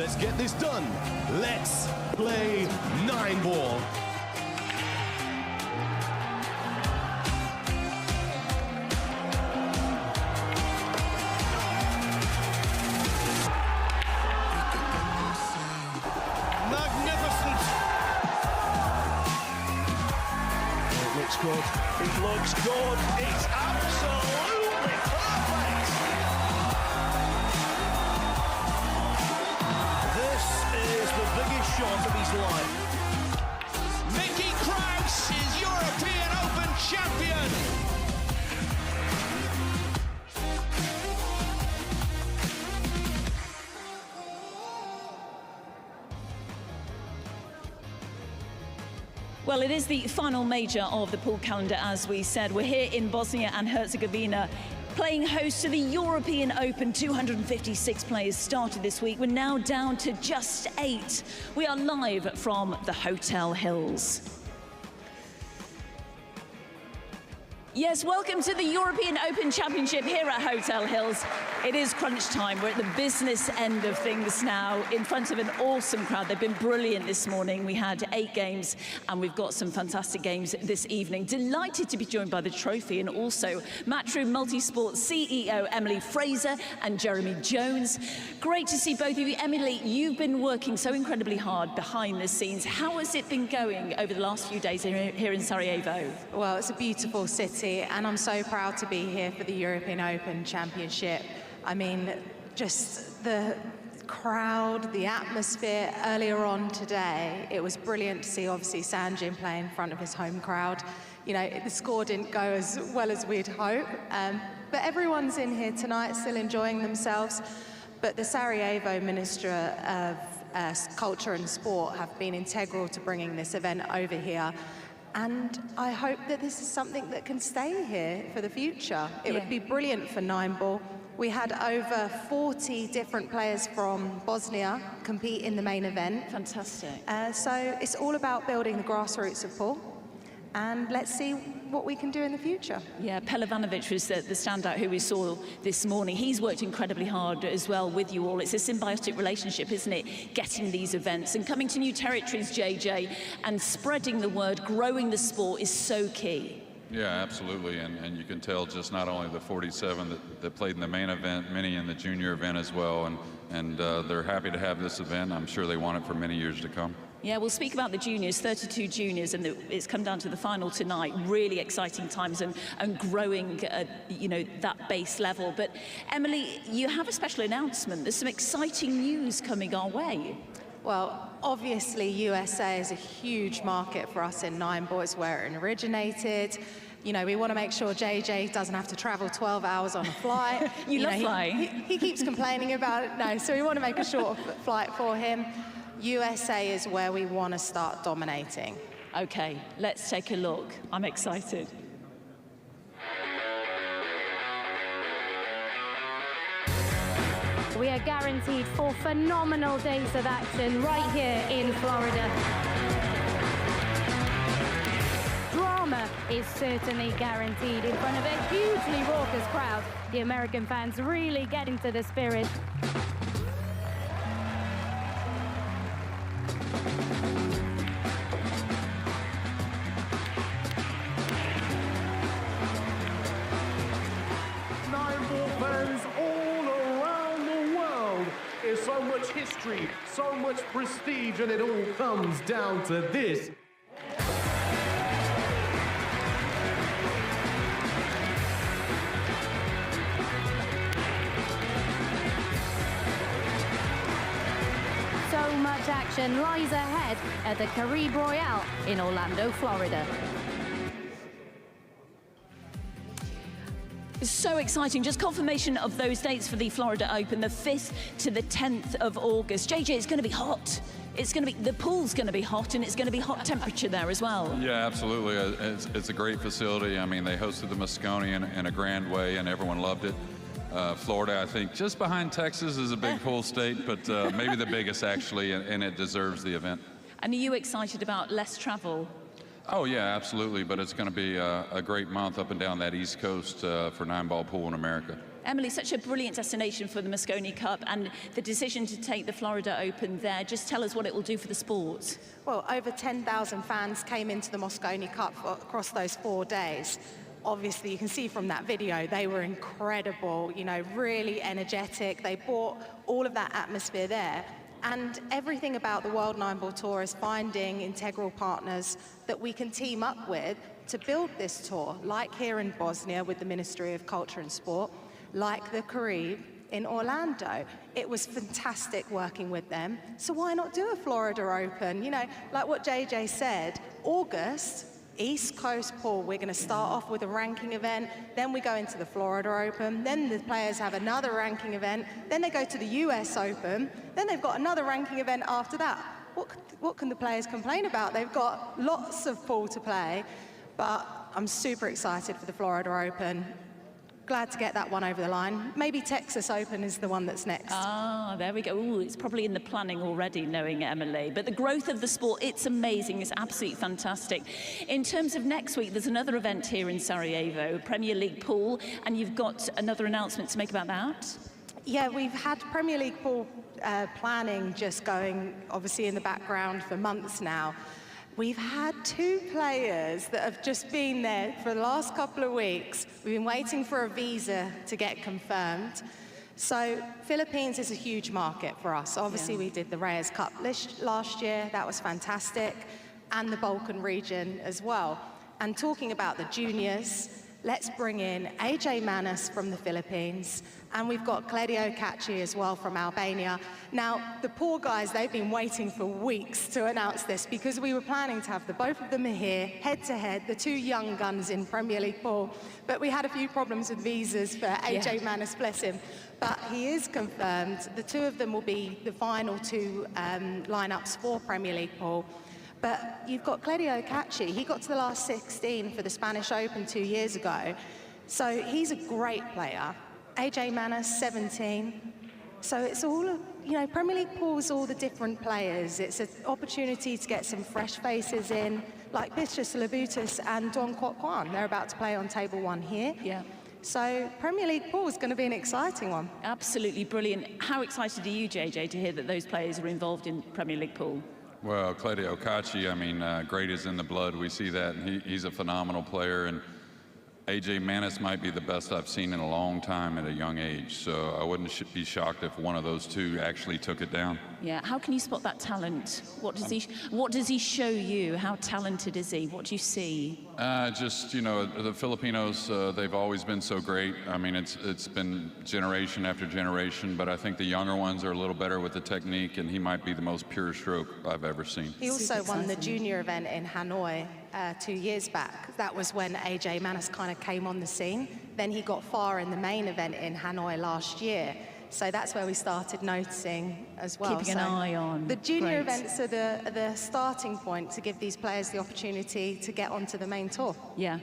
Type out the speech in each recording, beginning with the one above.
Let's get this done. Let's play 9-ball. Magnificent. It looks good. It looks good. It's absolutely perfect. This is the biggest shot of his life. Mickey Kraus is European Open champion. Well, it is the final major of the pool calendar, as we said. We're here in Bosnia and Herzegovina, playing host to the European Open. 256 players started this week. We're now down to just 8. We are live from the Hotel Hills. Yes, welcome to the European Open Championship here at Hotel Hills. It is crunch time. We're at the business end of things now, in front of an awesome crowd. They've been brilliant this morning. We had 8 games, and we've got some fantastic games this evening. Delighted to be joined by the trophy, and also Matchroom Multisport CEO Emily Fraser and Jeremy Jones. Great to see both of you. Emily, you've been working so incredibly hard behind the scenes. How has it been going over the last few days here in Sarajevo? Well, it's a beautiful city, and I'm so proud to be here for the European Open Championship. I mean, just the crowd, the atmosphere earlier on today, it was brilliant to see, obviously, Sanjin play in front of his home crowd. You know, the score didn't go as well as we'd hope, but everyone's in here tonight still enjoying themselves. But the Sarajevo Minister of Culture and Sport have been integral to bringing this event over here. And I hope that this is something that can stay here for the future. It would be brilliant for 9-ball. We had over 40 different players from Bosnia compete in the main event. Fantastic. So it's all about building the grassroots of pool. And let's see what we can do in the future. Yeah, Pelovanovic was the standout who we saw this morning. He's worked incredibly hard as well with you all. It's a symbiotic relationship, isn't it? Getting these events and coming to new territories, JJ, and spreading the word, growing the sport is so key. Yeah, absolutely, and you can tell just not only the 47 that played in the main event, many in the junior event as well, and they're happy to have this event. I'm sure they want it for many years to come. Yeah, we'll speak about the juniors, 32 juniors, and it's come down to the final tonight. Really exciting times and growing, you know, that base level. But Emily, you have a special announcement. There's some exciting news coming our way. Well, obviously, USA is a huge market for us in 9-ball. It's where it originated. You know, we want to make sure JJ doesn't have to travel 12 hours on a flight. you love flying. He keeps complaining about it. No, so we want to make a short flight for him. USA is where we want to start dominating. Okay, let's take a look. I'm excited. We are guaranteed 4 phenomenal days of action right here in Florida. Drama is certainly guaranteed in front of a hugely raucous crowd. The American fans really getting to the spirit. So much history, so much prestige, and it all comes down to this. So much action lies ahead at the Caribe Royale in Orlando, Florida. So exciting. Just confirmation of those dates for the Florida Open, the 5th to the 10th of August. JJ, it's going to be hot. It's going to be, the pool's going to be hot, and it's going to be hot temperature there as well. Yeah, absolutely. It's a great facility. I mean, they hosted the Moscone in a grand way, and everyone loved it. Florida, I think, just behind Texas is a big pool state, but maybe the biggest, actually, and it deserves the event. And are you excited about less travel? Oh, yeah, absolutely. But it's going to be a great month up and down that East Coast for 9-ball pool in America. Emily, such a brilliant destination for the Mosconi Cup, and the decision to take the Florida Open there. Just tell us what it will do for the sport. Well, over 10,000 fans came into the Mosconi Cup across those 4 days. Obviously, you can see from that video, they were incredible, you know, really energetic. They brought all of that atmosphere there. And everything about the World 9-Ball Tour is finding integral partners that we can team up with to build this tour, like here in Bosnia with the Ministry of Culture and Sport, like the Carib in Orlando. It was fantastic working with them. So why not do a Florida Open? You know, like what JJ said, August, East Coast pool, we're going to start off with a ranking event, then we go into the Florida Open, then the players have another ranking event, then they go to the US Open, then they've got another ranking event after that. What can the players complain about? They've got lots of pool to play, but I'm super excited for the Florida Open. Glad to get that one over the line. Maybe Texas Open is the one that's next. Ah, there we go. Ooh, it's probably in the planning already, knowing Emily. But the growth of the sport, it's amazing. It's absolutely fantastic. In terms of next week, there's another event here in Sarajevo, Premier League pool, and you've got another announcement to make about that? Yeah, we've had Premier League pool planning just going, obviously, in the background for months now. We've had 2 players that have just been there for the last couple of weeks. We've been waiting for a visa to get confirmed. So Philippines is a huge market for us. Obviously, we did the Reyes Cup last year. That was fantastic. And the Balkan region as well. And talking about the juniors, let's bring in AJ Manis from the Philippines, and we've got Kledio Kaci as well from Albania. Now, the poor guys, they've been waiting for weeks to announce this because we were planning to have the both of them here, head-to-head, the 2 young guns in Premier League pool. But we had a few problems with visas for AJ Manis, bless him. But he is confirmed. The 2 of them will be the final 2 lineups for Premier League pool. But you've got Kledio Kaci. He got to the last 16 for the Spanish Open 2 years ago. So he's a great player. AJ Manis, 17. So it's all, you know, Premier League pool is all the different players. It's an opportunity to get some fresh faces in, like Bichus Labutis and Don Kwok Kwan. They're about to play on table 1 here. Yeah. So Premier League pool is going to be an exciting one. Absolutely brilliant. How excited are you, JJ, to hear that those players are involved in Premier League pool? Well, Kledio Kaci, I mean, great is in the blood. We see that. He's a phenomenal player. And AJ Manis might be the best I've seen in a long time at a young age. So I wouldn't be shocked if one of those 2 actually took it down. Yeah, how can you spot that talent? What does he show you? How talented is he? What do you see? Just, you know, the Filipinos, they've always been so great. I mean, it's been generation after generation, but I think the younger ones are a little better with the technique, and he might be the most pure stroke I've ever seen. He also won the junior event in Hanoi 2 years back. That was when AJ Manis kind of came on the scene. Then he got far in the main event in Hanoi last year. So that's where we started noticing as well. Keeping an eye on. The junior events are the starting point to give these players the opportunity to get onto the main tour. Yeah.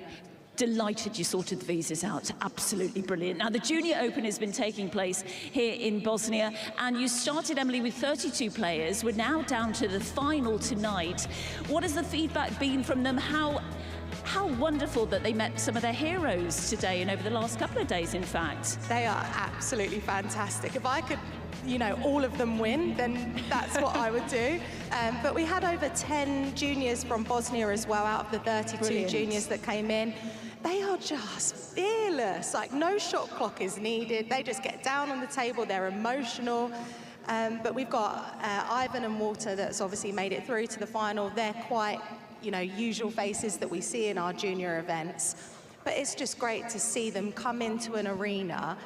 Delighted you sorted the visas out. Absolutely brilliant. Now, the Junior Open has been taking place here in Bosnia, and you started, Emily, with 32 players. We're now down to the final tonight. What has the feedback been from them? How wonderful that they met some of their heroes today and over the last couple of days, in fact. They are absolutely fantastic. If I could, you know, all of them win, then that's what I would do. But we had over 10 juniors from Bosnia as well, out of the 32 Brilliant. juniors that came in. They are just fearless, like no shot clock is needed. They just get down on the table, they're emotional. But we've got Ivan and Walter that's obviously made it through to the final. They're quite, you know, usual faces that we see in our junior events. But it's just great to see them come into an arena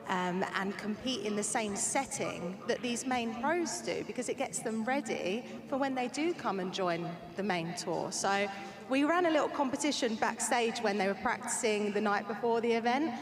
and compete in the same setting that these main pros do, because it gets them ready for when they do come and join the main tour. So we ran a little competition backstage when they were practicing the night before the event.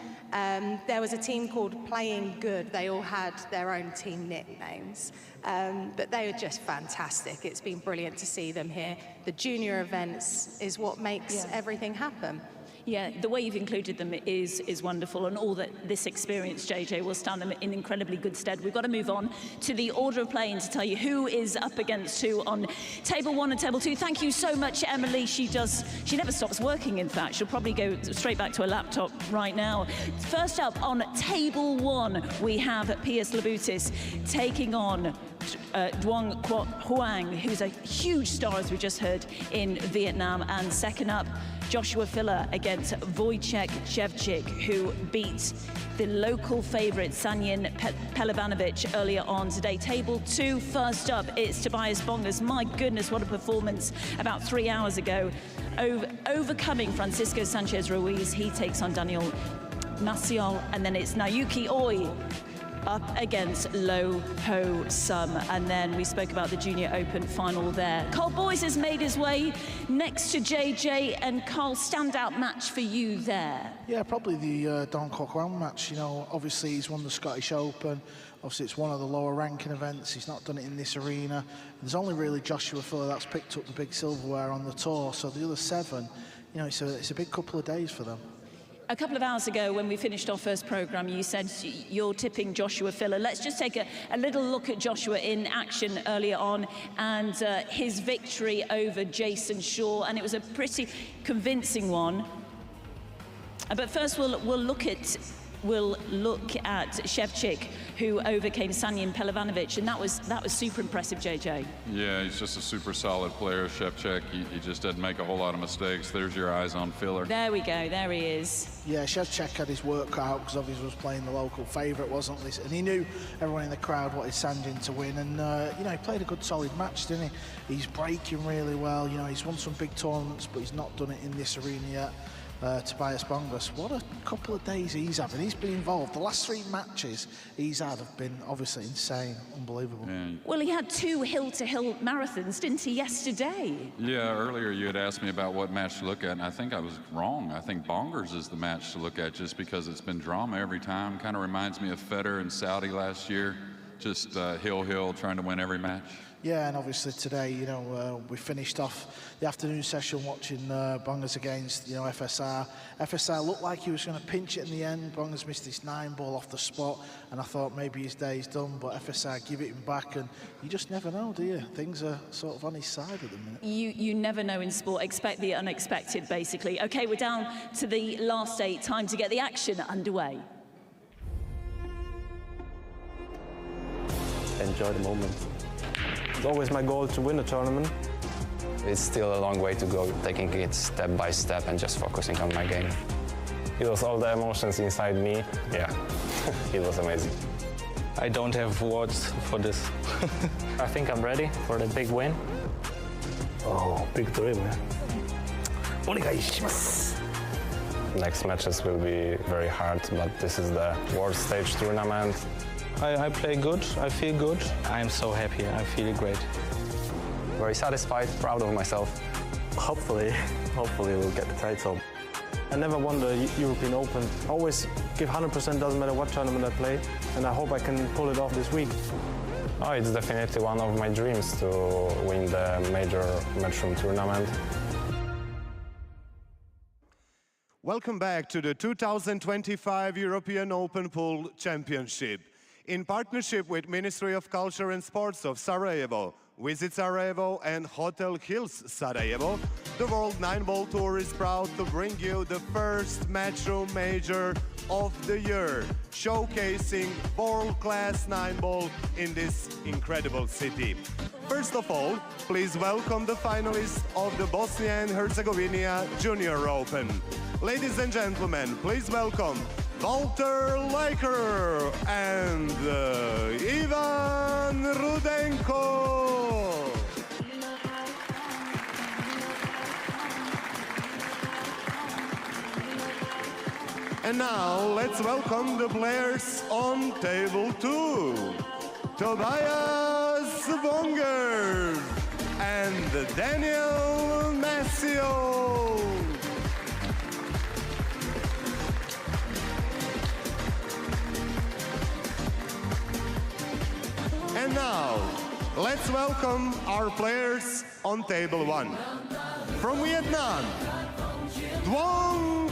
There was a team called Playing Good. They all had their own team nicknames, but they were just fantastic. It's been brilliant to see them here. The junior events is what makes everything happen. Yeah, the way you've included them is wonderful, and all that this experience, JJ, will stand them in incredibly good stead. We've got to move on to the order of play and to tell you who is up against who on table 1 and table 2. Thank you so much, Emily. She never stops working, in fact. She'll probably go straight back to her laptop right now. First up on table 1, we have Piers Labutis taking on Duong Quoc Huang, who's a huge star, as we just heard, in Vietnam. And second up, Joshua Filler against Wojciech Szewczyk, who beat the local favourite Sanyin Pelivanovic earlier on today. Table 2, first up, it's Tobias Bongas. My goodness, what a performance about 3 hours ago. Overcoming Francisco Sanchez Ruiz, he takes on Daniel Maciel, and then it's Naoki Oi up against Lo Ho Sum. And then we spoke about the Junior Open final there. Carl Boyes has made his way next to JJ, and Carl, standout match for you there? Yeah, probably the Duong Quoc Huang match. You know, obviously he's won the Scottish Open. Obviously it's one of the lower ranking events. He's not done it in this arena. There's only really Joshua Filler that's picked up the big silverware on the tour. So the other 7, you know, it's a big couple of days for them. A couple of hours ago, when we finished our first programme, you said you're tipping Joshua Filler. Let's just take a little look at Joshua in action earlier on, and his victory over Jason Shaw, and it was a pretty convincing one. But first, we'll look at Szewczyk, who overcame Sanyin Pelivanovic, and that was super impressive, JJ. Yeah, he's just a super solid player, Szewczyk. He just doesn't make a whole lot of mistakes. There's your eyes on Filler. There we go, there he is. Yeah, Szewczyk had his work cut out because obviously was playing the local favourite, wasn't he? And he knew everyone in the crowd wanted Sanyin to win, and you know, he played a good solid match, didn't he? He's breaking really well. You know, he's won some big tournaments, but he's not done it in this arena yet. Tobias Bongas, what a couple of days he's having. He's been involved. The last 3 matches he's had have been obviously insane, unbelievable. Yeah. Well, he had 2 hill-to-hill marathons, didn't he, yesterday? Yeah, earlier you had asked me about what match to look at, and I think I was wrong. I think Bongas is the match to look at just because it's been drama every time. Kind of reminds me of Federer and Saudi last year, just hill, trying to win every match. Yeah, and obviously today, you know, we finished off the afternoon session watching Bongas against, you know, FSR. FSR looked like he was going to pinch it in the end. Bongas missed his 9-ball off the spot, and I thought maybe his day's done, but FSR give it him back, and you just never know, do you? Things are sort of on his side at the minute. You never know in sport. Expect the unexpected, basically. Okay, we're down to the last 8. Time to get the action underway. Enjoy the moment. It's always my goal to win the tournament. It's still a long way to go, taking it step by step and just focusing on my game. It was all the emotions inside me. Yeah, it was amazing. I don't have words for this. I think I'm ready for the big win. Oh, big dream, man. Next matches will be very hard, but this is the world stage tournament. I play good, I feel good. I'm so happy, I feel great. Very satisfied, proud of myself. Hopefully we'll get the title. I never won the European Open. Always give 100%, doesn't matter what tournament I play, and I hope I can pull it off this week. Oh, it's definitely one of my dreams to win the major matchroom tournament. Welcome back to the 2025 European Open Pool Championship. In partnership with Ministry of Culture and Sports of Sarajevo, Visit Sarajevo and Hotel Hills Sarajevo, the World 9-Ball Tour is proud to bring you the first Matchroom Major of the year, showcasing world-class 9-ball in this incredible city. First of all, please welcome the finalists of the Bosnia and Herzegovina Junior Open. Ladies and gentlemen, please welcome Walter Leiker and Ivan Rudenko. And now let's welcome the players on table 2. Tobias Bongas and Daniel Maciel. And now, let's welcome our players on table 1. From Vietnam, Duong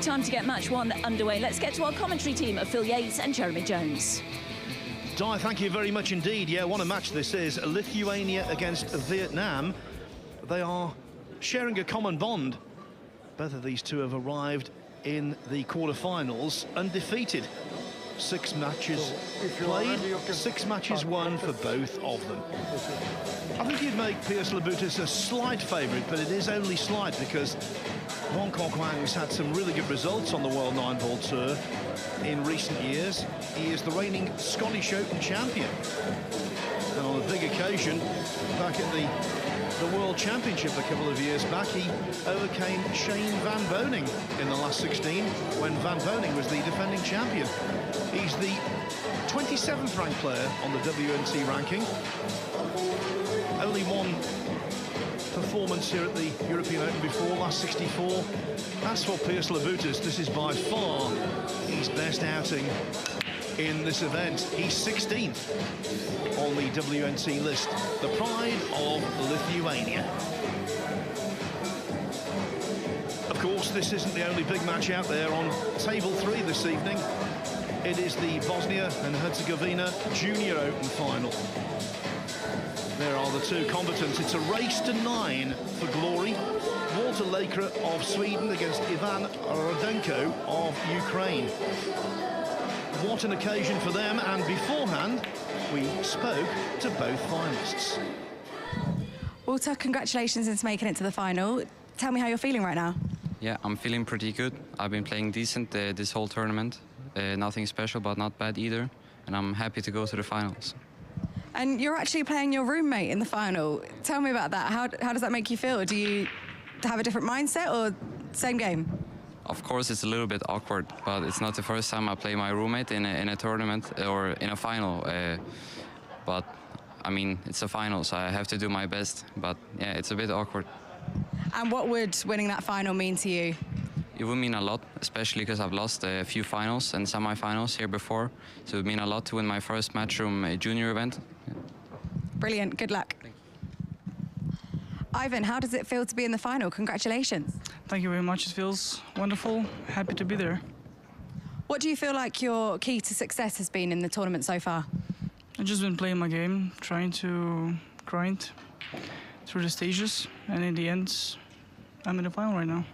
time to get match one underway. Let's get to our commentary team of Phil Yates and Jeremy Jones. Di, thank you very much indeed. Yeah, what a match this is. Lithuania against Vietnam. They are sharing a common bond. Both of these two have arrived in the quarterfinals undefeated. 6 matches played, 6 matches won for both of them. I think you'd make Piers Labutis a slight favourite, but it is only slight because Wong Kok Wang's had some really good results on the World 9-Ball Tour in recent years. He is the reigning Scottish Open champion. And on a big occasion, back at the World Championship a couple of years back, he overcame Shane Van Boening in the last 16 when Van Boening was the defending champion. He's the 27th ranked player on the WNT ranking. Only one performance here at the European Open before, last 64. As for Piers Labutis, this is by far his best outing in this event. He's 16th on the WNT list, the pride of Lithuania. Of course, this isn't the only big match out there on table 3 this evening. It is the Bosnia and Herzegovina Junior Open final. There are the two combatants. It's a race to 9 for glory. Walter Laker of Sweden against Ivan Rodenko of Ukraine. What an occasion for them, and beforehand we spoke to both finalists. Walter, congratulations on making it to the final. Tell me how you're feeling right now. Yeah, I'm feeling pretty good. I've been playing decent this whole tournament. Nothing special, but not bad either. And I'm happy to go to the finals. And you're actually playing your roommate in the final. Tell me about that. How does that make you feel? Do you have a different mindset or same game? Of course, it's a little bit awkward, but it's not the first time I play my roommate in a tournament or in a final. But, I mean, it's a final, so I have to do my best. But, yeah, it's a bit awkward. And what would winning that final mean to you? It would mean a lot, especially because I've lost a few finals and semi-finals here before. So it would mean a lot to win my first Matchroom junior event. Yeah. Brilliant. Good luck. Ivan, how does it feel to be in the final? Congratulations. Thank you very much. It feels wonderful. Happy to be there. What do you feel like your key to success has been in the tournament so far? I've just been playing my game, trying to grind through the stages, and in the end, I'm in the final right now.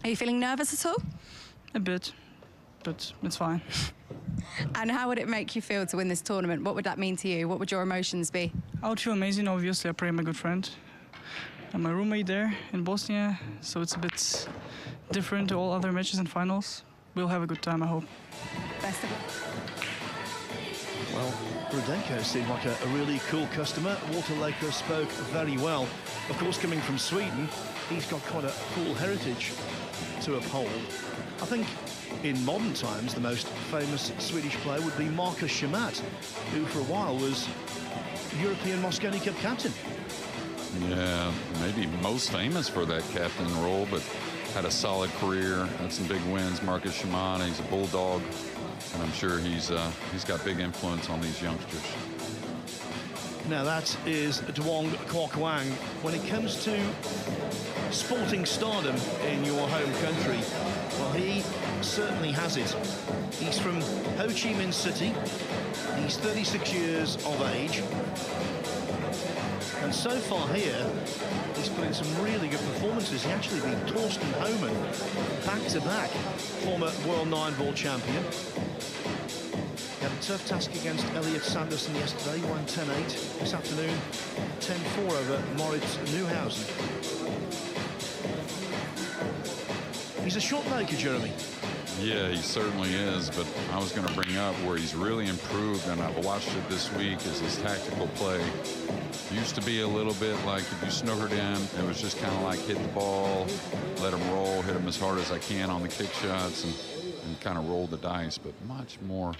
Are you feeling nervous at all? A bit, but it's fine. And how would it make you feel to win this tournament? What would that mean to you? What would your emotions be? I would feel amazing. Obviously, I play my good friend and my roommate there in Bosnia, so it's a bit different to all other matches and finals. We'll have a good time, I hope. Best of luck. Well, Rodenko seemed like a really cool customer. Walter Laker spoke very well. Of course, coming from Sweden, he's got quite a cool heritage to uphold. I think in modern times, the most famous Swedish player would be Marcus Schamat, who for a while was European Mosconi Cup captain. Yeah, maybe most famous for that captain role, but had a solid career, had some big wins. Marcus Schamat, he's a bulldog, and I'm sure he's got big influence on these youngsters. Now that is Wong Kok Wang. When it comes to sporting stardom in your home country, well, he certainly has it. He's from Ho Chi Minh City. He's 36 years of age. And so far here, he's put in some really good performances. He actually beat Torsten Homan back-to-back, former World 9-Ball champion. He had a tough task against Elliot Sanderson yesterday, won 10-8. This afternoon, 10-4 over Moritz Neuhausen. He's a shot maker, Jeremy. Yeah, he certainly is, but I was going to bring up where he's really improved, and I've watched it this week, is his tactical play. Used to be a little bit like if you snookered him, it was just kind of like hit the ball, let him roll, hit him as hard as I can on the kick shots, and kind of roll the dice, but much more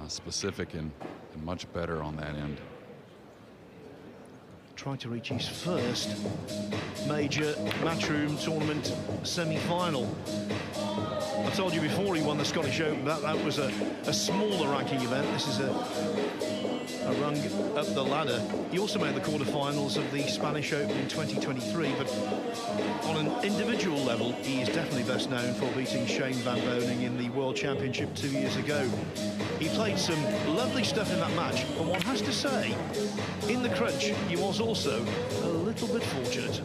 specific and much better on that end. trying to reach his first major Matchroom tournament semi-final. I told you before he won the Scottish Open that was a smaller ranking event. This is a rung up the ladder. He also made the quarterfinals of the Spanish Open in 2023, but on an individual level, he is definitely best known for beating Shane Van Boening in the World Championship 2 years ago. He played some lovely stuff in that match, and one has to say, in the crunch, he was also a little bit fortunate.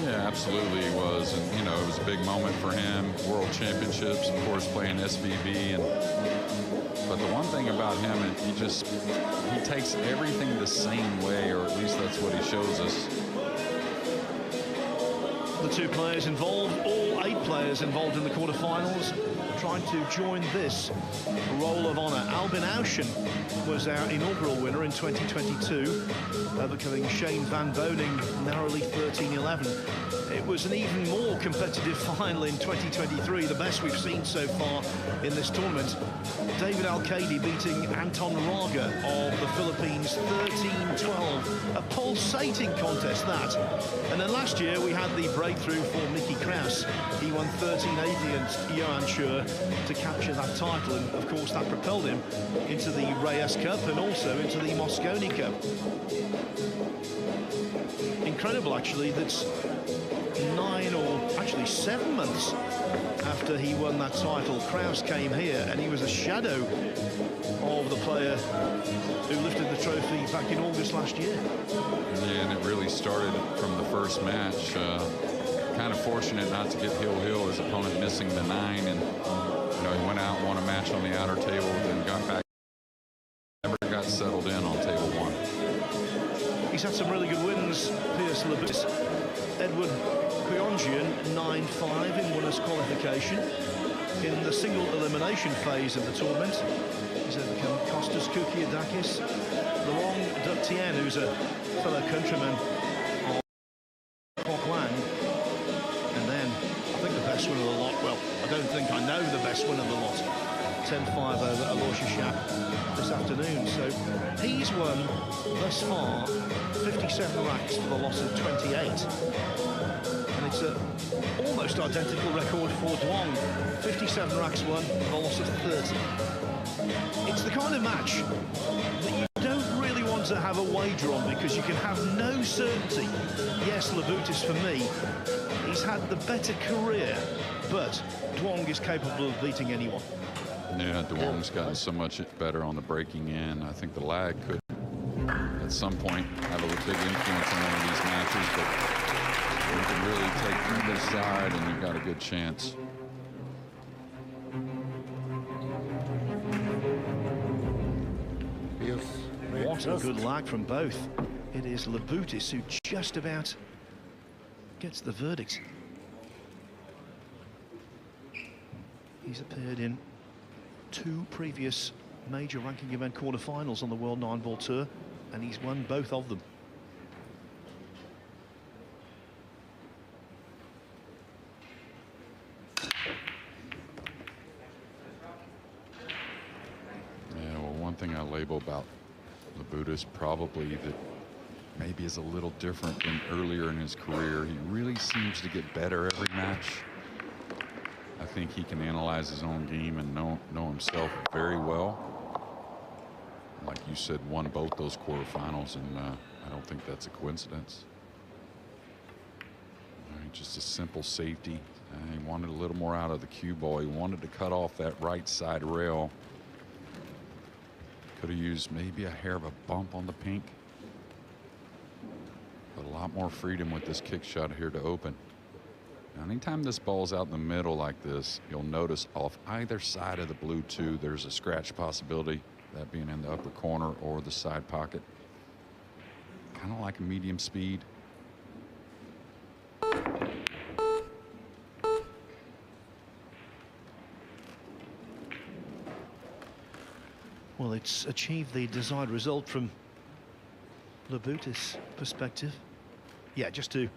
Yeah, absolutely he was, and you know, it was a big moment for him. World Championships, of course, playing SVB, but the one thing about him, he takes everything the same way, or at least that's what he shows us. The two players involved, all 8 players involved in the quarterfinals, trying to join this roll of honour. Albin Auschen was our inaugural winner in 2022, overcoming Shane Van Boening narrowly 13-11. It was an even more competitive final in 2023, the best we've seen so far in this tournament. David Alcaide beating Anton Raga of the Philippines 13-12. A pulsating contest, that. And then last year we had the breakthrough for Mickey Kraus. He won 13-80 against Johan Schur to capture that title, and of course that propelled him into the Ro8 Cup and also into the Mosconi Cup. Incredible, actually, that's 9 or actually 7 months after he won that title, Kraus came here, and he was a shadow of the player who lifted the trophy back in August last year. Yeah, and it really started from the first match. Kind of fortunate not to get hill-hill, his opponent missing the 9, and you know, he went out and won a match on the outer table, then got back, never got settled in on table 1. He's had some really good wins. Piers Labus, Edward Kuyonjian 9-5 in winners' qualification. In the single elimination phase of the tournament, he's overcome Kostas Koukiadakis, Laurent Ductien, who's a fellow countryman of Kwok Wan. And then, I think the best win of the lot, well, I don't think I know the best win of the lot, 10-5 over Alosha Shap this afternoon. So he's won thus far 57 racks for the loss of 28. And it's an almost identical record for Duong. 57 racks won for the loss of 30. It's the kind of match that you don't really want to have a wager on, because you can have no certainty. Yes, Labutis, for me, he's had the better career, but Duong is capable of beating anyone. Yeah, Duong's gotten so much better on the breaking in. I think the lag could, at some point, have a big influence on one of these matches, but you can really take either side and you've got a good chance. What a good lag from both. It is Labutis who just about gets the verdict. He's appeared in 2 previous major ranking event quarterfinals on the World 9-Ball Tour, and he's won both of them. Yeah, well, one thing I label about Labutis probably that maybe is a little different than earlier in his career. He really seems to get better every match. I think he can analyze his own game and know himself very well. Like you said, won both those quarterfinals, and I don't think that's a coincidence. Just a simple safety. He wanted a little more out of the cue ball. He wanted to cut off that right side rail. Could have used maybe a hair of a bump on the pink, but a lot more freedom with this kick shot here to open. Now, anytime this ball's out in the middle like this, you'll notice off either side of the blue 2, there's a scratch possibility, that being in the upper corner or the side pocket. Kind of like a medium speed. Well, it's achieved the desired result from Labutis' perspective. Yeah, just to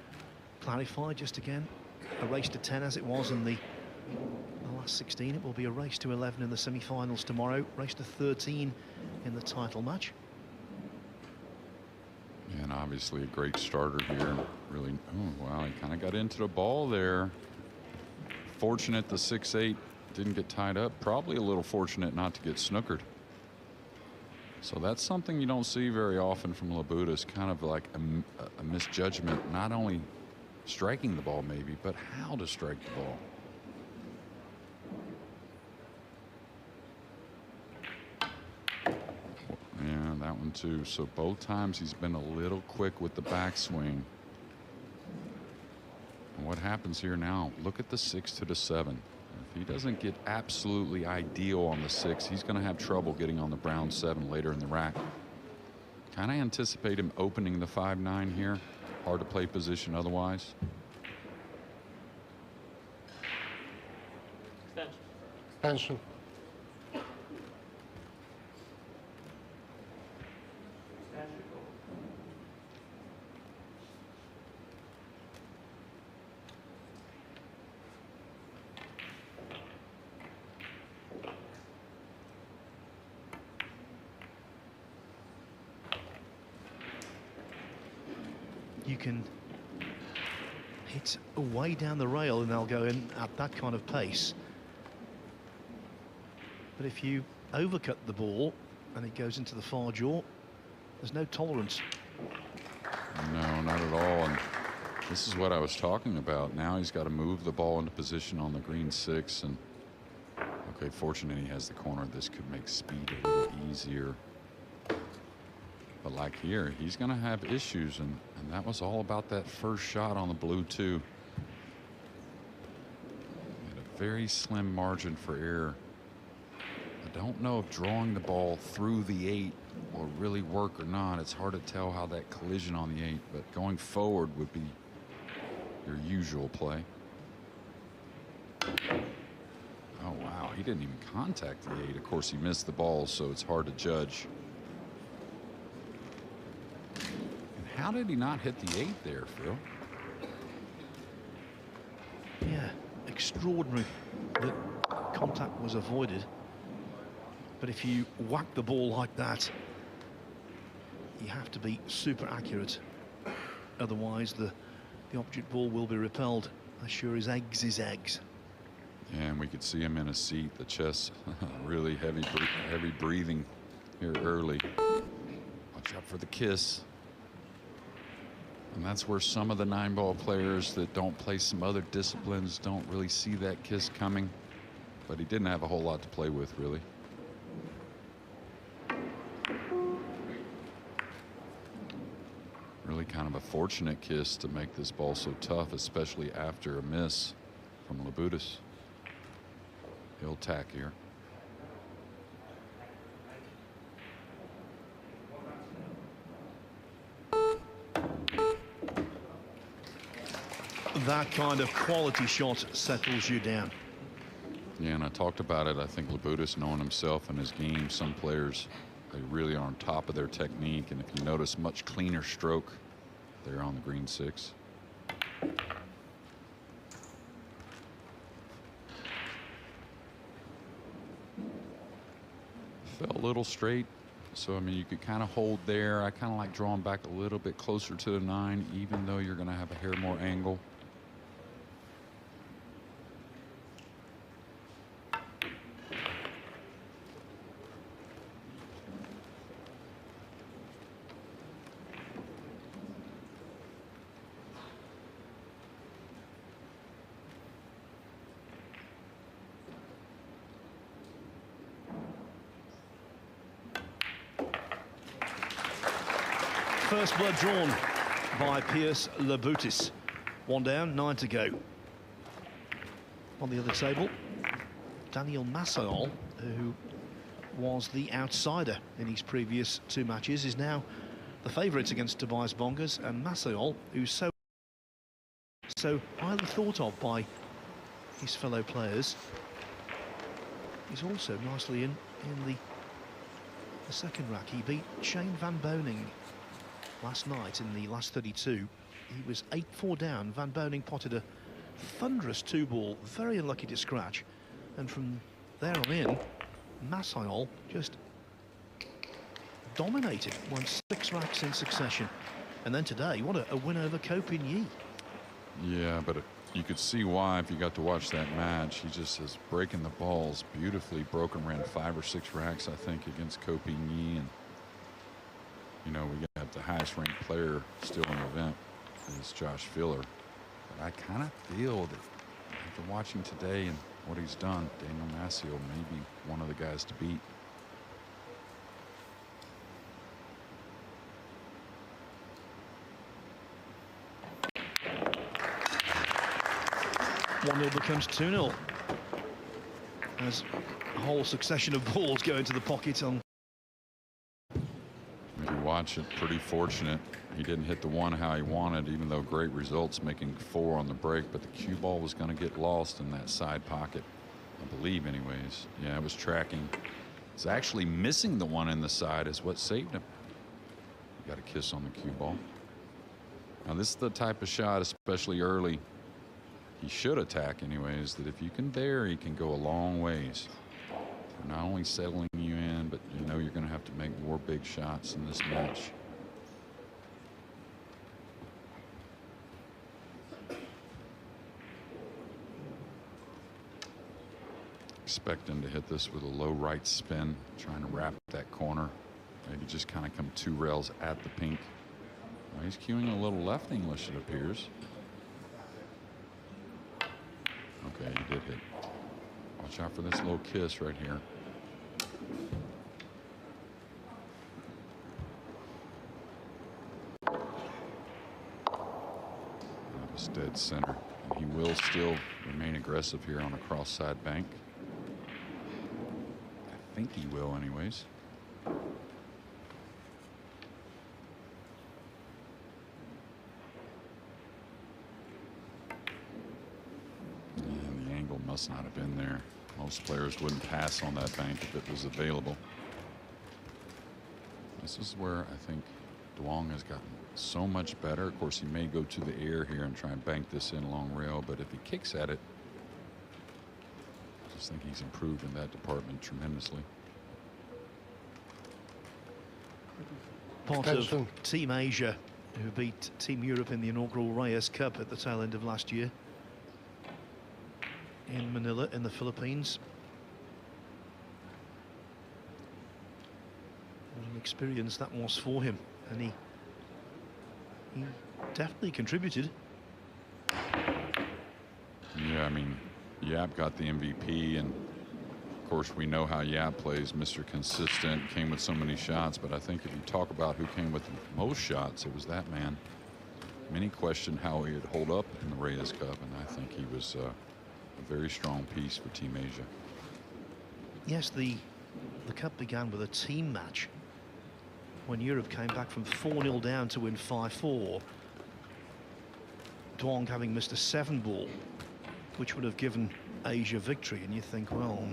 clarify, just again, a race to 10 as it was in the last 16. It will be a race to 11 in the semi-finals tomorrow, race to 13 in the title match. And obviously a great starter here. Really, oh wow, he kind of got into the ball there. Fortunate the 6-8 didn't get tied up. Probably a little fortunate not to get snookered. So that's something you don't see very often from Labutis, kind of like a misjudgment, not only striking the ball maybe, but how to strike the ball. Yeah, that one too. So both times he's been a little quick with the backswing. And what happens here now? Look at the 6 to the 7. If he doesn't get absolutely ideal on the 6, he's going to have trouble getting on the brown 7 later in the rack. Kind of anticipate him opening the 5-9 here. Hard to play position otherwise. Extension. You can hit way down the rail and they'll go in at that kind of pace. But if you overcut the ball and it goes into the far jaw, there's no tolerance. No, not at all. And this is what I was talking about. Now he's got to move the ball into position on the green 6. And okay, fortunate he has the corner. This could make speed a little easier. But like here, he's going to have issues, and that was all about that first shot on the blue too. Had a very slim margin for error. I don't know if drawing the ball through the 8 will really work or not. It's hard to tell how that collision on the 8, but going forward would be your usual play. Oh wow, he didn't even contact the 8. Of course, he missed the ball, so it's hard to judge. How did he not hit the 8 there, Phil? Yeah, extraordinary that contact was avoided. But if you whack the ball like that, you have to be super accurate. Otherwise, the object ball will be repelled. As sure as eggs is eggs. Yeah, and we could see him in a seat. The chest really heavy breathing here early. Watch out for the kiss. And that's where some of the 9-ball players that don't play some other disciplines don't really see that kiss coming. But he didn't have a whole lot to play with, really. Really kind of a fortunate kiss to make this ball so tough, especially after a miss from Labutis. He'll tack here. That kind of quality shot settles you down. Yeah, and I talked about it. I think Labutis, knowing himself and his game, some players, they really are on top of their technique. And if you notice, much cleaner stroke there on the green 6. Fell a little straight. So, I mean, you could kind of hold there. I kind of like drawing back a little bit closer to the 9, even though you're going to have a hair more angle. First blood drawn by Pierce Labutis. 1 down, 9 to go. On the other table, Daniel Massayol, who was the outsider in his previous 2 matches, is now the favourite against Tobias Bongers, and Massayol, who's so highly thought of by his fellow players, is also nicely in the second rack. He beat Shane Van Boning last night in the last 32. He was 8-4 down. Van Boning potted a thunderous 2-ball, very unlucky to scratch, and from there on in, Massayol just dominated, won 6 racks in succession. And then today, what a win over Ko Pin-Yi. Yeah, but you could see why if you got to watch that match. He just is breaking the balls beautifully. Broken, ran 5 or 6 racks, I think, against Ko Pin-Yi. And, you know, we got the highest ranked player still in the event is Josh Filler. But I kind of feel that after watching today and what he's done, Daniel Masio may be one of the guys to beat. One 0 becomes 2-0 as a whole succession of balls go into the pocket on. If you watch it, pretty fortunate. He didn't hit the one how he wanted, even though great results, making 4 on the break. But the cue ball was going to get lost in that side pocket, I believe, anyways. Yeah, it was tracking. It's actually missing the one in the side is what saved him. Got a kiss on the cue ball. Now, this is the type of shot, especially early, he should attack anyways, that if you can dare, he can go a long ways. For not only settling you in, but you know you're going to have to make more big shots in this match. Expecting to hit this with a low right spin, trying to wrap that corner. Maybe just kind of come 2 rails at the pink. Well, he's cueing a little left English, it appears. Okay, he did hit. Watch out for this little kiss right here. That was dead center. And he will still remain aggressive here on a cross side bank. I think he will anyways. Must not have been there. Most players wouldn't pass on that bank if it was available. This is where I think Duong has gotten so much better. Of course, he may go to the air here and try and bank this in long rail, but if he kicks at it, I just think he's improved in that department tremendously. Part of Team Asia, who beat Team Europe in the inaugural Ro8 Cup at the tail end of last year in Manila in the Philippines. What an experience that was for him, and he definitely contributed. Yeah, I mean, Yap got the MVP, and of course we know how Yap plays, Mr. Consistent, came with so many shots, but I think if you talk about who came with the most shots, it was that man. Many questioned how he would hold up in the Ro8 Cup, and I think he was a very strong piece for Team Asia. Yes, the cup began with a team match when Europe came back from 4-0 down to win 5-4. Duong having missed a 7-ball, which would have given Asia victory, and you think, well,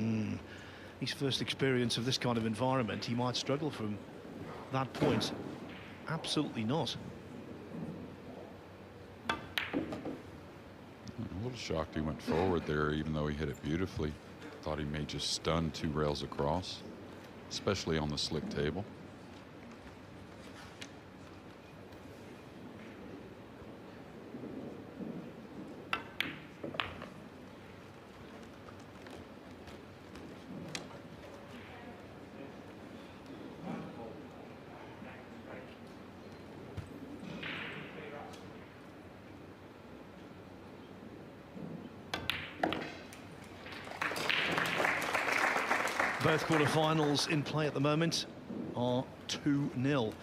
his first experience of this kind of environment, he might struggle from that point. Absolutely not. A little shocked he went forward there, even though he hit it beautifully. Thought he may just stun 2 rails across, especially on the slick table. Both quarterfinals in play at the moment are 2-0.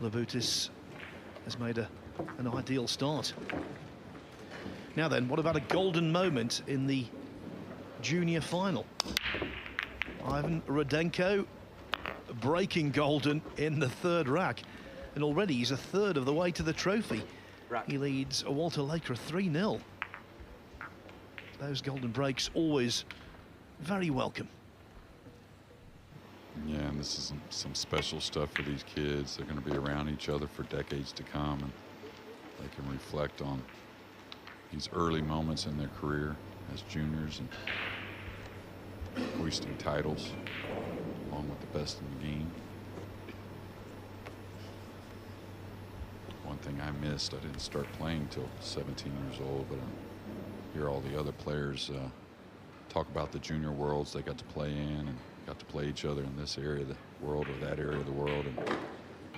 Labutis has made an ideal start. Now then, what about a golden moment in the junior final? Ivan Rudenko breaking golden in the 3rd rack, and already he's a 1/3 of the way to the trophy. He leads Walter Laker 3-0. Those golden breaks always very welcome. Yeah, and this is some special stuff for these kids. They're going to be around each other for decades to come, and they can reflect on these early moments in their career as juniors and hoisting titles along with the best in the game. thing I missed. I didn't start playing till 17 years old, but I hear all the other players talk about the junior worlds they got to play in and got to play each other in this area of the world or that area of the world, and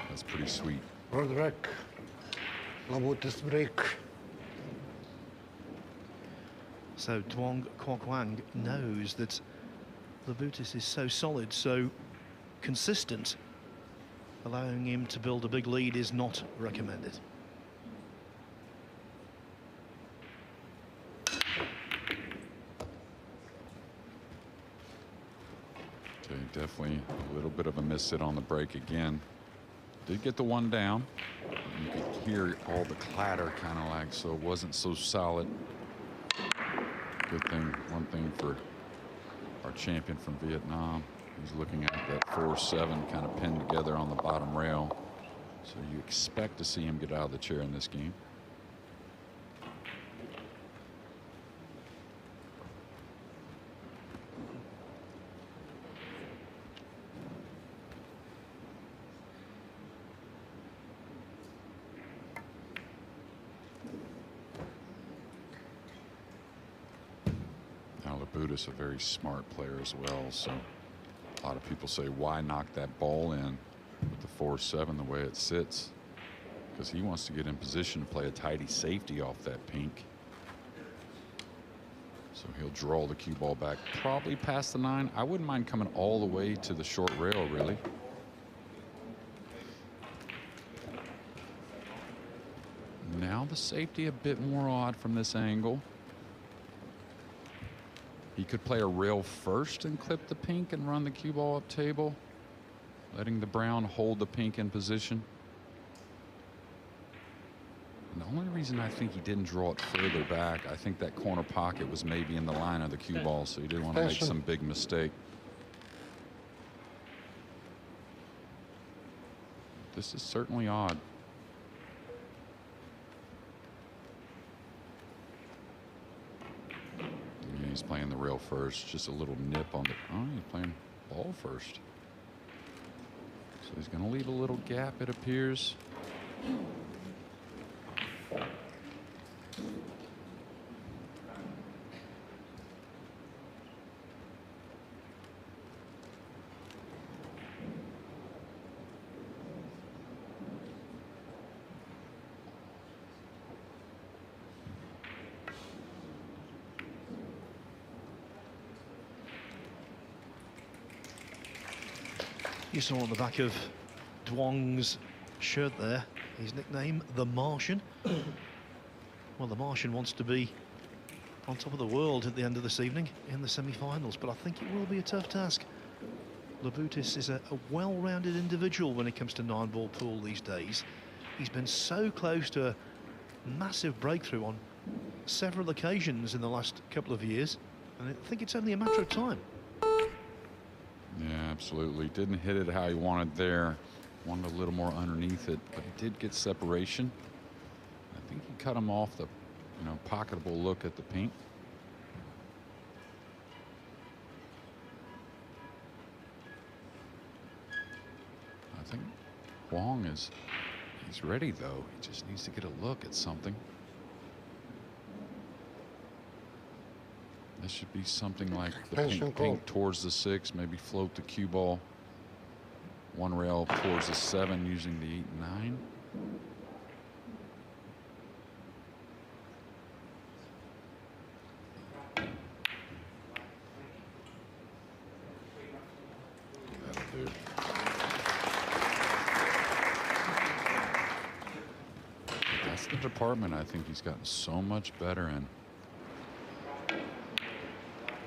that's pretty sweet. World rec. Labutis break. So Duong Kwok-Wang knows that Labutis is so solid, so consistent. Allowing him to build a big lead is not recommended. Okay, definitely a little bit of a miss hit on the break again. Did get the one down. You could hear all the clatter kind of like, so it wasn't so solid. Good thing, one thing for our champion from Vietnam. He's looking at that 4-7 kind of pinned together on the bottom rail. So you expect to see him get out of the chair in this game. Now Labutis, a very smart player as well, so a lot of people say, why knock that ball in with the 4-7 the way it sits? Because he wants to get in position to play a tidy safety off that pink. So he'll draw the cue ball back, probably past the 9. I wouldn't mind coming all the way to the short rail, really. Now the safety a bit more odd from this angle. He could play a rail first and clip the pink and run the cue ball up table, letting the brown hold the pink in position. And the only reason I think he didn't draw it further back, I think that corner pocket was maybe in the line of the cue ball, so he didn't want to make some big mistake. This is certainly odd. He's playing the rail first, just a little nip on the, oh, he's playing ball first. So he's going to leave a little gap, it appears. You saw on the back of Duong's shirt there, his nickname, the Martian. Well, the Martian wants to be on top of the world at the end of this evening in the semi-finals, but I think it will be a tough task. Labutis is a well-rounded individual when it comes to 9-ball pool these days. He's been so close to a massive breakthrough on several occasions in the last couple of years, and I think it's only a matter of time. Yeah, absolutely. Didn't hit it how he wanted there. Wanted a little more underneath it, but he did get separation. I think he cut him off the, pocketable look at the pink. I think Huang he's ready though. He just needs to get a look at something. This should be something like the pink towards the 6, maybe float the cue ball. One rail towards the 7 using the 8 and 9. That'll do. That's the department I think he's gotten so much better in.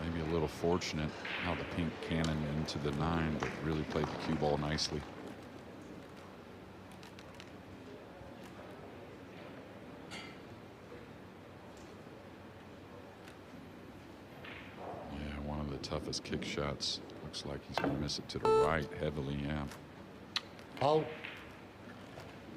Maybe a little fortunate how the pink cannon into the 9, but really played the cue ball nicely. Yeah, one of the toughest kick shots. Looks like he's going to miss it to the right heavily, yeah. Out.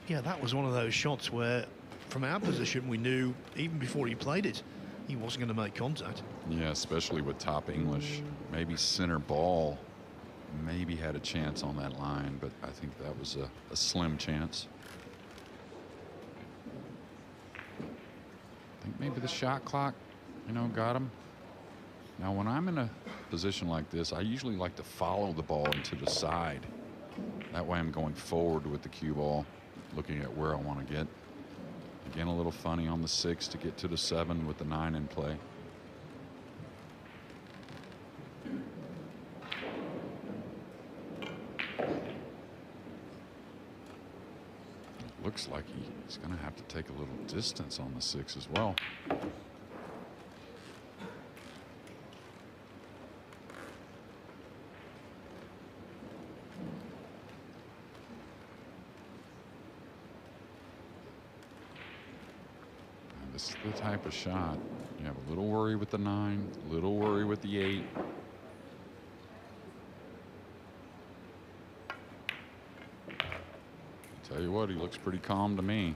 Yeah, that was one of those shots where, from our position, we knew even before he played it, he wasn't going to make contact. Yeah, especially with top English. Maybe center ball maybe had a chance on that line, but I think that was a slim chance. maybe the shot clock, you know, got him. Now, when I'm in a position like this, I usually like to follow the ball into the side. That way I'm going forward with the cue ball, looking at where I want to get. Again, a little funny on the 6 to get to the 7 with the 9 in play. Looks like he's going to have to take a little distance on the 6 as well. This is the type of shot. You have a little worry with the 9, a little worry with the 8. Tell you what, he looks pretty calm to me.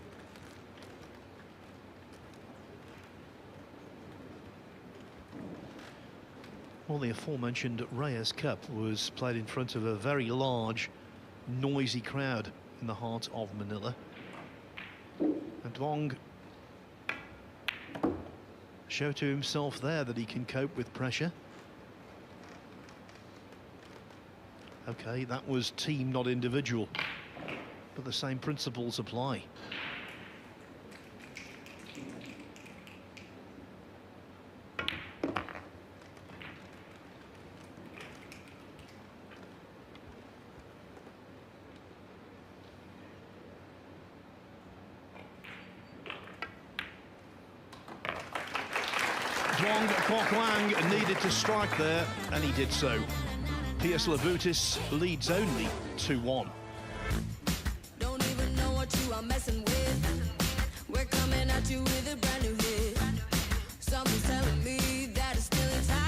Well, the aforementioned Reyes Cup was played in front of a very large, noisy crowd in the heart of Manila. And Wong showed to himself there that he can cope with pressure. Okay, that was team, not individual, but the same principles apply. Wong Kwok Wang needed to strike there, and he did so. P.S. Labutis leads only 2-1. Don't even know what you are messing with. We're coming at you with a brand new hit. Something's telling me that it's still in time.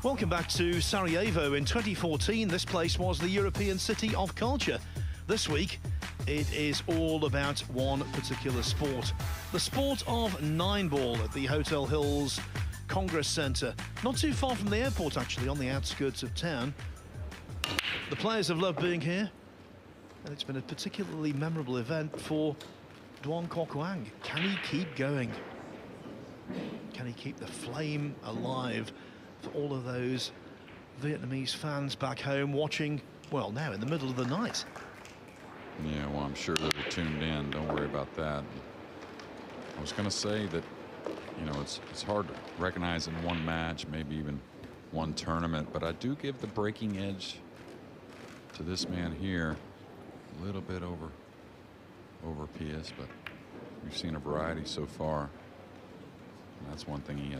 Welcome back to Sarajevo. In 2014, this place was the European City of Culture. This week, it is all about one particular sport. The sport of nine-ball at the Hotel Hills Congress Centre. Not too far from the airport, actually, on the outskirts of town. The players have loved being here, and it's been a particularly memorable event for Duong Kok Quang. Can he keep going? Can he keep the flame alive for all of those Vietnamese fans back home watching, well, now in the middle of the night? Yeah, well, I'm sure they're tuned in. Don't worry about that. I was going to say that, you know, it's hard to recognize in one match, maybe even one tournament, but I do give the breaking edge to this man here. A little bit over PS, but we've seen a variety so far. And that's one thing he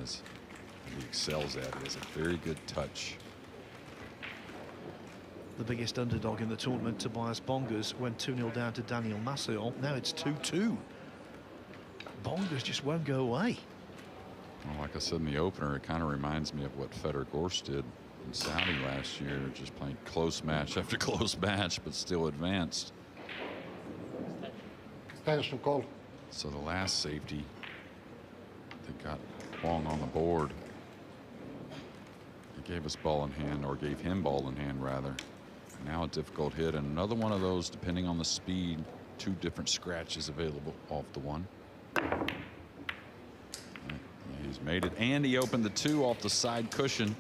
excels at. He has a very good touch. The biggest underdog in the tournament, Tobias Bongas, went 2-0 down to Daniel Masséol. Now it's 2-2. Bongas just won't go away. Well, like I said in the opener, it kind of reminds me of what Fedor Gorst did in Saudi last year, just playing close match after close match, but still advanced. Extension call. So the last safety that got Wong on the board, he gave us ball in hand, or gave him ball in hand rather. Now a difficult hit, and another one of those, depending on the speed, two different scratches available off the one. He's made it, and he opened the two off the side cushion.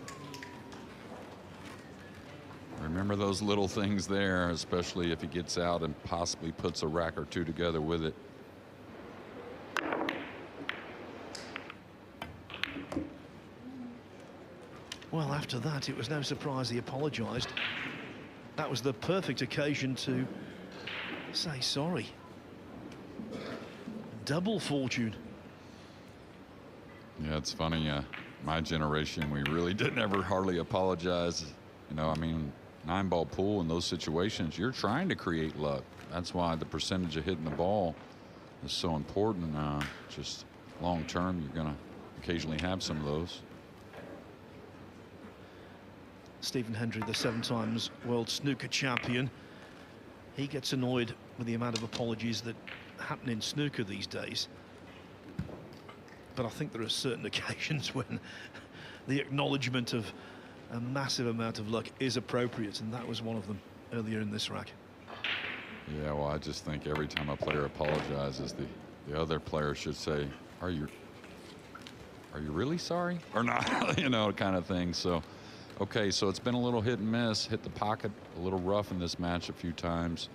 Remember those little things there, especially if he gets out and possibly puts a rack or two together with it. Well, after that, it was no surprise he apologised. That was the perfect occasion to say sorry. Double fortune. Yeah, it's funny. My generation, we really didn't ever hardly apologize. You know, I mean, 9-ball pool in those situations, you're trying to create luck. That's why the percentage of hitting the ball is so important. Just long term, you're going to occasionally have some of those. Stephen Hendry, the 7 times world snooker champion, he gets annoyed with the amount of apologies that happen in snooker these days. But I think there are certain occasions when the acknowledgement of a massive amount of luck is appropriate, and that was one of them earlier in this rack. Yeah, well, I just think every time a player apologizes, the other player should say, are you really sorry or not? You know, kind of thing. So okay, so it's been a little hit and miss. Hit the pocket a little rough in this match a few times,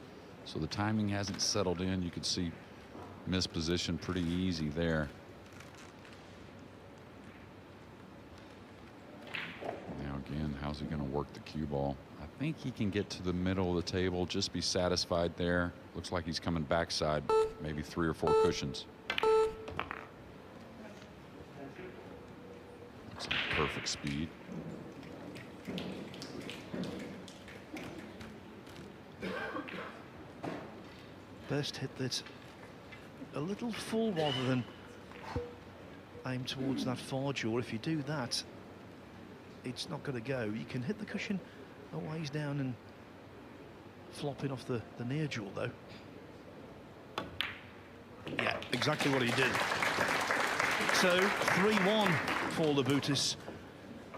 so the timing hasn't settled in. You can see misposition pretty easy there. Now again, how's he going to work the cue ball? I think he can get to the middle of the table, just be satisfied there. Looks like he's coming backside, maybe 3 or 4 cushions. Looks like perfect speed. Best hit that's a little full rather than aim towards that far jaw. If you do that, it's not going to go. You can hit the cushion a ways down and flopping off the near jaw, though. Yeah, exactly what he did. So 3-1 for Labutis.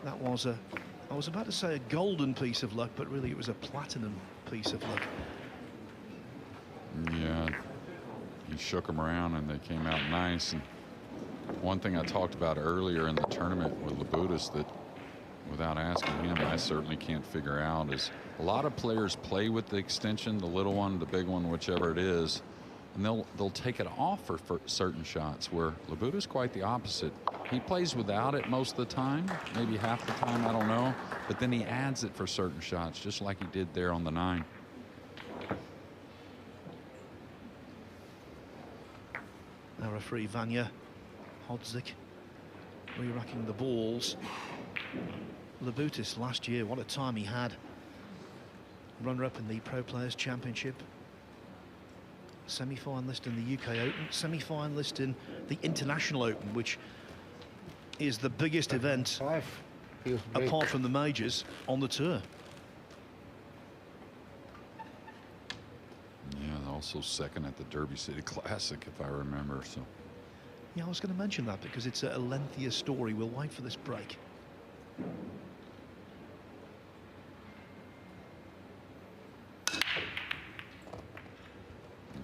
That was I was about to say a golden piece of luck, but really it was a platinum piece of luck. Yeah, he shook them around and they came out nice. And one thing I talked about earlier in the tournament with Labutis that, without asking him, I certainly can't figure out is a lot of players play with the extension, the little one, the big one, whichever it is, and they'll take it off for certain shots, where Labutis quite the opposite. He plays without it most of the time, maybe half the time, I don't know, but then he adds it for certain shots, just like he did there on the 9. Now referee Vanya Hodzik re-racking the balls. Labutis last year, what a time he had. Runner-up in the Pro Players Championship. Semi-finalist in the UK Open. Semi-finalist in the International Open, which is the biggest event apart from the majors, on the tour. Yeah, also second at the Derby City Classic, if I remember. So. Yeah, I was going to mention that because it's a lengthier story. We'll wait for this break.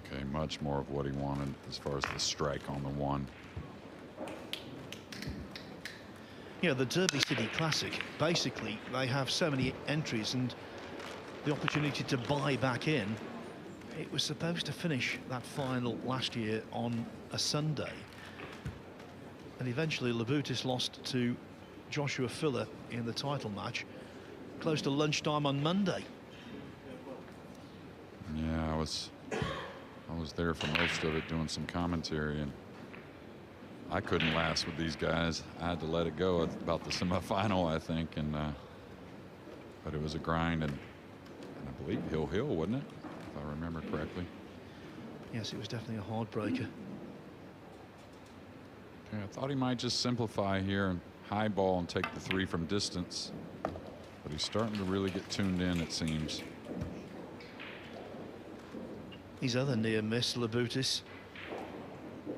Okay, much more of what he wanted as far as the strike on the one. Yeah, the Derby City Classic, basically, they have so many entries and the opportunity to buy back in. It was supposed to finish that final last year on a Sunday. And eventually Labutis lost to Joshua Filler in the title match close to lunchtime on Monday. Yeah, I was there for most of it doing some commentary, and I couldn't last with these guys. I had to let it go at about the semifinal, I think, and but it was a grind, and I believe Hill, wasn't it, if I remember correctly? Yes, it was definitely a heartbreaker. Okay, I thought he might just simplify here and high ball and take the three from distance, but he's starting to really get tuned in, it seems. His other near miss, Labutis,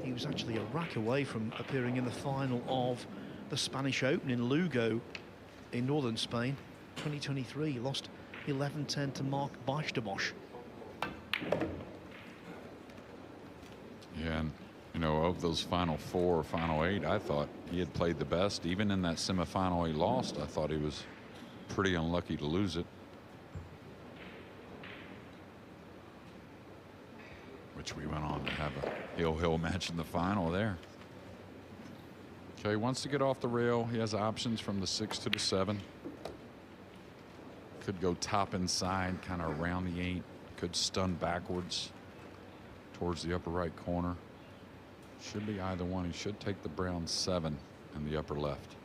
he was actually a rack away from appearing in the final of the Spanish Open in Lugo in northern Spain, 2023. He lost 11-10 to Mark Bajtebosch. Yeah, and you know, of those final four or final eight, I thought he had played the best. Even in that semifinal he lost, I thought he was pretty unlucky to lose it. Which we went on to have a Hill match in the final there. Okay, he wants to get off the rail. He has options from the 6 to the 7. Could go top inside, kind of around the 8. Could stun backwards towards the upper right corner. Should be either one. He should take the brown 7 in the upper left.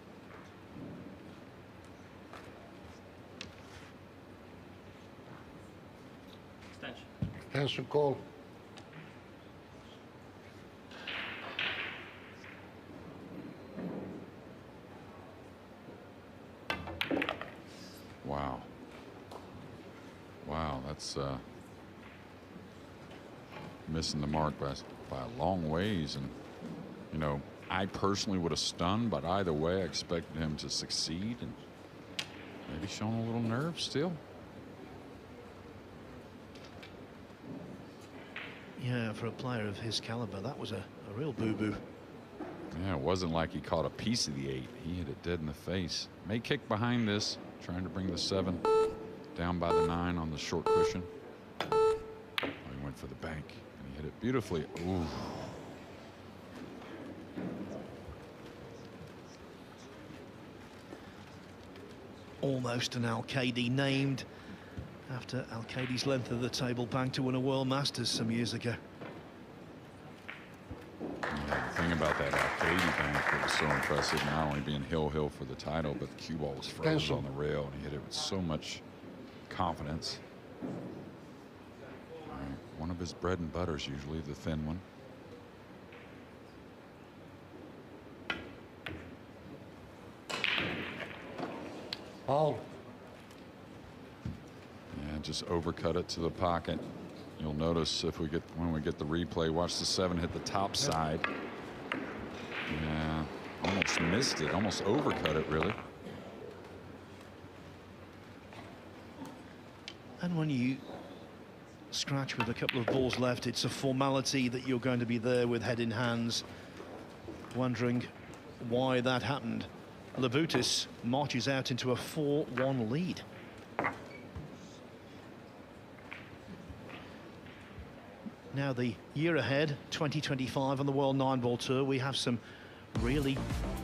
Extension call. Wow. Wow, that's missing the mark by a long ways. And, you know, I personally would have stunned, but either way, I expected him to succeed and maybe showing a little nerve still. Yeah, for a player of his caliber, that was a real boo-boo. Yeah, it wasn't like he caught a piece of the 8. He hit it dead in the face. May kick behind this, trying to bring the 7 down by the 9 on the short cushion. Oh, he went for the bank, and he hit it beautifully. Ooh. Almost an Al-Qaedi named after Al-Qaedi's length of the table bank to win a World Masters some years ago. Yeah, the thing about that Al-Qaedi bank that was so impressive, not only being Hill for the title, but the cue ball was frozen on the rail, and he hit it with so much confidence. All right, one of his bread and butters, usually the thin one. Foul. Yeah, just overcut it to the pocket. You'll notice when we get the replay, watch the 7 hit the top side. Yeah, almost missed it, almost overcut it, really. And when you scratch with a couple of balls left, it's a formality that you're going to be there with head in hands, wondering why that happened. Labutis marches out into a 4-1 lead. Now the year ahead, 2025 on the World 9-Ball Tour, we have some really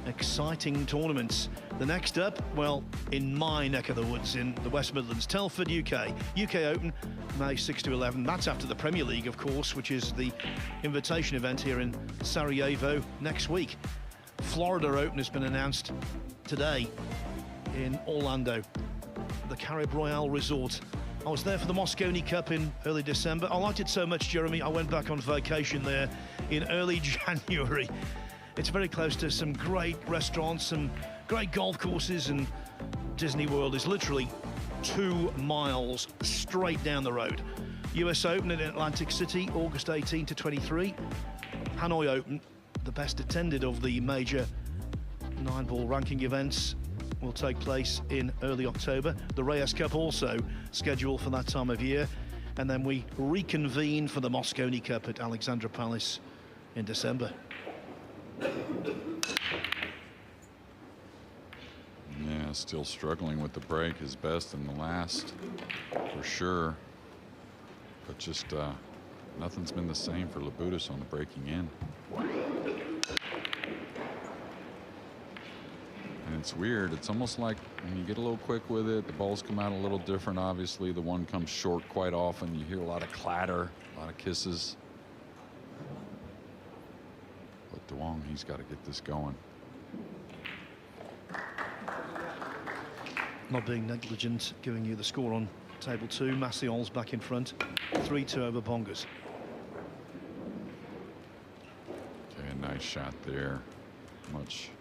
exciting tournaments. The next up, well, in my neck of the woods in the West Midlands, Telford, UK. UK Open, May 6 to 11. That's after the Premier League, of course, which is the invitation event here in Sarajevo next week. Florida Open has been announced today in Orlando, the Carib Royale Resort. I was there for the Mosconi Cup in early December. I liked it so much, Jeremy, I went back on vacation there in early January. It's very close to some great restaurants, some great golf courses, and Disney World is literally 2 miles straight down the road. US Open in Atlantic City, August 18 to 23. Hanoi Open, the best attended of the major 9-ball ranking events, will take place in early October. The Ro8 Cup also scheduled for that time of year. And then we reconvene for the Mosconi Cup at Alexandra Palace in December. Yeah, still struggling with the break. His best in the last, for sure. But just nothing's been the same for Labutis on the breaking in. And it's weird. It's almost like when you get a little quick with it, the balls come out a little different, obviously. The one comes short quite often. You hear a lot of clatter, a lot of kisses. But Duong, he's got to get this going. Not being negligent, giving you the score on table 2. Massion's back in front. 3-2 over Bongas. Okay, a nice shot there. Much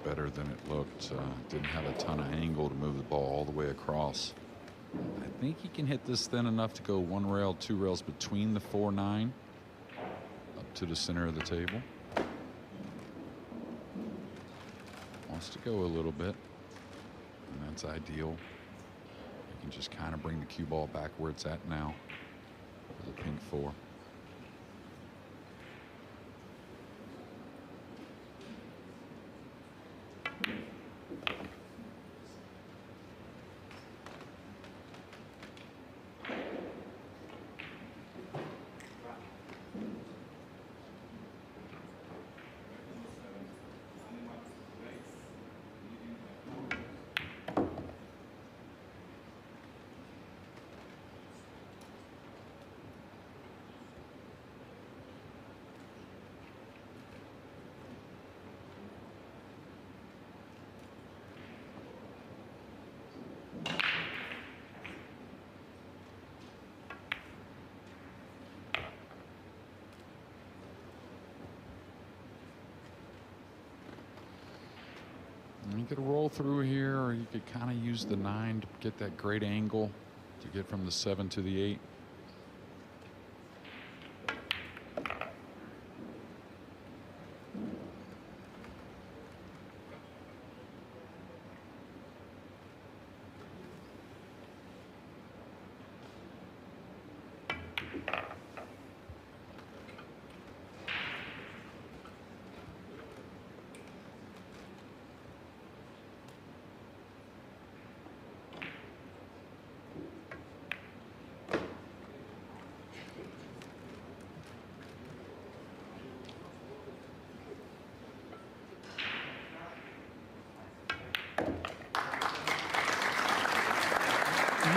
better than it looked. Didn't have a ton of angle to move the ball all the way across. I think he can hit this thin enough to go 1 rail, 2 rails between the 4-9 up to the center of the table. Wants to go a little bit, and that's ideal. You can just kind of bring the cue ball back where it's at now for the pink 4. You could roll through here, or you could kind of use the 9 to get that great angle to get from the 7 to the 8.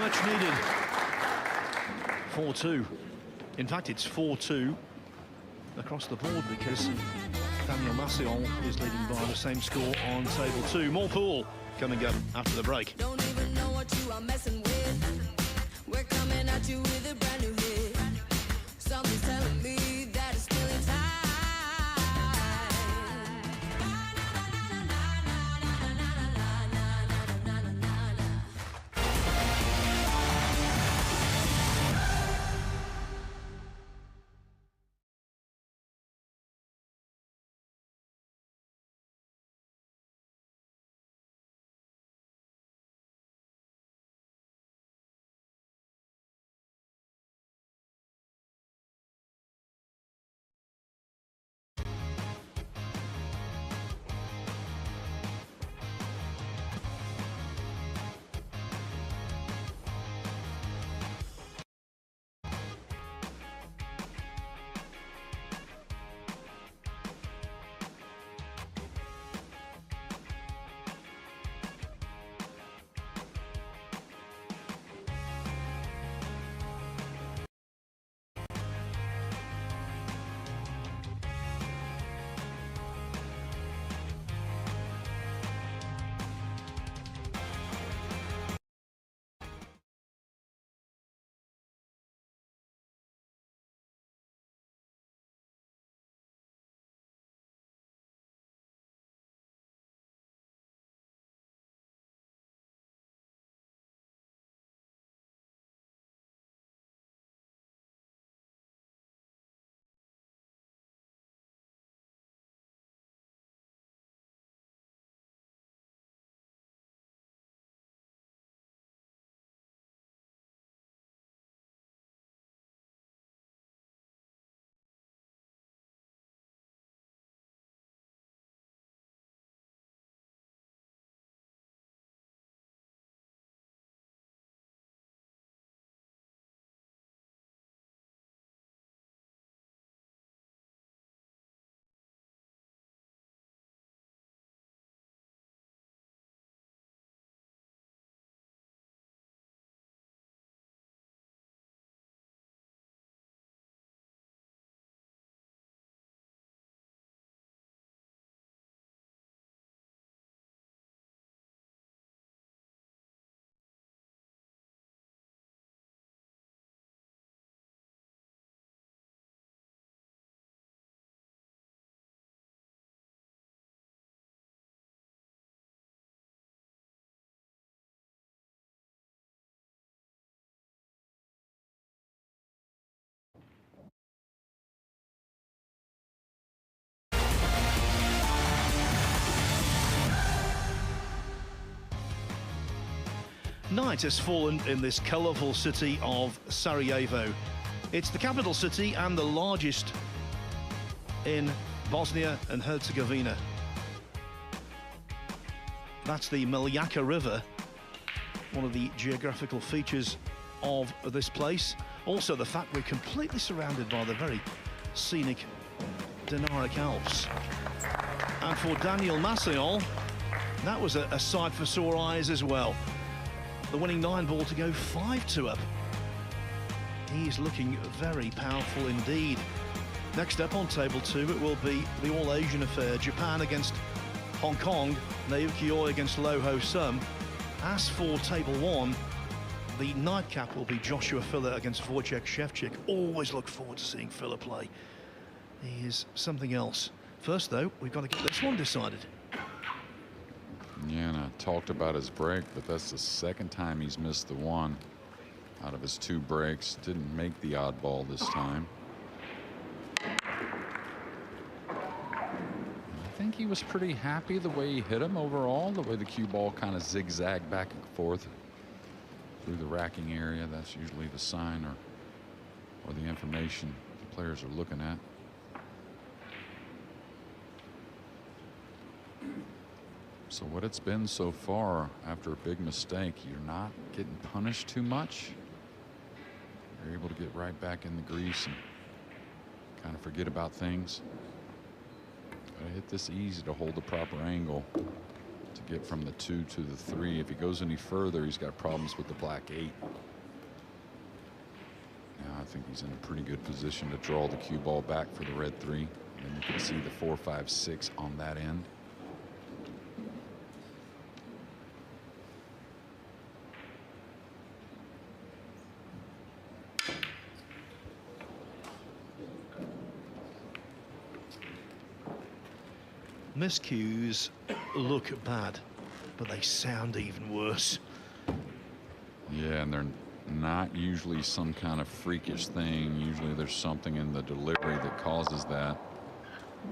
Much needed 4-2. In fact, it's 4-2 across the board because Daniel Massion is leading by the same score on table 2. More pool coming up after the break. Don't even know what you are messing with. We're coming at you with a brand new hit. Something's telling me that it's still in time. night has fallen in this colourful city of Sarajevo. It's the capital city and the largest in Bosnia and Herzegovina. That's the Miljacka River, one of the geographical features of this place. Also the fact we're completely surrounded by the very scenic Dinaric Alps. And for Daniel Massillon, that was a sight for sore eyes as well. The winning 9-ball to go 5-2 up. He's looking very powerful indeed. Next up on table 2, it will be the all-Asian affair. Japan against Hong Kong, Naoki Oi against Loho Sum. As for table 1, the nightcap will be Joshua Filler against Wojciech Szewczyk. Always look forward to seeing Filler play. He is something else. First, though, we've got to get this one decided. Yeah, and I talked about his break, but that's the second time he's missed the one out of his 2 breaks. Didn't make the odd ball this time. I think he was pretty happy the way he hit him overall, the way the cue ball kind of zigzagged back and forth through the racking area. That's usually the sign or the information the players are looking at. So what it's been so far, after a big mistake, you're not getting punished too much. You're able to get right back in the grease and kind of forget about things. Gotta hit this easy to hold the proper angle to get from the 2 to the 3. If he goes any further, he's got problems with the black 8. Now I think he's in a pretty good position to draw the cue ball back for the red 3. And then you can see the 4, 5, 6 on that end. Miscues look bad, but they sound even worse. Yeah, and they're not usually some kind of freakish thing. Usually there's something in the delivery that causes that.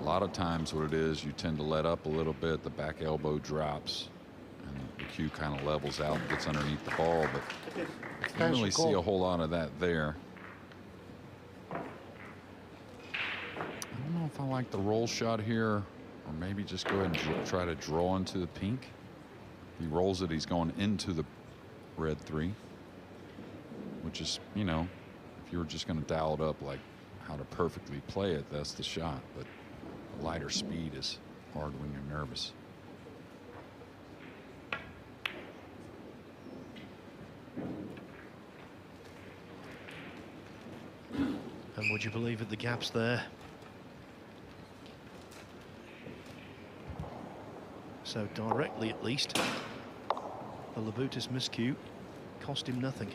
A lot of times what it is, you tend to let up a little bit, the back elbow drops, and the cue kind of levels out and gets underneath the ball, but you don't really see a whole lot of that there. I don't know if I like the roll shot here. Or maybe just go ahead and try to draw into the pink. He rolls it, he's going into the red 3. Which is, you know, if you were just going to dial it up like how to perfectly play it, that's the shot. But lighter speed is hard when you're nervous. And would you believe it, the gaps there? So directly, at least, the Labutis miscue cost him nothing.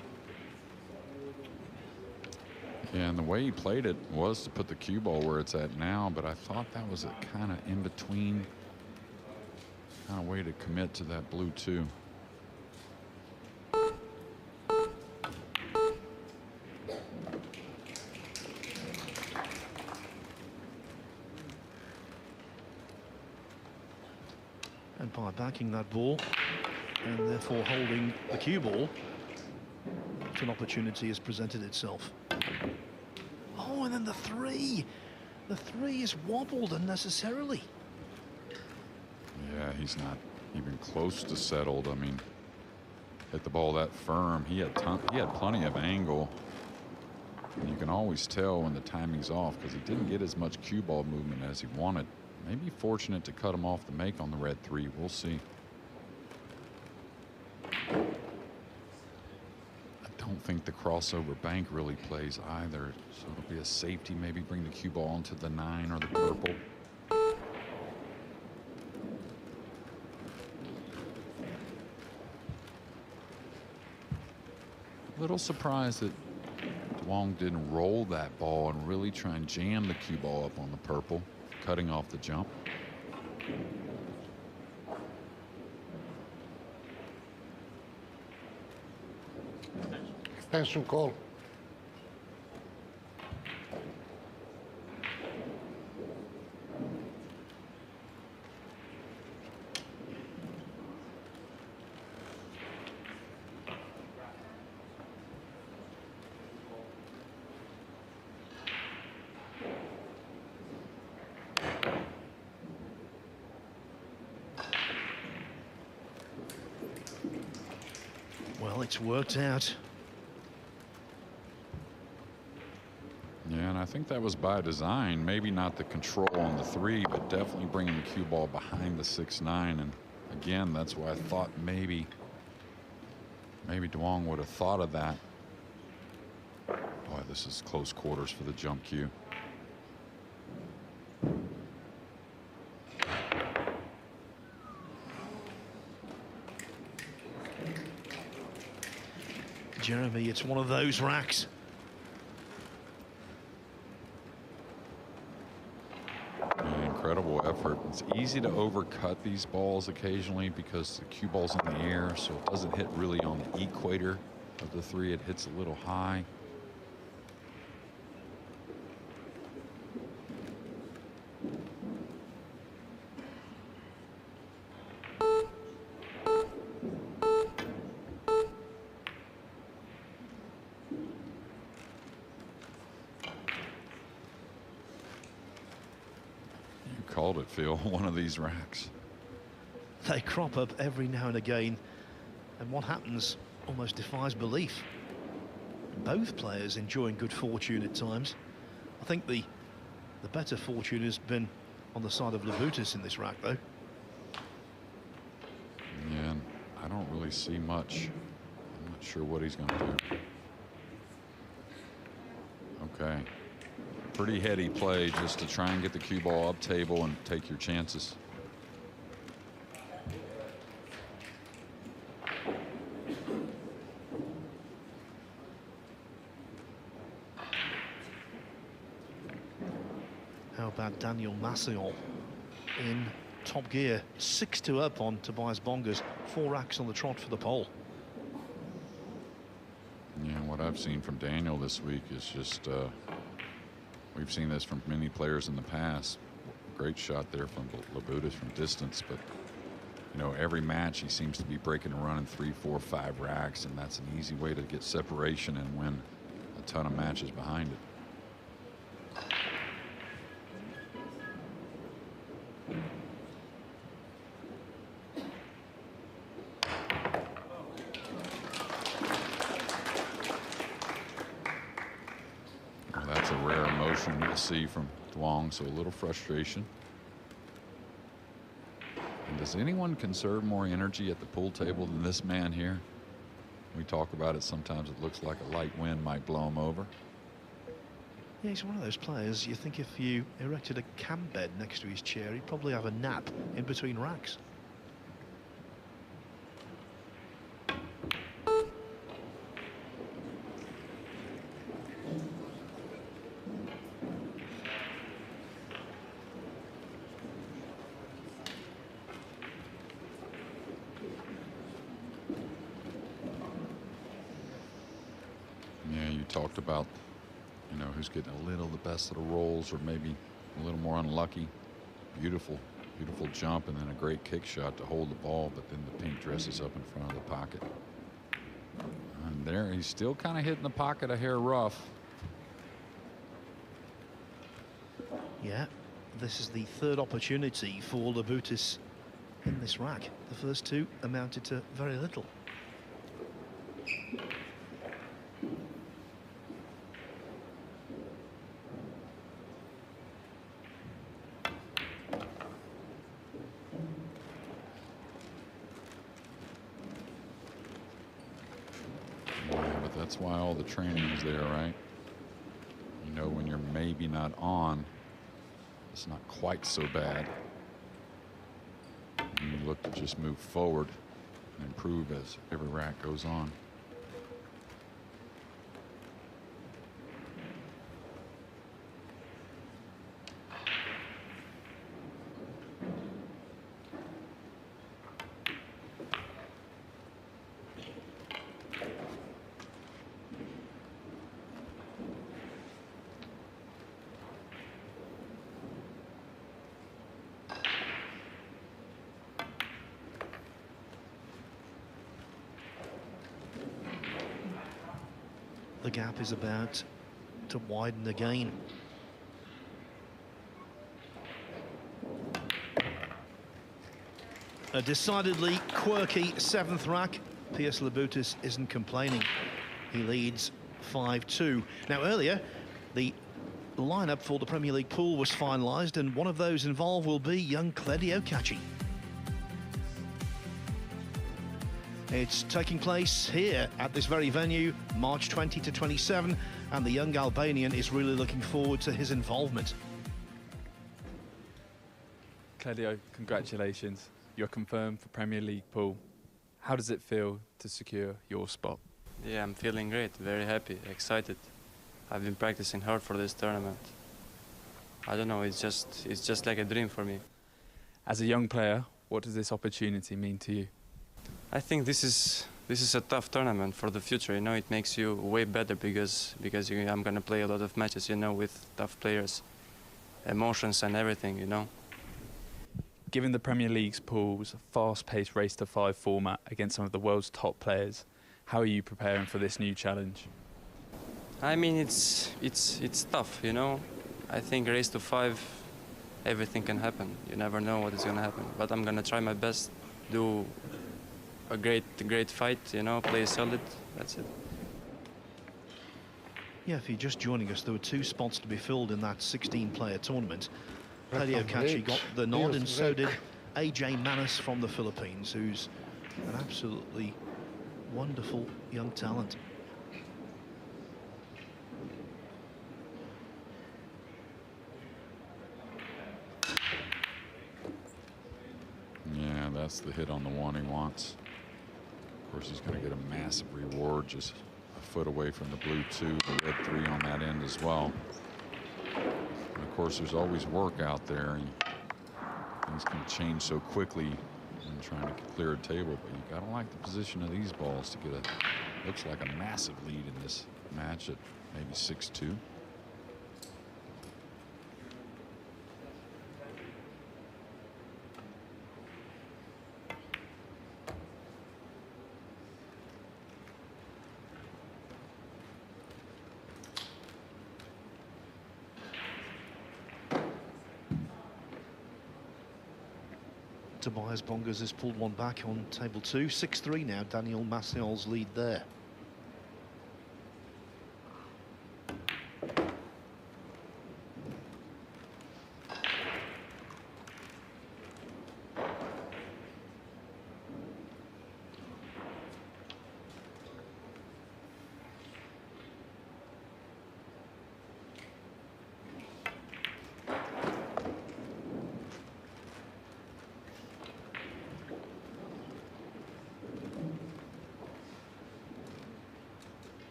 Yeah, and the way he played it was to put the cue ball where it's at now, but I thought that was a kind of in between kind of way to commit to that blue 2. And by backing that ball and therefore holding the cue ball, an opportunity has presented itself. Oh, and then the 3. The 3 is wobbled unnecessarily. Yeah, he's not even close to settled. I mean, hit the ball that firm. He had plenty of angle. And you can always tell when the timing's off because he didn't get as much cue ball movement as he wanted. Maybe fortunate to cut him off the make on the red 3. We'll see. I don't think the crossover bank really plays either. So it'll be a safety. Maybe bring the cue ball into the 9 or the purple. A little surprised that Wong didn't roll that ball and really try and jam the cue ball up on the purple, cutting off the jump. Extension call. Well, it's worked out. Yeah, and I think that was by design. Maybe not the control on the 3, but definitely bringing the cue ball behind the 6-9. And again, that's why I thought maybe Duong would have thought of that. Boy, this is close quarters for the jump cue. Jeremy, it's one of those racks. Incredible effort. It's easy to overcut these balls occasionally because the cue ball's in the air, so it doesn't hit really on the equator of the 3. It hits a little high. Called it, Phil. One of these racks. They crop up every now and again, and what happens almost defies belief. Both players enjoying good fortune at times. I think the better fortune has been on the side of Labutis in this rack, though. Yeah, I don't really see much. I'm not sure what he's going to do. Okay. Pretty heady play just to try and get the cue ball up table and take your chances. How about Daniel Massillon in top gear? 6-2 up on Tobias Bongas. 4 racks on the trot for the pole. Yeah, what I've seen from Daniel this week is just we've seen this from many players in the past. Great shot there from Labutis from distance, but you know, every match he seems to be breaking and running 3, 4, 5 racks, and that's an easy way to get separation and win a ton of matches behind it. That's a rare emotion to see from Duong, so a little frustration. And does anyone conserve more energy at the pool table than this man here? We talk about it sometimes. It looks like a light wind might blow him over. Yeah, he's one of those players, you think if you erected a camp bed next to his chair, he'd probably have a nap in between racks. Talked about, you know, who's getting a little the best of the rolls or maybe a little more unlucky. Beautiful jump and then a great kick shot to hold the ball, but then the pink dress is up in front of the pocket. And there he's still kind of hitting the pocket a hair rough. Yeah, this is the 3rd opportunity for Labutis in this rack. The first 2 amounted to very little. That's why all the training is there, right? You know, when you're maybe not on, it's not quite so bad. And you look to just move forward and improve as every rack goes on. The gap is about to widen again. A decidedly quirky 7th rack Piers Labutis isn't complaining. He leads 5-2. Now, earlier, the lineup for the Premier League pool was finalised, and one of those involved will be young Claudio Cacci. It's taking place here at this very venue, March 20 to 27, and the young Albanian is really looking forward to his involvement. Claudio, congratulations. You're confirmed for Premier League pool. How does it feel to secure your spot? Yeah, I'm feeling great, very happy, excited. I've been practicing hard for this tournament. I don't know, it's just like a dream for me. As a young player, what does this opportunity mean to you? I think this is a tough tournament for the future. You know, it makes you way better because I'm gonna play a lot of matches, you know, with tough players, emotions and everything, you know. Given the Premier League's pool's fast-paced race-to-5 format against some of the world's top players, how are you preparing for this new challenge? I mean, it's tough, you know. I think race to 5, everything can happen. You never know what is gonna happen. But I'm gonna try my best, do a great fight, you know, play solid. That's it. Yeah, if you're just joining us, there were 2 spots to be filled in that 16-player tournament. Claudio Cacci got the nod, and so did AJ Manis from the Philippines, who's an absolutely wonderful young talent. Yeah, that's the hit on the one he wants. Of course, he's going to get a massive reward just a foot away from the blue 2, the red 3 on that end as well. And of course, there's always work out there. And things can change so quickly when trying to clear a table, but you got to like the position of these balls to get looks like a massive lead in this match at maybe 6-2. Tobias Bongas has pulled one back on table 2. 6-3 now, Daniel Massiol's lead there.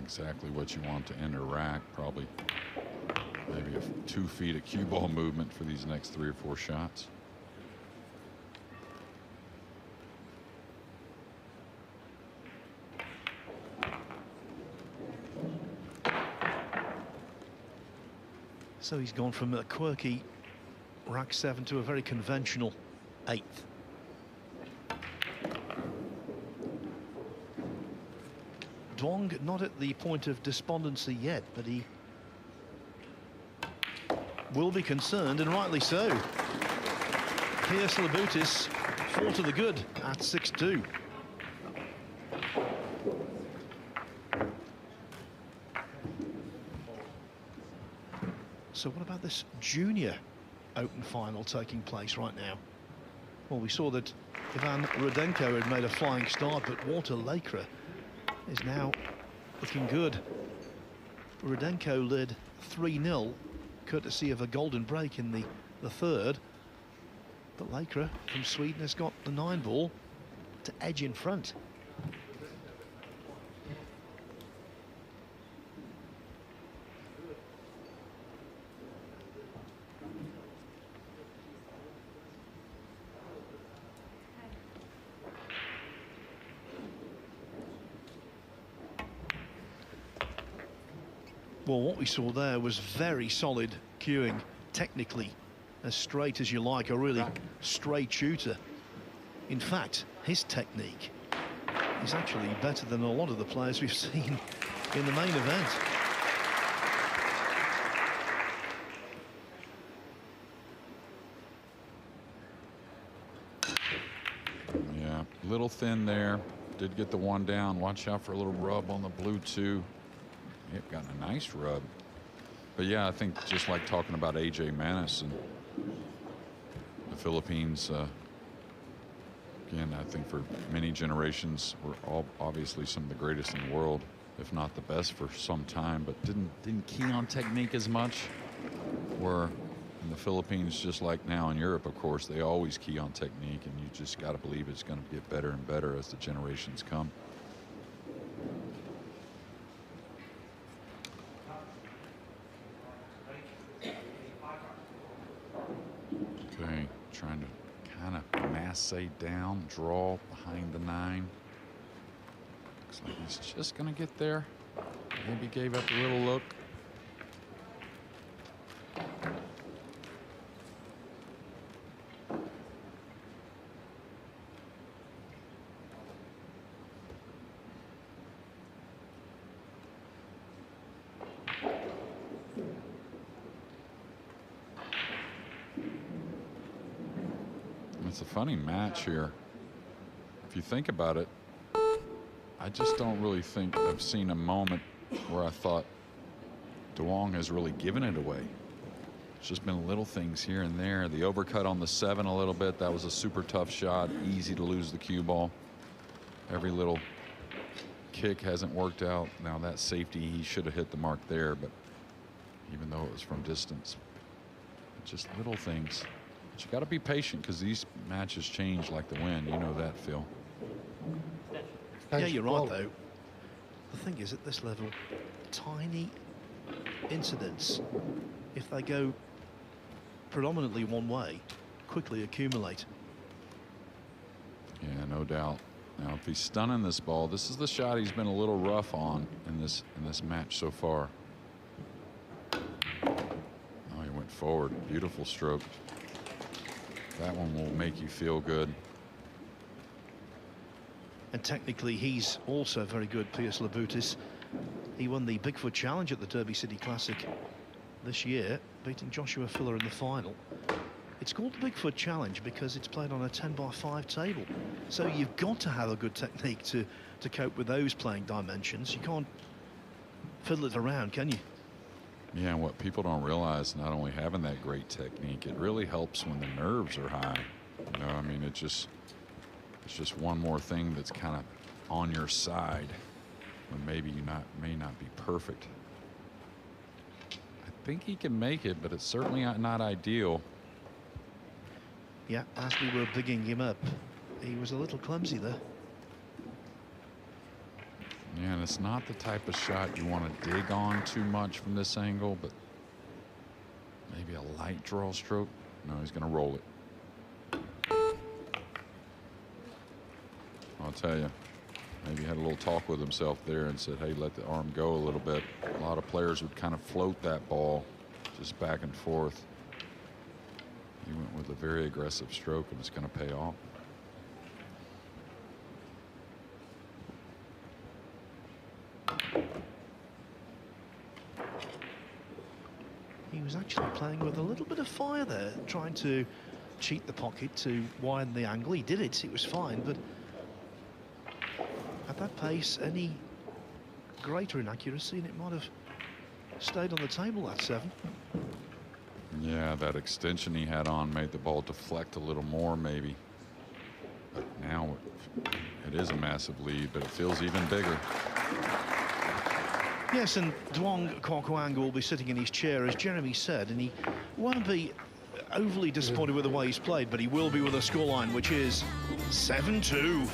Exactly what you want to enter rack. Probably maybe 2 feet of cue ball movement for these next 3 or 4 shots. So he's gone from a quirky rack 7 to a very conventional 8th. Dwong not at the point of despondency yet, but he will be concerned, and rightly so. Piers Labutis 4 to the good at 6-2. So what about this junior open final taking place right now? Well, we saw that Ivan Rudenko had made a flying start, but Walter Lakra is now looking good. Rudenko led 3-0, courtesy of a golden break in the third. But Lakra from Sweden has got the 9 ball to edge in front. Well, what we saw there was very solid cueing, technically as straight as you like, a really straight shooter. In fact, his technique is actually better than a lot of the players we've seen in the main event. Yeah, little thin there. Did get the one down. Watch out for a little rub on the blue too. Yep, got a nice rub. But yeah, I think just like talking about AJ Manis and the Philippines, again, I think for many generations were all obviously some of the greatest in the world, if not the best for some time, but didn't key on technique as much. Where in the Philippines, just like now in Europe, of course, they always key on technique, and you just got to believe it's going to get better and better as the generations come. Okay, trying to kind of masse down, draw behind the 9. Looks like he's just going to get there. Maybe gave up a little look. It's a funny match here. If you think about it, I just don't really think I've seen a moment where I thought Duong has really given it away. It's just been little things here and there. The overcut on the 7 a little bit. That was a super tough shot. Easy to lose the cue ball. Every little kick hasn't worked out. Now that safety, he should have hit the mark there, but even though it was from distance, just little things. But you got to be patient because these matches change like the wind. You know that, Phil. Yeah, you're right, though. The thing is, at this level, tiny incidents, if they go predominantly one way, quickly accumulate. Yeah, no doubt. Now, if he's stunning this ball, this is the shot he's been a little rough on in this match so far. Oh, he went forward. Beautiful stroke. That one will make you feel good. And technically, he's also very good, Piers Labutis. He won the Bigfoot Challenge at the Derby City Classic this year, beating Joshua Filler in the final. It's called the Bigfoot Challenge because it's played on a 10-by-5 table. So you've got to have a good technique to cope with those playing dimensions. You can't fiddle it around, can you? Yeah, and what people don't realize, not only having that great technique, it really helps when the nerves are high. You know, I mean, it's just one more thing that's kind of on your side when maybe you may not be perfect. I think he can make it, but it's certainly not ideal. Yeah, as we were bigging him up, he was a little clumsy there. Yeah, and it's not the type of shot you want to dig on too much from this angle, but maybe a light draw stroke. No, he's going to roll it. I'll tell you, maybe he had a little talk with himself there and said, hey, let the arm go a little bit. A lot of players would kind of float that ball just back and forth. He went with a very aggressive stroke, and it's going to pay off. He was actually playing with a little bit of fire there, trying to cheat the pocket to widen the angle. He did it, it was fine, but at that pace, any greater inaccuracy and it might have stayed on the table, that 7. Yeah, that extension he had on made the ball deflect a little more maybe. But now it is a massive lead, but it feels even bigger. Yes, and Duong Kwok will be sitting in his chair, as Jeremy said, and he won't be overly disappointed with the way he's played, but he will be with a scoreline, which is 7-2.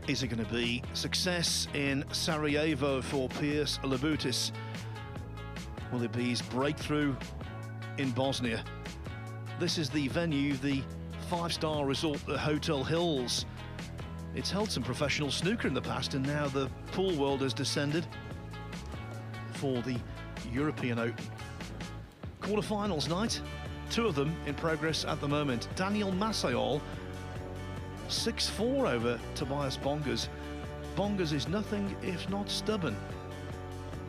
Is it going to be success in Sarajevo for Piers Labutis? Will it be his breakthrough in Bosnia? This is the venue, the five-star resort at Hotel Hills. It's held some professional snooker in the past, and now the pool world has descended for the European Open. Quarter-finals night, two of them in progress at the moment. Daniel Masayol, 6-4 over Tobias Bongas. Bongas is nothing if not stubborn.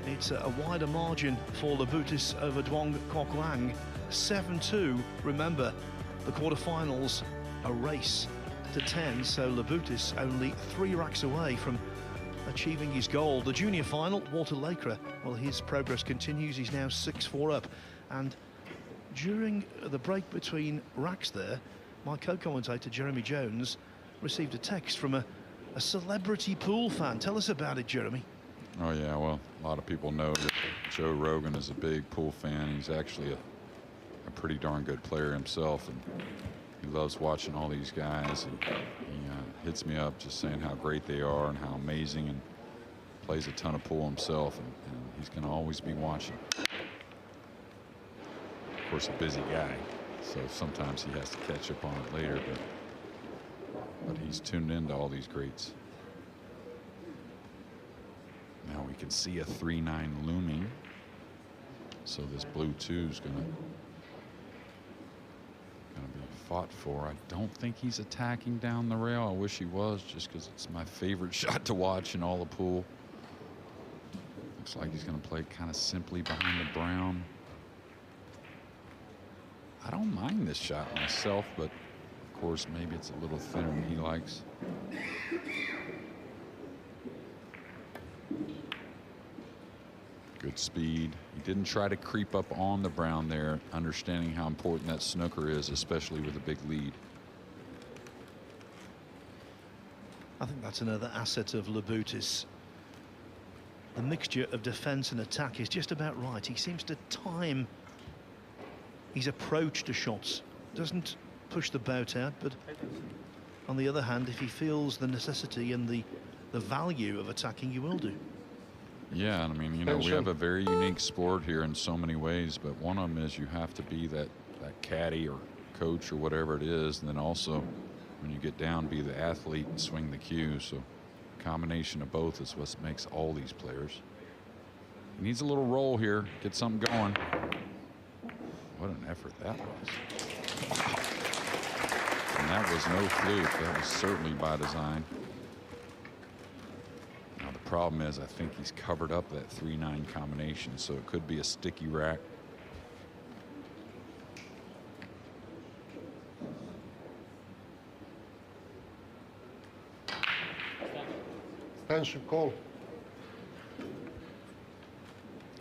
It's a wider margin for Labutis over Duong Kok Lang, 7-2. Remember, the quarterfinals, a race to 10, so Labutis only 3 racks away from achieving his goal. The junior final, Walter Lakra, well, his progress continues. He's now 6-4 up. And during the break between racks there, my co-commentator Jeremy Jones received a text from a celebrity pool fan. Tell us about it, Jeremy. Oh yeah, well, a lot of people know that Joe Rogan is a big pool fan. He's actually a pretty darn good player himself, and he loves watching all these guys. He hits me up just saying how great they are and how amazing, and plays a ton of pool himself, and he's going to always be watching. Of course, a busy guy, so sometimes he has to catch up on it later, but he's tuned into all these greats. Now we can see a 3-9 looming, so this blue 2 is gonna be fought for. I don't think he's attacking down the rail. I wish he was, just because it's my favorite shot to watch in all the pool. Looks like he's gonna play kind of simply behind the brown. I don't mind this shot myself, but of course maybe it's a little thinner than he likes. Good speed. He didn't try to creep up on the brown there, understanding how important that snooker is, especially with a big lead. I think that's another asset of Labutis. The mixture of defense and attack is just about right. He seems to time his approach to shots. Doesn't push the boat out, but on the other hand, if he feels the necessity and the value of attacking, he will do. Yeah, and I mean, you know, we have a very unique sport here in so many ways, but one of them is you have to be that caddy or coach or whatever it is, and then also when you get down, be the athlete and swing the cue. So a combination of both is what makes all these players. He needs a little roll here, get something going. What an effort that was. Wow. And that was no fluke. That was certainly by design. Now the problem is I think he's covered up that 3-9 combination, so it could be a sticky rack. Extension call.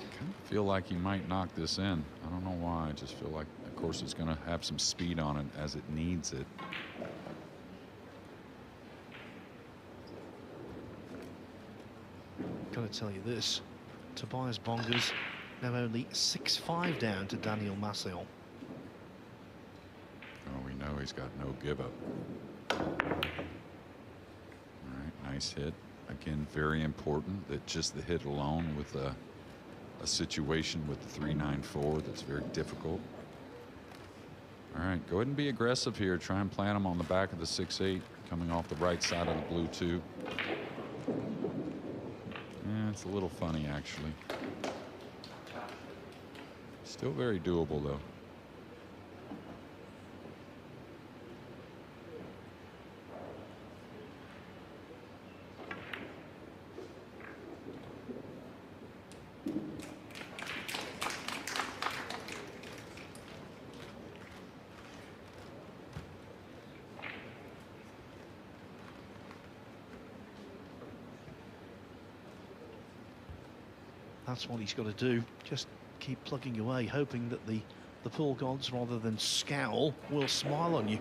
I feel like he might knock this in. I don't know why. I just feel like, of course, it's going to have some speed on it as it needs it. Got to tell you this, Tobias Bongas now only 6-5 down to Daniel Masayol. Oh, we know he's got no give up. All right, nice hit. Again, very important that just the hit alone with a situation with the 3-9-4 that's very difficult. All right, go ahead and be aggressive here. Try and plant him on the back of the 6-8, coming off the right side of the blue 2. Yeah, it's a little funny, actually. Still very doable, though. That's what he's got to do. Just keep plugging away, hoping that the pool gods, rather than scowl, will smile on you.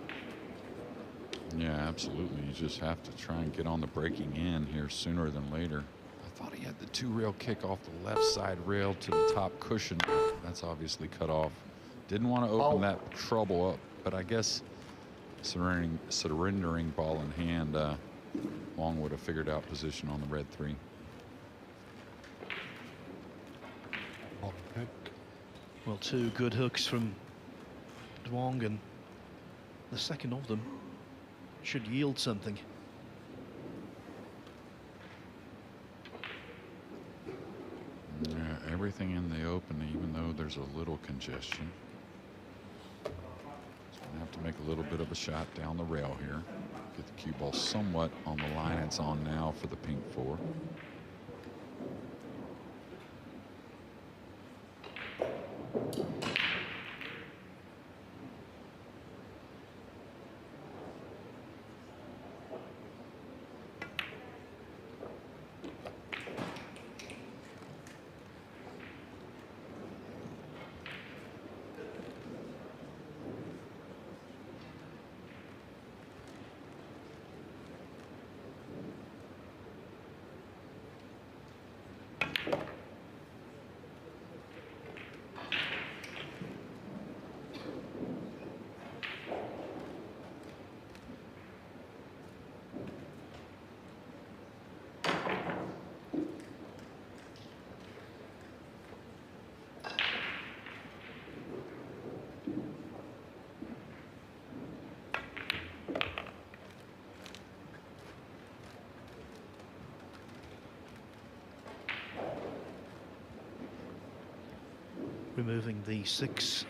Yeah, absolutely. You just have to try and get on the breaking in here sooner than later. I thought he had the 2-rail kick off the left side rail to the top cushion. That's obviously cut off. Didn't want to open that trouble up, but I guess surrendering ball in hand Long would have figured out position on the red 3. Well, 2 good hooks from Duong, and the second of them should yield something. Yeah, everything in the open, even though there's a little congestion. So I have to make a little bit of a shot down the rail here. Get the cue ball somewhat on the line it's on now for the pink 4. Removing the 6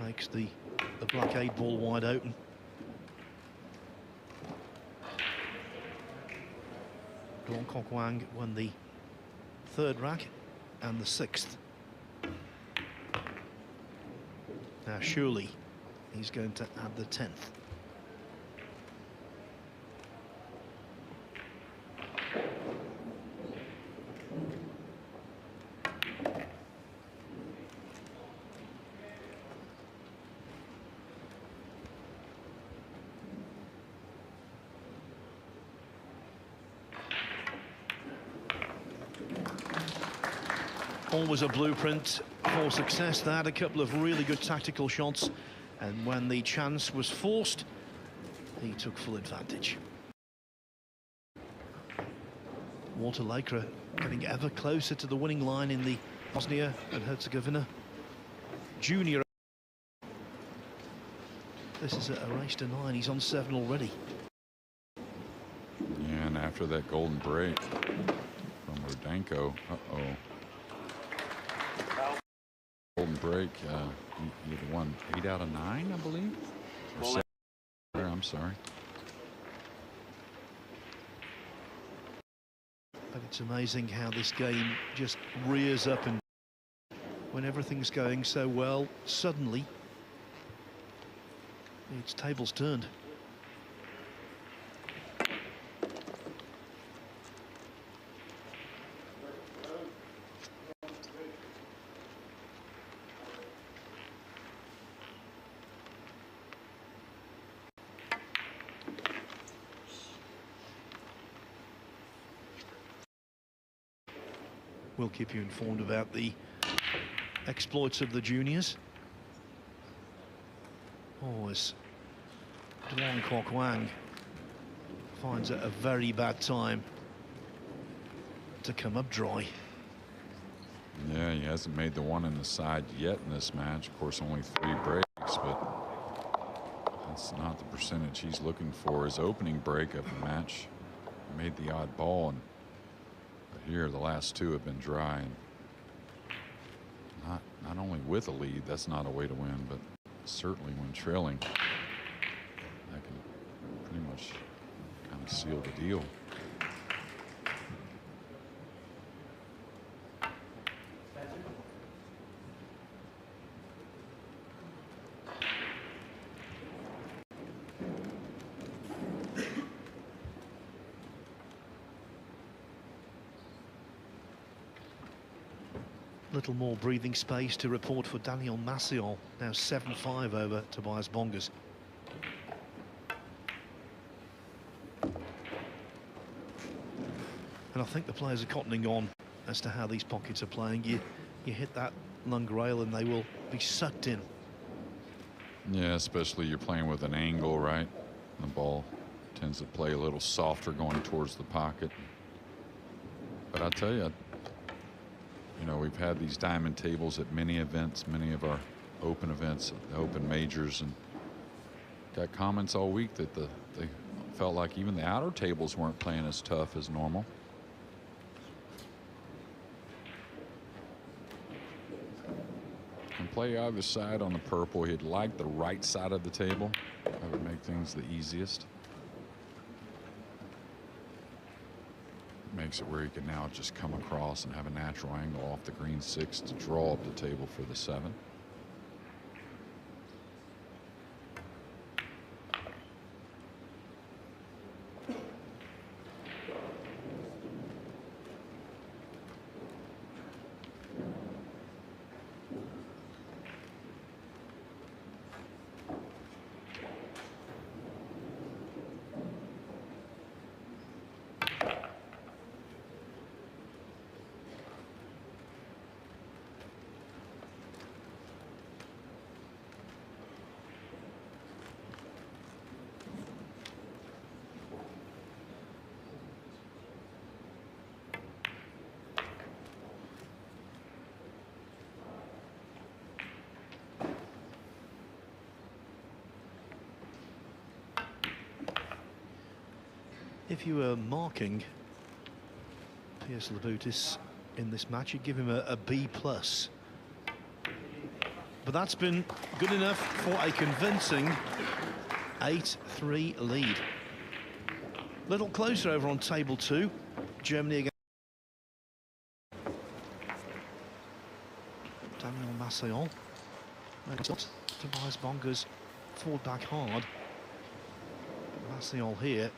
makes the black 8 ball wide open. Duong Kok Wang won the 3rd rack and the 6th. Now surely he's going to add the 10th. Always a blueprint for success. They had a couple of really good tactical shots, and when the chance was forced, he took full advantage. Walter Lakra getting ever closer to the winning line in the Bosnia and Herzegovina junior. This is a race to 9. He's on 7 already. Yeah, and after that golden break from Rudenko, golden break, he had won 8 out of 9, I believe. Or 7. I'm sorry. But it's amazing how this game just rears up, and when everything's going so well, suddenly it's tables turned. We'll keep you informed about the exploits of the juniors. Oh, as Duong Kok Wang finds it a very bad time to come up dry. Yeah, he hasn't made the one in the side yet in this match. Of course, only 3 breaks, but that's not the percentage he's looking for. His opening break of the match made the odd ball, and here the last 2 have been dry, and not only with a lead, that's not a way to win, but certainly when trailing, that can pretty much kind of seal the deal. Little more breathing space to report for Daniel Maciol, now 7-5 over Tobias Bongers. And I think the players are cottoning on as to how these pockets are playing. You hit that lung rail and they will be sucked in. Yeah, especially you're playing with an angle, right? The ball tends to play a little softer going towards the pocket. But I'll tell you, you know, we've had these diamond tables at many events, many of our open events, the open majors, and got comments all week that they felt like even the outer tables weren't playing as tough as normal. Can play either side on the purple. He'd like the right side of the table. That would make things the easiest. Makes it where he can now just come across and have a natural angle off the green 6 to draw up the table for the 7. If you were marking Piers Labutis in this match, you'd give him a B+. But that's been good enough for a convincing 8-3 lead. Little closer over on table 2. Germany against Daniel Masséon. Tobias Bonger's forward back hard. Masséon here.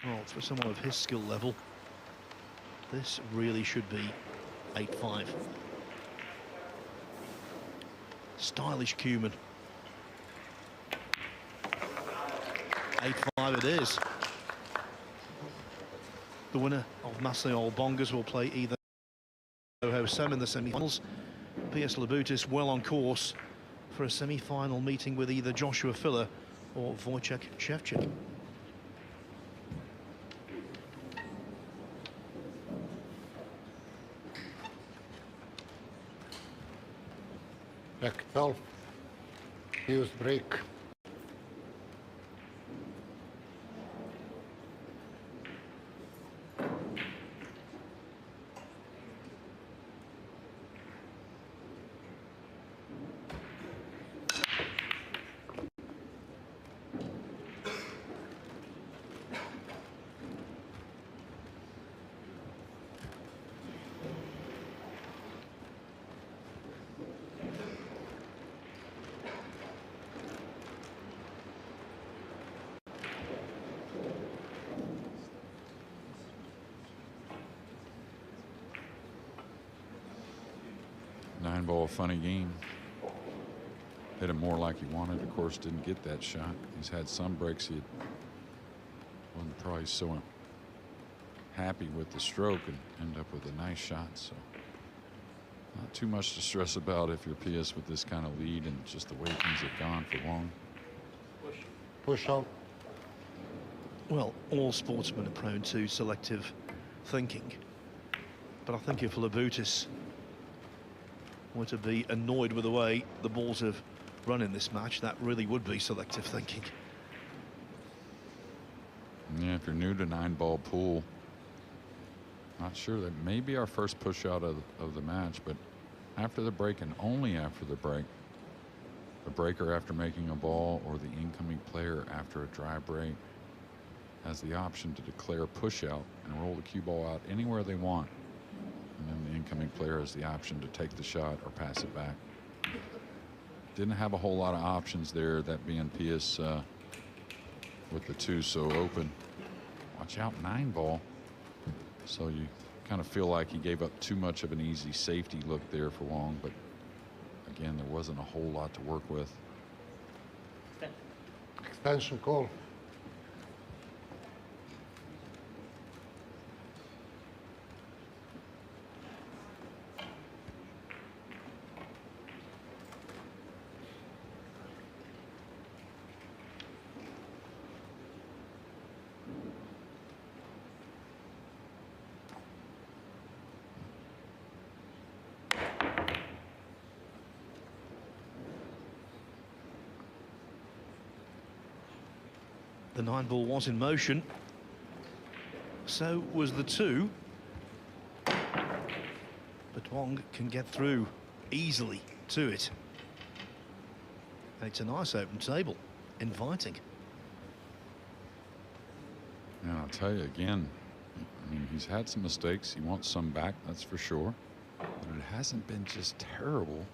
Well, for someone of his skill level, this really should be 8-5. Stylish Cuman. 8-5 it is. The winner of Masséon Bongers will play either Ro8 in the semi-finals. Piers Labutis well on course for a semi-final meeting with either Joshua Filler or Wojciech Szewczyk. Back 12. Use break. Nine-ball, funny game. Hit him more like he wanted. Of course, didn't get that shot. He's had some breaks he wasn't probably so happy with the stroke and end up with a nice shot. So not too much to stress about if you're PS with this kind of lead and just the way things have gone for long. Push out. Well, all sportsmen are prone to selective thinking. But I think if Labutis were to be annoyed with the way the balls have run in this match, that really would be selective thinking. Yeah, if you're new to 9-ball pool, not sure. That may be our first push out of the match, but after the break and only after the break, the breaker after making a ball or the incoming player after a dry break has the option to declare push out and roll the cue ball out anywhere they want. And then the incoming player has the option to take the shot or pass it back. Didn't have a whole lot of options there, that being PS with the 2 so open. Watch out, 9-ball. So you kind of feel like he gave up too much of an easy safety look there for long, but again, there wasn't a whole lot to work with. Extension call. The 9-ball was in motion. So was the 2. But Wong can get through easily to it. And it's a nice open table, inviting. And I'll tell you again, I mean, he's had some mistakes. He wants some back, that's for sure. But it hasn't been just terrible.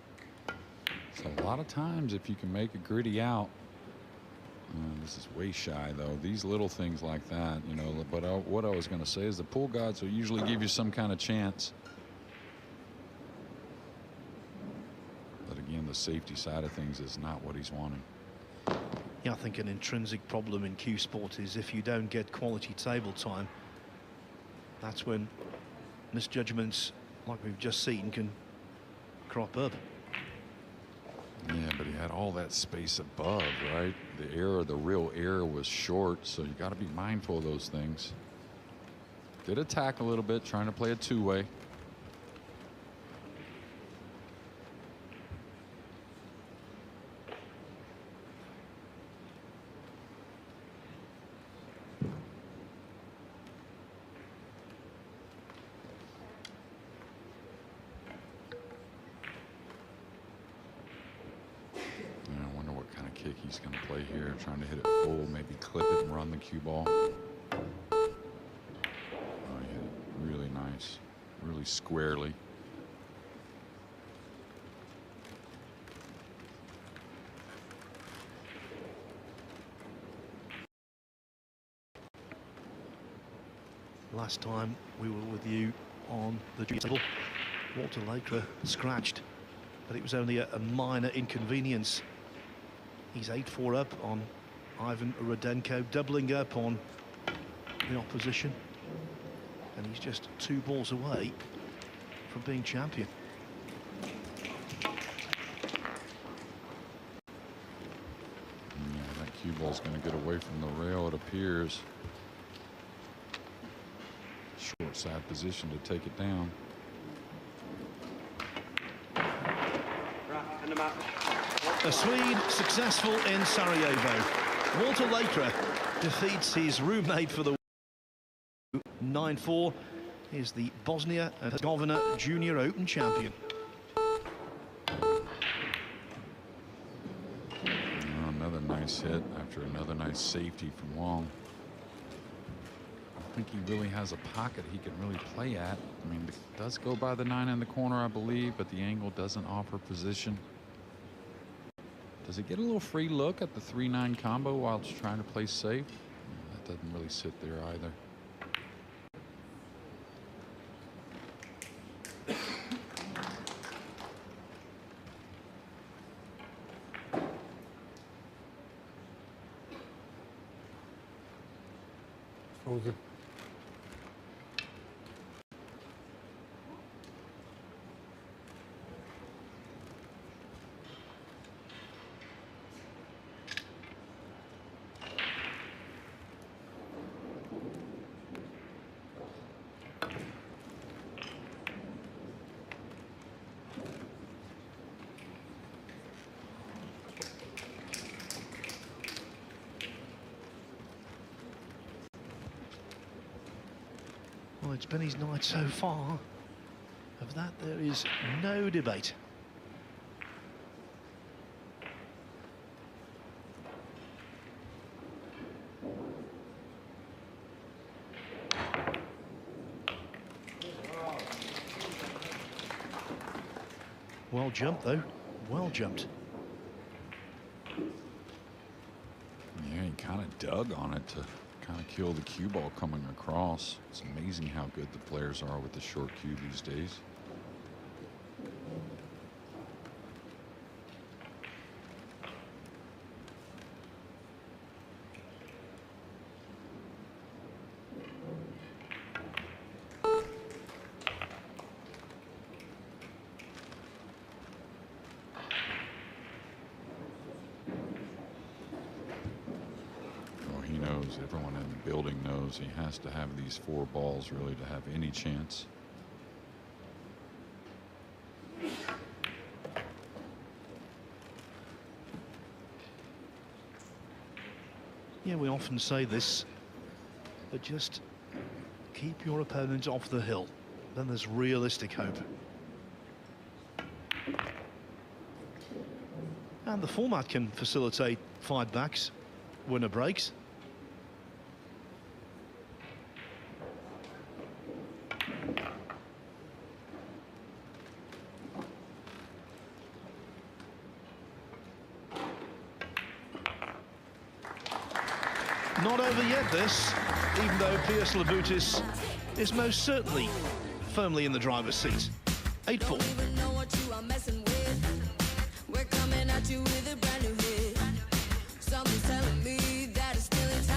So a lot of times, if you can make a gritty out, this is way shy, though. These little things like that, you know. But what I was going to say is the pool gods will usually give you some kind of chance. But again, the safety side of things is not what he's wanting. Yeah, I think an intrinsic problem in Q Sport is if you don't get quality table time, that's when misjudgments like we've just seen can crop up. Yeah, but he had all that space above, right? The air, the real air was short, so you got to be mindful of those things. Did attack a little bit, trying to play a two-way. Kick he's going to play here, trying to hit it full, maybe clip it and run the cue ball. Oh, he hit it really nice, really squarely. Last time we were with you on the table, Walter Lakra scratched, but it was only a minor inconvenience. He's 8-4 up on Ivan Rudenko, doubling up on the opposition. And he's just 2 balls away from being champion. Yeah, that cue ball's going to get away from the rail, it appears. Short side position to take it down. A Swede successful in Sarajevo. Walter Lakra defeats his roommate for the 9-4. Is the Bosnia and Herzegovina Junior Open champion. Another nice hit after another nice safety from Wong. I think he really has a pocket he can really play at. I mean, it does go by the 9 in the corner, I believe, but the angle doesn't offer position. Does he get a little free look at the 3-9 combo while it's trying to play safe? That doesn't really sit there either. Frozen. Well, it's been his night so far. Of that, there is no debate. Well jumped, though. Well jumped. Yeah, he kind of dug on it to kind of kill the cue ball coming across. It's amazing how good the players are with the short cue these days. Everyone in the building knows he has to have these 4 balls really to have any chance. Yeah, we often say this, but just keep your opponent off the hill. Then there's realistic hope. And the format can facilitate fight backs, winner breaks. Not over yet, this, even though Piers Labutis is most certainly firmly in the driver's seat. 8-4. We're coming at you with a brand new hit. Something's telling me that it's still in time.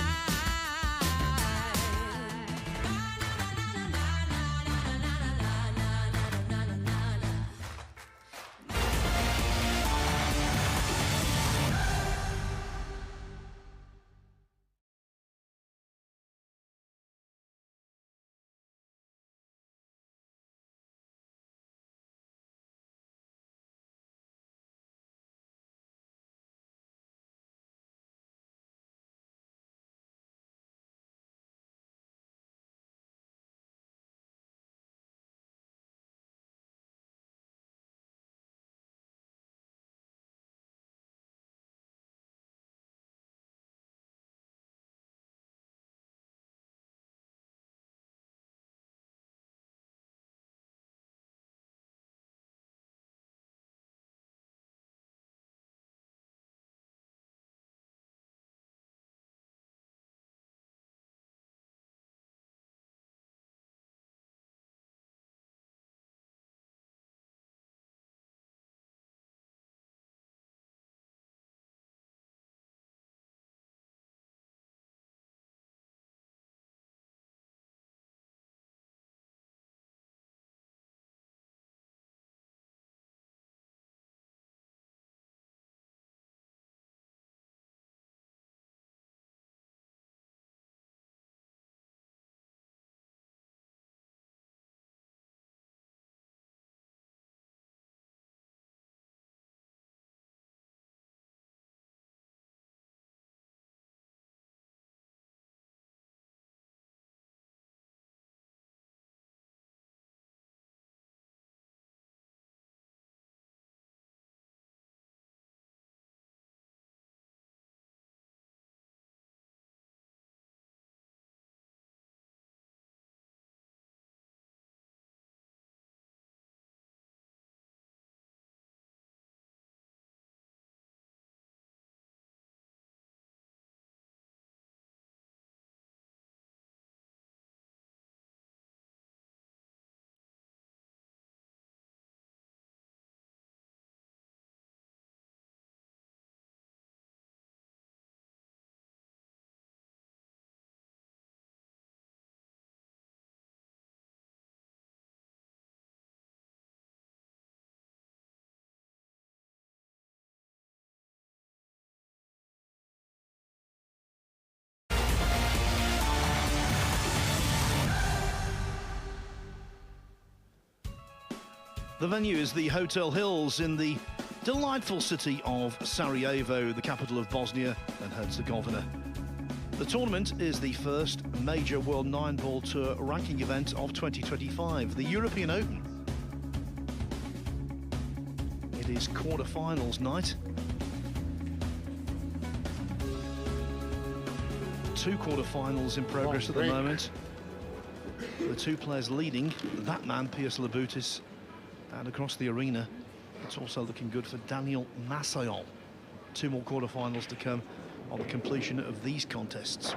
The venue is the Hotel Hills in the delightful city of Sarajevo, the capital of Bosnia and Herzegovina. The tournament is the first major World 9-Ball Tour ranking event of 2025, the European Open. It is quarter-finals night. 2 quarter-finals in progress at the moment. The 2 players leading, that man, Piers Labutis, and across the arena, it's also looking good for Daniel Massayon. 2 more quarter-finals to come on the completion of these contests.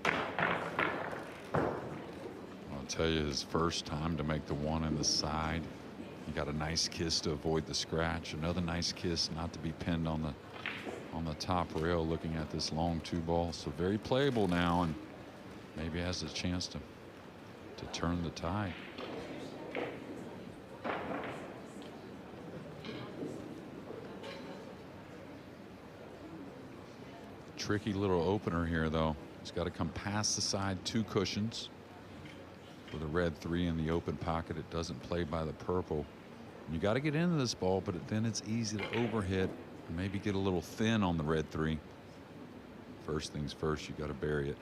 I'll tell you, his first time to make the one in the side. He got a nice kiss to avoid the scratch. Another nice kiss not to be pinned on the top rail, looking at this long 2-ball. So very playable now, and maybe has a chance to turn the tide. Tricky little opener here, though. He's got to come past the side 2 cushions. With a red 3 in the open pocket, it doesn't play by the purple. You got to get into this ball, but then it's easy to overhit and maybe get a little thin on the red 3. First things first, you got to bury it.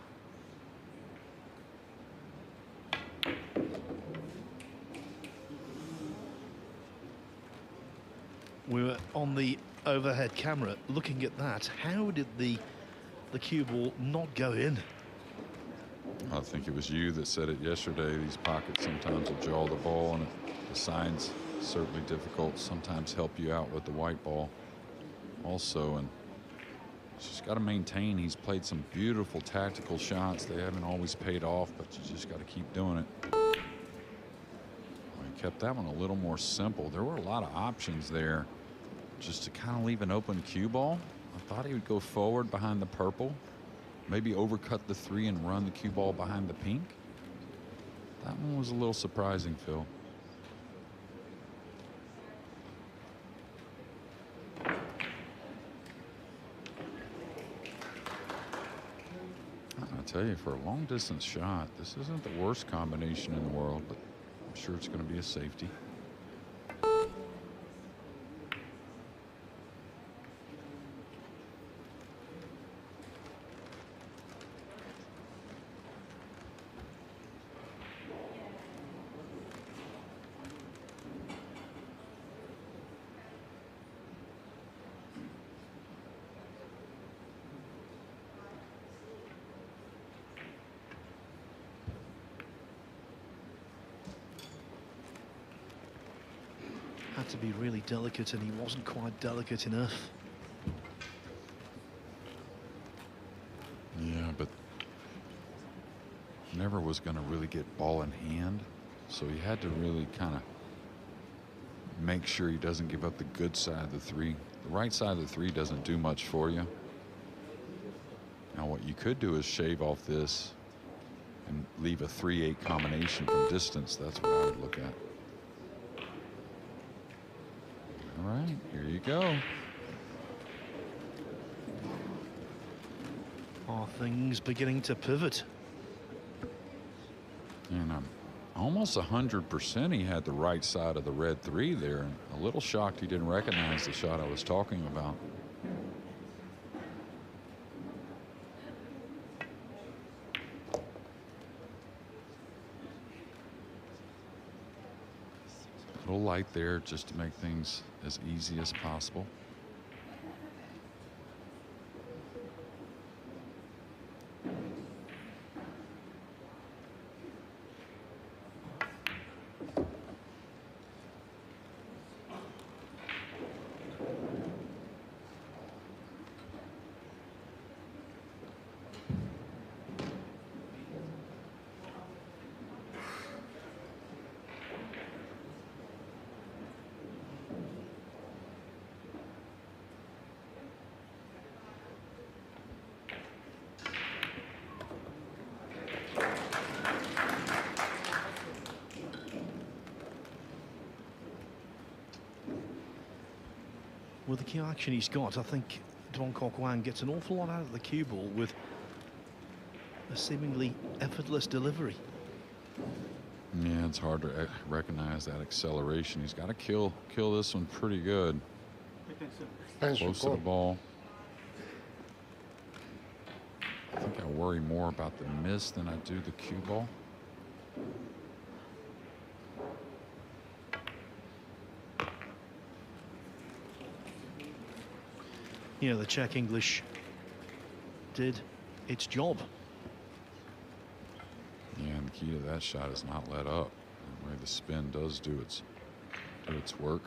We were on the overhead camera looking at that. How did the cue ball not go in? I think it was you that said it yesterday. These pockets sometimes will jaw the ball, and the signs certainly difficult. Sometimes help you out with the white ball also, and just got to maintain. He's played some beautiful tactical shots. They haven't always paid off, but you just got to keep doing it. He kept that one a little more simple. There were a lot of options there just to kind of leave an open cue ball. I thought he would go forward behind the purple, maybe overcut the 3 and run the cue ball behind the pink. That one was a little surprising, Phil. I tell you, for a long distance shot, this isn't the worst combination in the world, but I'm sure it's going to be a safety. Had to be really delicate, and he wasn't quite delicate enough. Yeah, but never was going to really get ball in hand, so he had to really kind of make sure he doesn't give up the good side of the 3. The right side of the 3 doesn't do much for you. Now what you could do is shave off this and leave a 3-8 combination from distance. That's what I would look at. All right, here you go. Are things beginning to pivot? And I'm almost 100% he had the right side of the red 3 there. And a little shocked he didn't recognize the shot I was talking about. A little light there just to make things as easy as possible. With the cue action he's got, I think Duong Kok Wang gets an awful lot out of the cue ball with a seemingly effortless delivery. Yeah, it's hard to recognize that acceleration. He's got to kill this one pretty good. Close to the ball. I think I worry more about the miss than I do the cue ball. You know, the Czech English did its job. Yeah, and the key to that shot is not let up. The way the spin does do its work.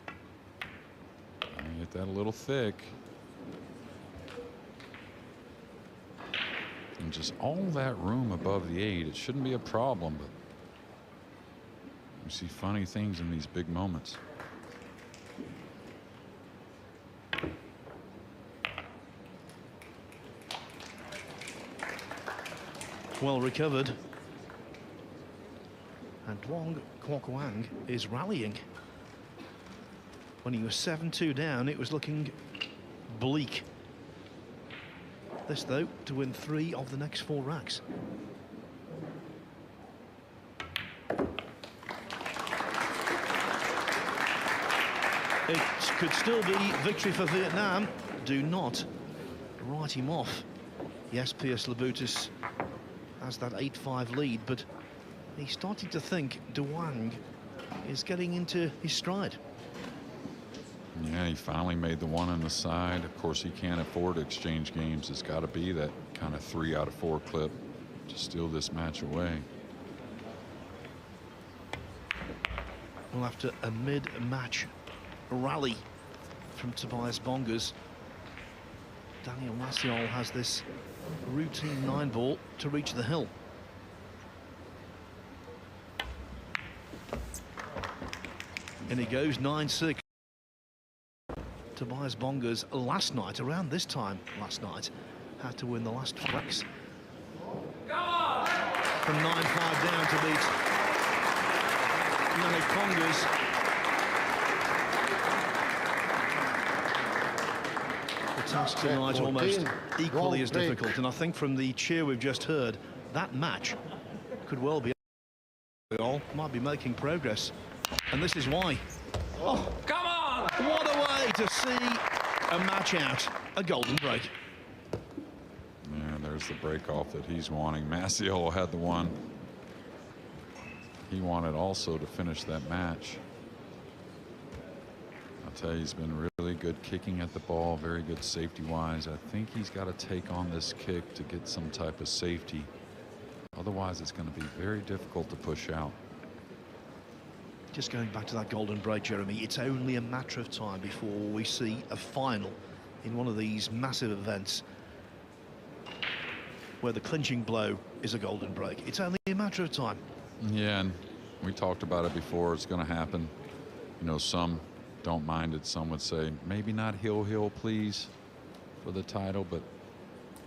I hit that a little thick. And just all that room above the 8, it shouldn't be a problem, but you see funny things in these big moments. Well recovered. And Duong Kok Wang is rallying. When he was 7-2 down, it was looking bleak. This, though, to win 3 of the next 4 racks. It could still be victory for Vietnam. Do not write him off. Yes, Piers Labutis has that 8-5 lead, but he's starting to think Duang is getting into his stride. Yeah, he finally made the one on the side. Of course, he can't afford to exchange games. It's got to be that kind of 3 out of 4 clip to steal this match away. Well, after a mid-match rally from Tobias Bongas, Daniel Maciel has this routine 9-ball to reach the hill. And he goes 9-6. Tobias Bongas last night, around this time last night, had to win the last flex. From 9-5 down to beat Yannick Pongas. The task tonight almost equally as difficult, and I think from the cheer we've just heard, that match could well be might be making progress, and this is why. Oh, come on! What a way to see a match out, a golden break. Yeah, there's the break off that he's wanting. Maciel had the one he wanted also to finish that match. I'll tell you, he's been really good kicking at the ball, very good safety-wise. I think he's got to take on this kick to get some type of safety. Otherwise, it's going to be very difficult to push out. Just going back to that golden break, Jeremy, it's only a matter of time before we see a final in one of these massive events where the clinching blow is a golden break. It's only a matter of time. Yeah, and we talked about it before. It's going to happen. You know, some don't mind it. Some would say, maybe not hill, please, for the title. But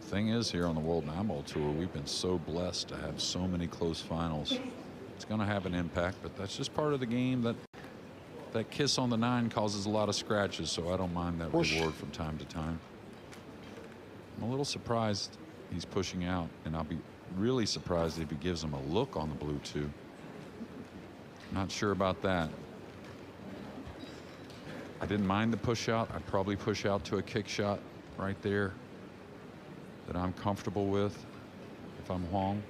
the thing is, here on the World 9-Ball Tour, we've been so blessed to have so many close finals. It's going to have an impact, but that's just part of the game. That kiss on the 9 causes a lot of scratches, so I don't mind that reward from time to time. I'm a little surprised he's pushing out, and I'll be really surprised if he gives him a look on the blue 2. Not sure about that. I didn't mind the push out. I'd probably push out to a kick shot right there that I'm comfortable with if I'm Huang.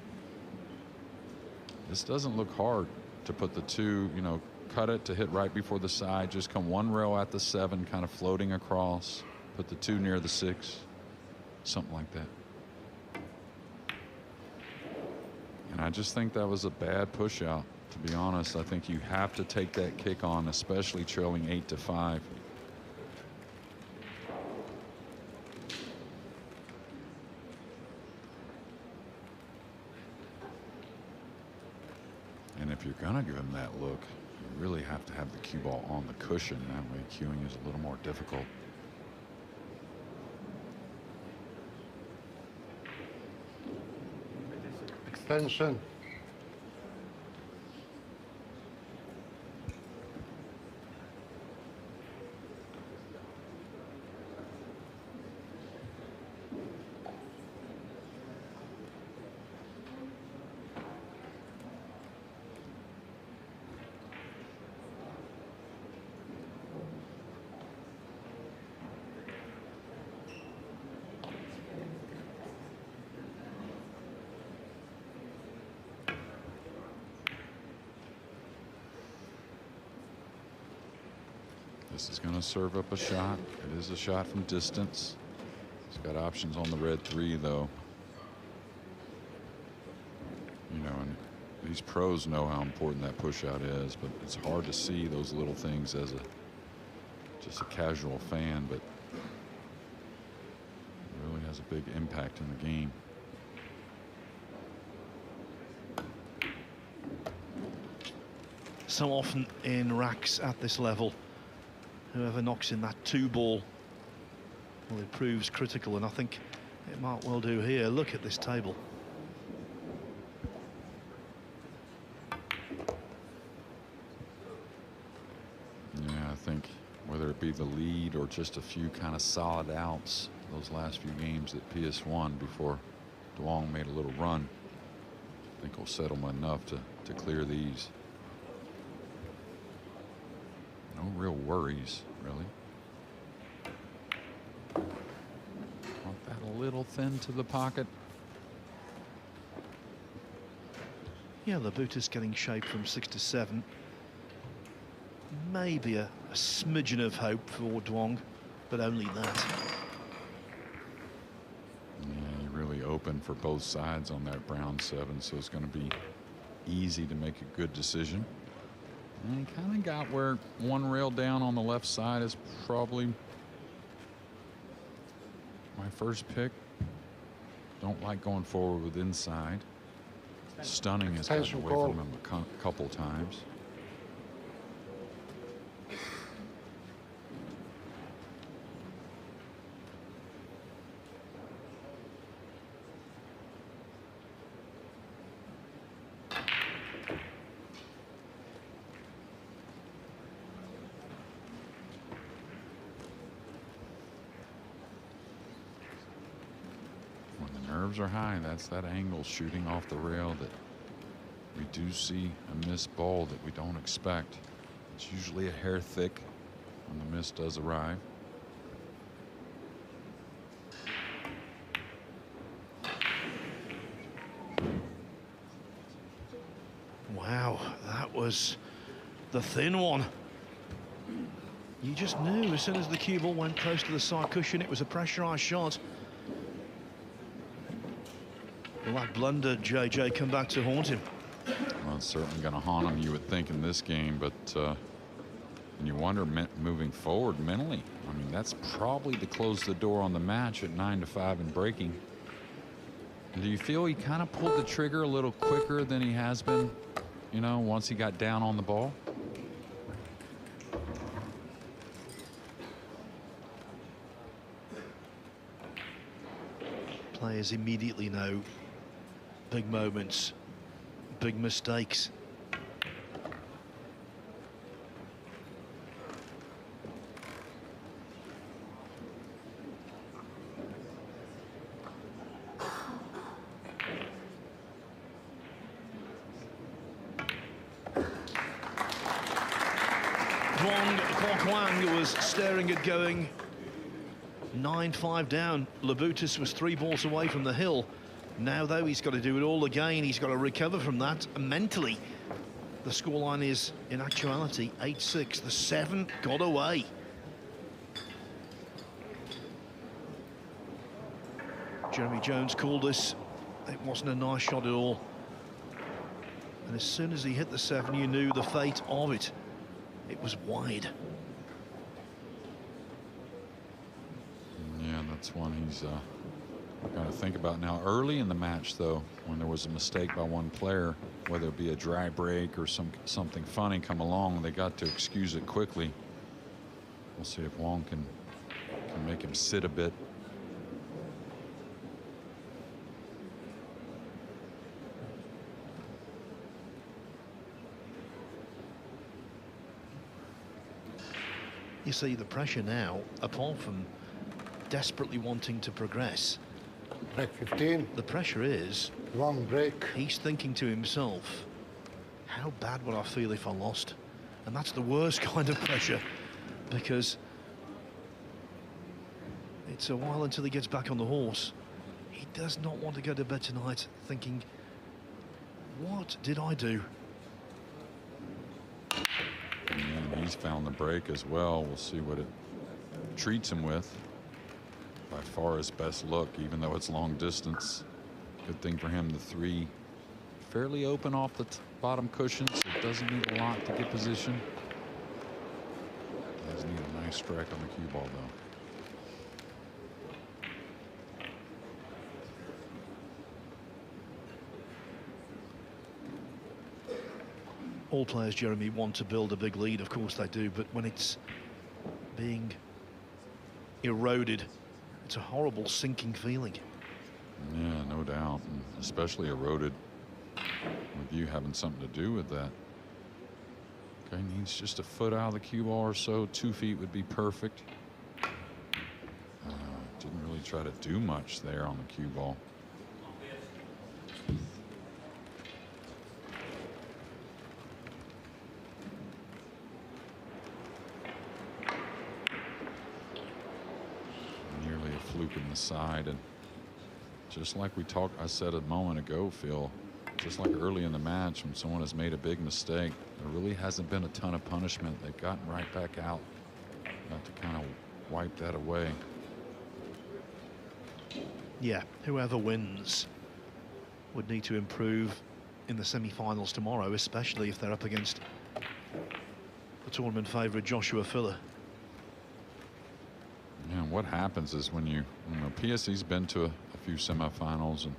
This doesn't look hard to put the 2, you know, cut it to hit right before the side, just come 1 rail at the 7, kind of floating across, put the 2 near the 6, something like that. And I just think that was a bad push out, to be honest. I think you have to take that kick on, especially trailing 8-5. And if you're going to give him that look, you really have to have the cue ball on the cushion. That way cueing is a little more difficult. Extension. This is going to serve up a shot. It is a shot from distance. He's got options on the red 3, though. You know, and these pros know how important that push out is, but it's hard to see those little things as just a casual fan, but it really has a big impact in the game. So often in racks at this level, whoever knocks in that 2-ball, well, it proves critical, and I think it might well do here. Look at this table. Yeah, I think whether it be the lead or just a few kind of solid outs, those last few games that PS won before Duong made a little run, I think will settle him enough to clear these. No real worries, really. Want that a little thin to the pocket. Yeah, Labutis getting shape from 6 to 7. Maybe a smidgen of hope for Duong, but only that. Yeah, really open for both sides on that brown 7, so it's going to be easy to make a good decision. And he kind of got where one rail down on the left side is probably my first pick. Don't like going forward with inside. Stunning has gotten away from him a couple times. Nerves are high. That's that angle shooting off the rail that we do see a missed ball that we don't expect. It's usually a hair thick when the miss does arrive. Wow, that was the thin one. You just knew as soon as the cue ball went close to the side cushion, it was a pressurised shot. Will that blunder, JJ, come back to haunt him? Well, it's certainly going to haunt him, you would think, in this game, but and you wonder moving forward mentally. I mean, that's probably to close the door on the match at 9-5 and breaking. Do you feel he kind of pulled the trigger a little quicker than he has been, you know, once he got down on the ball? Players immediately know big moments, big mistakes. Kwang was staring at going 9-5 down. Labutis was 3 balls away from the hill. Now, though, he's got to do it all again. He's got to recover from that mentally. The scoreline is, in actuality, 8-6. The 7 got away. Jeremy Jones called this. It wasn't a nice shot at all. And as soon as he hit the 7, you knew the fate of it. It was wide. Yeah, that's one he's got to think about now. Early in the match, though, when there was a mistake by one player, whether it be a dry break or something funny come along, they got to excuse it quickly. We'll see if Wong can make him sit a bit. You see the pressure now, apart from desperately wanting to progress. Break 15. The pressure is... Wrong break. He's thinking to himself, how bad would I feel if I lost? And that's the worst kind of pressure, because it's a while until he gets back on the horse. He does not want to go to bed tonight thinking, what did I do? And he's found the break as well. We'll see what it treats him with. By far his best look, even though it's long distance. Good thing for him, the 3 fairly open off the bottom cushion, so it doesn't need a lot to get position. Does need a nice strike on the cue ball, though. All players, Jeremy, want to build a big lead, of course they do, but when it's being eroded, it's a horrible sinking feeling. Yeah, no doubt, and especially eroded with you having something to do with that. Okay, needs just a foot out of the cue ball or so. 2 feet would be perfect. Didn't really try to do much there on the cue ball. fluke in the side. And just like I said a moment ago, Phil, just like early in the match when someone has made a big mistake, there really hasn't been a ton of punishment. They've gotten right back out, to kind of wipe that away. Yeah, whoever wins would need to improve in the semi-finals tomorrow, especially if they're up against the tournament favourite Joshua Filler. Yeah, and what happens is when you know, PSE's been to a few semifinals, and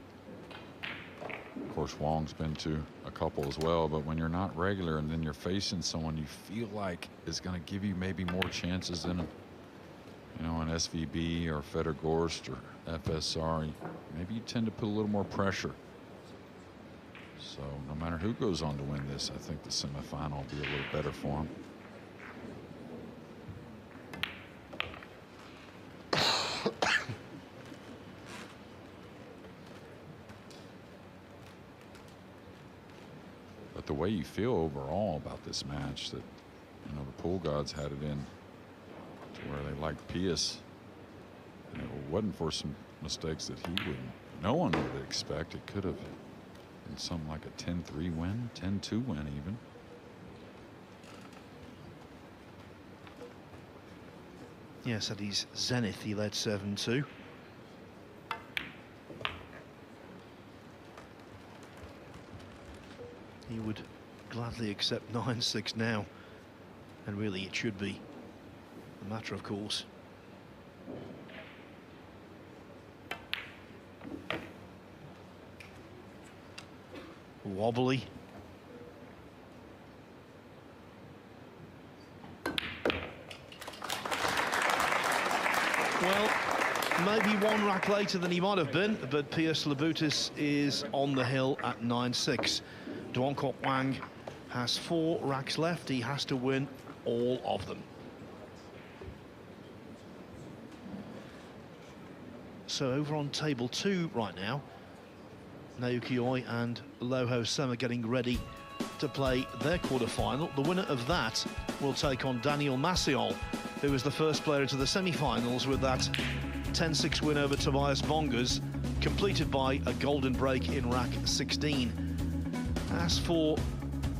of course Wong's been to a couple as well, but when you're not regular and then you're facing someone you feel like is going to give you maybe more chances than, you know, an SVB or Federgorst or FSR, maybe you tend to put a little more pressure. So no matter who goes on to win this, I think the semifinal will be a little better for him. But the way you feel overall about this match, that, you know, the pool gods had it in to where they liked Pius, and if it wasn't for some mistakes that no one would expect, it could have been something like a 10-3 win, 10-2 win even. Yes, at his zenith he led 7-2. He would gladly accept 9-6 now, and really it should be a matter of course. Wobbly. Well, maybe one rack later than he might have been, but Pius Labutis is on the hill at 9-6. Duong Kok Wang has 4 racks left. He has to win all of them. So over on table 2 right now, Naoki Oi and Loho Sem are getting ready to play their quarter-final. The winner of that will take on Daniel Maciol, who was the first player into the semi-finals with that 10-6 win over Tobias Bongas, completed by a golden break in rack 16. As for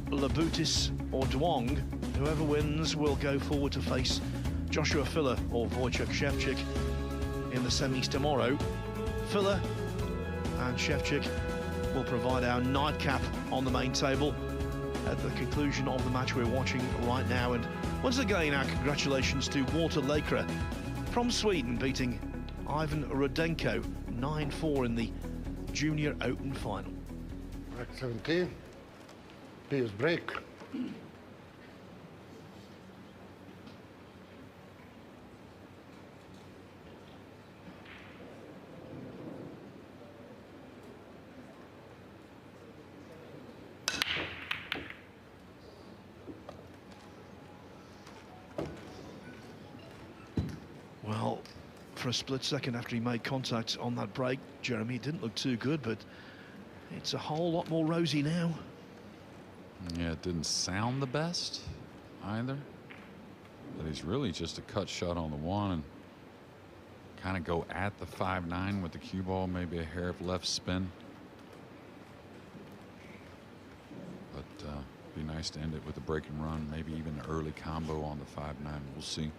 Labutis or Duong, whoever wins will go forward to face Joshua Filler or Wojciech Szewczyk in the semis tomorrow. Filler and Szewczyk will provide our nightcap on the main table at the conclusion of the match we're watching right now. And once again, our congratulations to Walter Lakra from Sweden, beating Ivan Rudenko 9-4 in the Junior Open final. Rack 17, Pius break. Well, for a split second after he made contact on that break, Jeremy, it didn't look too good, but it's a whole lot more rosy now. Yeah, it didn't sound the best either, but he's really just a cut shot on the one and kind of go at the 5-9 with the cue ball, maybe a hair of left spin. But be nice to end it with a break and run, maybe even an early combo on the 5-9. We'll see.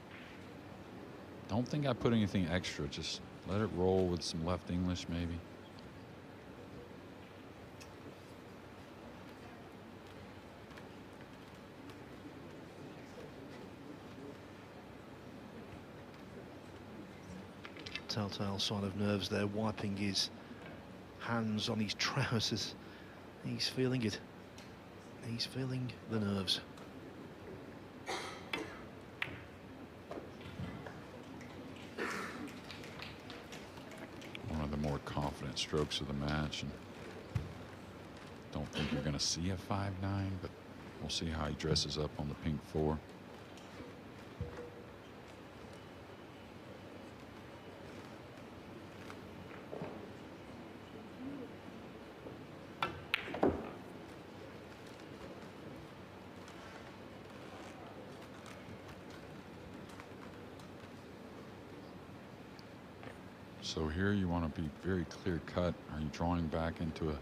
Don't think I put anything extra, just let it roll with some left English maybe. Telltale sign of nerves there, wiping his hands on his trousers. He's feeling it. He's feeling the nerves. One of the more confident strokes of the match, and don't think you're going to see a 5-9, but we'll see how he dresses up on the pink 4. So here you want to be very clear cut. Are you drawing back into a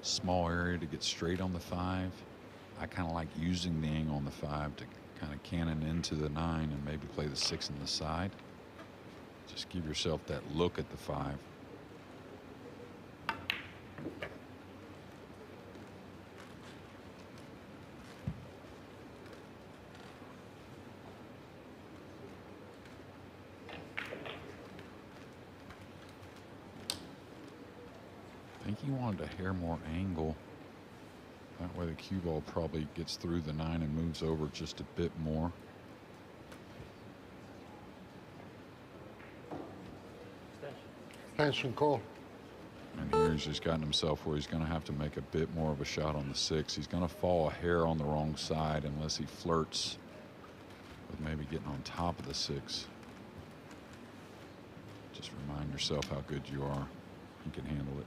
small area to get straight on the 5? I kind of like using the angle on the 5 to kind of cannon into the 9 and maybe play the 6 on the side. Just give yourself that look at the 5. I think he wanted a hair more angle. That way the cue ball probably gets through the 9 and moves over just a bit more. Extension call. And here he's just gotten himself where he's going to have to make a bit more of a shot on the 6. He's going to fall a hair on the wrong side unless he flirts with maybe getting on top of the 6. Just remind yourself how good you are. You can handle it.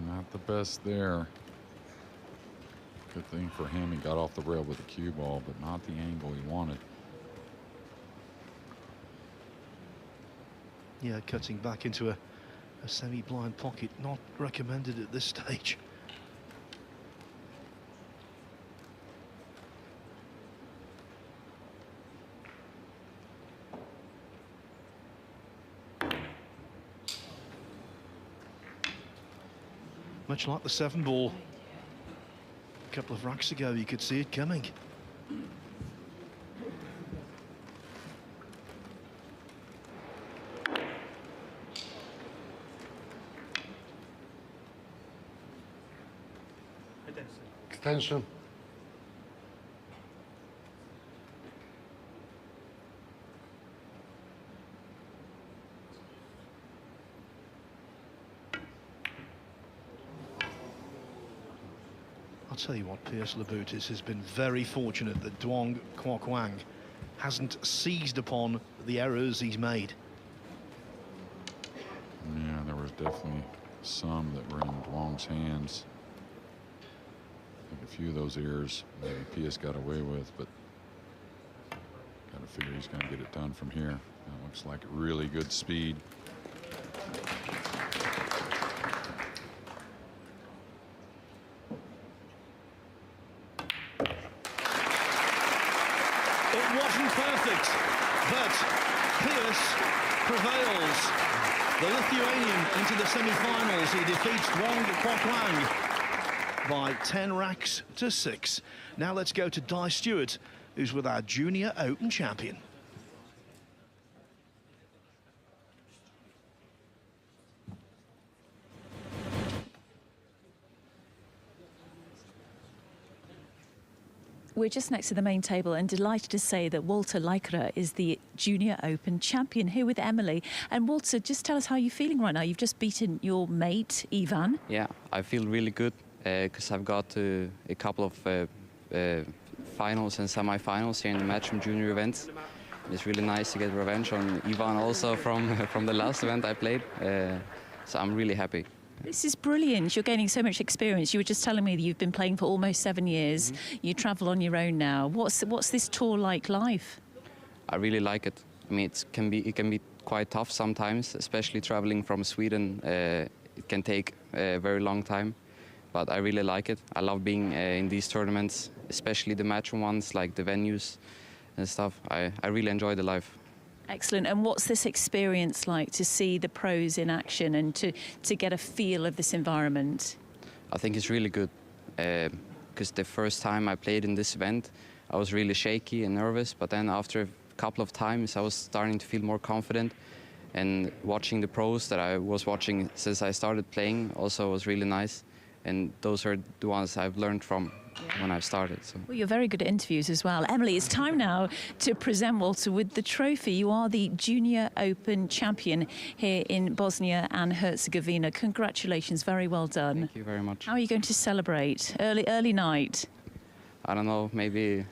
Not the best there. Good thing for him, he got off the rail with the cue ball, but not the angle he wanted. Yeah, cutting back into a semi-blind pocket, not recommended at this stage. Much like the 7 ball a couple of racks ago, you could see it coming. Extension. I'll tell you what, Piers Labutis has been very fortunate that Duong Kwok Wang hasn't seized upon the errors he's made. Yeah, there was definitely some that were in Duong's hands. I think a few of those errors maybe Piers got away with, but got to figure he's going to get it done from here. That looks like really good speed. It wasn't perfect, but Piers prevails. The Lithuanian into the semi-finals. He defeats Duong Kwok Wang by 10 racks to 6. Now let's go to Di Stewart, who's with our Junior Open champion. We're just next to the main table and delighted to say that Walter Leikerer is the Junior Open champion, here with Emily. And Walter, just tell us how you're feeling right now. You've just beaten your mate, Ivan. Yeah, I feel really good because I've got a couple of finals and semi-finals here in the Matchroom Junior events. It's really nice to get revenge on Ivan also from the last event I played. So I'm really happy. This is brilliant. You're gaining so much experience. You were just telling me that you've been playing for almost 7 years. You travel on your own now. What's this tour like life? I really like it. I mean, it can be quite tough sometimes, especially traveling from Sweden. It can take a very long time, but I really like it. I love being in these tournaments, especially the Matchroom ones, like the venues and stuff. I really enjoy the life. Excellent. And what's this experience like to see the pros in action and to get a feel of this environment? I think it's really good because the first time I played in this event, I was really shaky and nervous, but then after a couple of times I was starting to feel more confident, and watching the pros that I was watching since I started playing also was really nice. and those are the ones I've learned from when I started. So. Well, you're very good at interviews as well. Emily, it's time now to present Walter with the trophy. You are the Junior Open champion here in Bosnia and Herzegovina. Congratulations, very well done. Thank you very much. How are you going to celebrate? Early night? I don't know, maybe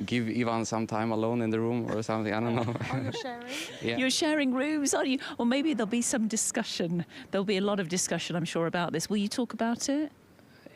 give Ivan some time alone in the room or something, I don't know. Oh, you're sharing? Yeah. You're sharing rooms, are you? Or maybe there'll be some discussion. There'll be a lot of discussion, I'm sure, about this. Will you talk about it?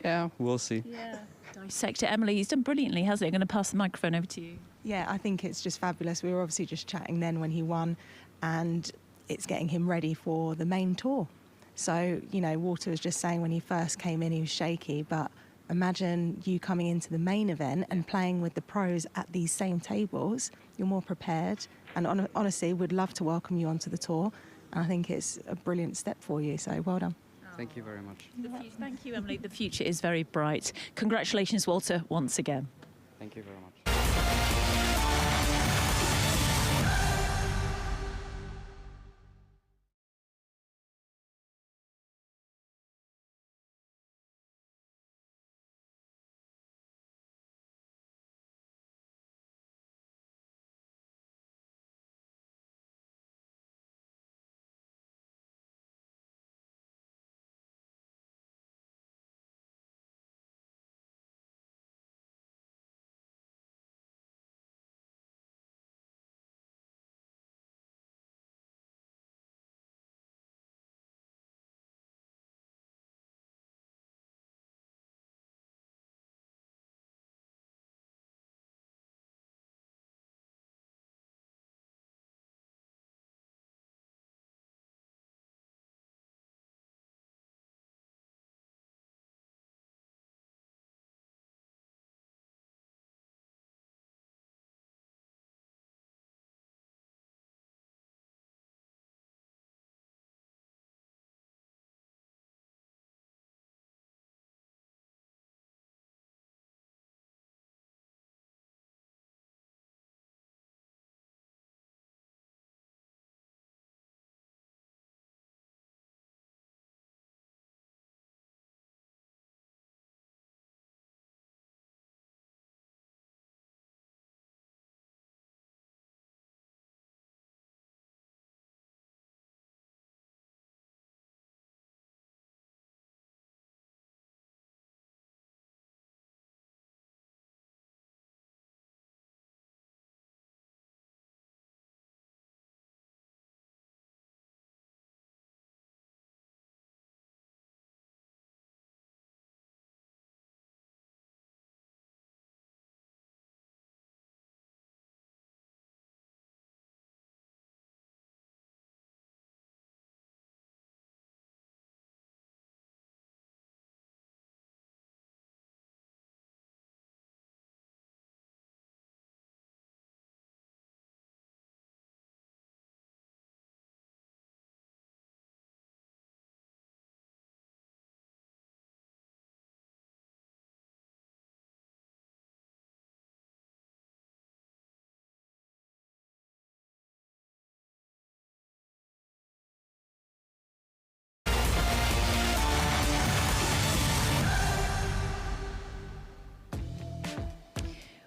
Yeah, we'll see. Yeah. Dissect it. Emily, he's done brilliantly, hasn't he? I'm going to pass the microphone over to you. Yeah, I think it's just fabulous. We were obviously just chatting then when he won, and it's getting him ready for the main tour. So, you know, Walter was just saying when he first came in, he was shaky, but imagine you coming into the main event and playing with the pros at these same tables. You're more prepared, and honestly, we'd love to welcome you onto the tour. And I think it's a brilliant step for you, so well done. Thank you very much. Thank you, Emily. The future is very bright. Congratulations, Walter, once again. Thank you very much.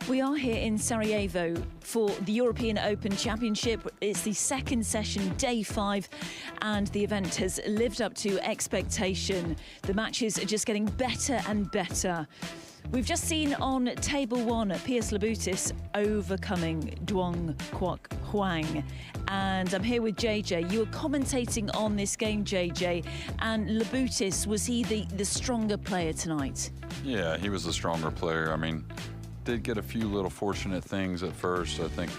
We are here in Sarajevo for the European Open Championship. It's the second session, day 5, and the event has lived up to expectation. The matches are just getting better and better. We've just seen on table 1 Piers Labutis overcoming Duong Quoc Huang. And I'm here with JJ. You were commentating on this game, JJ, and Labutis, was he the stronger player tonight? Yeah, he was the stronger player. I mean, did get a few little fortunate things at first. I think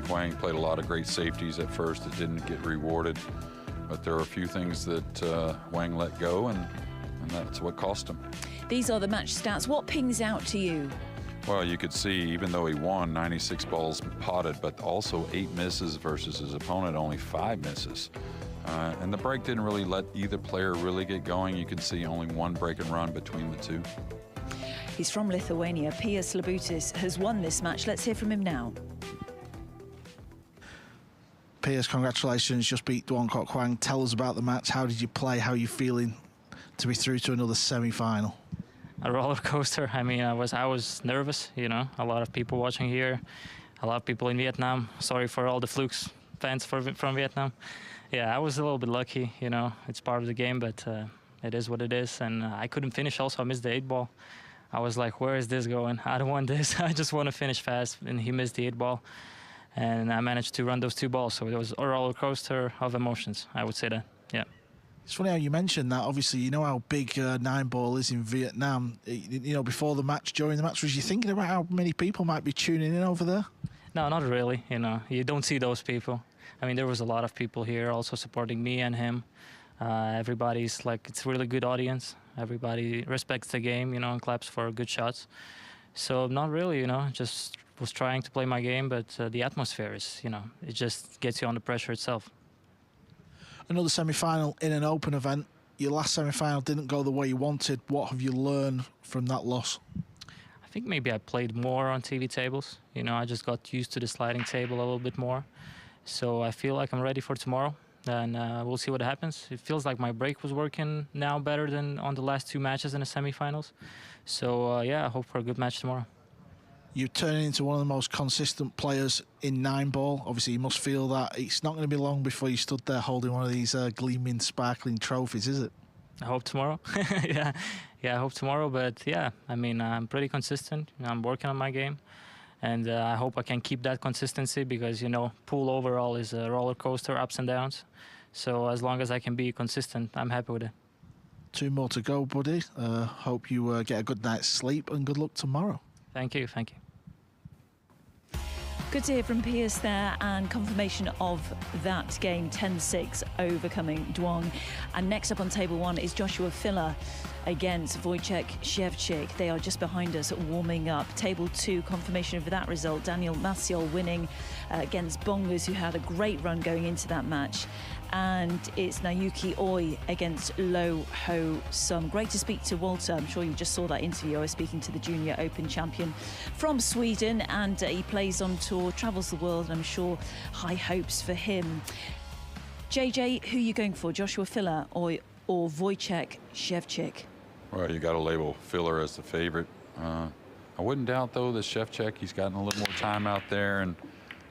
Huang played a lot of great safeties at first that didn't get rewarded. But there are a few things that Huang let go, and that's what cost him. These are the match stats. What pings out to you? Well, you could see, even though he won 96 balls potted, but also 8 misses versus his opponent, only 5 misses. And the break didn't really let either player really get going. You can see only one break and run between the two. He's from Lithuania. Piers Labutis has won this match. Let's hear from him now. Piers, congratulations. Just beat Duong Quoc Huang. Tell us about the match. How did you play? How are you feeling to be through to another semi-final? A roller coaster. I mean, I was nervous. You know, a lot of people watching here, a lot of people in Vietnam. Sorry for all the Flukes fans from Vietnam. Yeah, I was a little bit lucky. You know, it's part of the game, but it is what it is. And I couldn't finish. Also, I missed the 8-ball. I was like, where is this going? I don't want this. I just want to finish fast. And he missed the 8-ball. And I managed to run those 2 balls. So it was a roller coaster of emotions, I would say that, yeah. It's funny how you mentioned that. Obviously, you know how big 9-ball is in Vietnam. You know, before the match, during the match, was you thinking about how many people might be tuning in over there? No, not really. You know, you don't see those people. I mean, there was a lot of people here also supporting me and him. Everybody's like, it's a really good audience. Everybody respects the game, you know, and claps for good shots. So not really, you know, just was trying to play my game, but the atmosphere is, you know, it just gets you on the pressure itself. Another semi-final in an open event. Your last semi-final didn't go the way you wanted. What have you learned from that loss? I think maybe I played more on TV tables. You know, I just got used to the sliding table a little bit more. So I feel like I'm ready for tomorrow, and we'll see what happens. It feels like my break was working now better than on the last 2 matches in the semi-finals. So yeah, I hope for a good match tomorrow. You're turning into one of the most consistent players in 9-ball. Obviously, you must feel that it's not going to be long before you stood there holding one of these gleaming, sparkling trophies, is it? I hope tomorrow. yeah, I hope tomorrow. But yeah, I mean, I'm pretty consistent. You know, I'm working on my game, and I hope I can keep that consistency because, you know, pool overall is a roller coaster, ups and downs. So as long as I can be consistent, I'm happy with it. 2 more to go, buddy. Hope you get a good night's sleep and good luck tomorrow. Thank you. Thank you. Good to hear from Piers there, and confirmation of that game, 10-6, overcoming Duong. And next up on table 1 is Joshua Filler against Wojciech Szewczyk. They are just behind us warming up. Table 2, confirmation of that result. Daniel Maciol winning against Bongers, who had a great run going into that match. And it's Naoki Oi against Lo Ho Sum. Great to speak to Walter. I'm sure you just saw that interview. I was speaking to the Junior Open champion from Sweden, and he plays on tour, travels the world, and I'm sure high hopes for him. JJ, who are you going for, Joshua Filler or Wojciech Szewczyk? Well, you got to label Filler as the favorite. I wouldn't doubt, though, that Szewczyk, he's gotten a little more time out there, and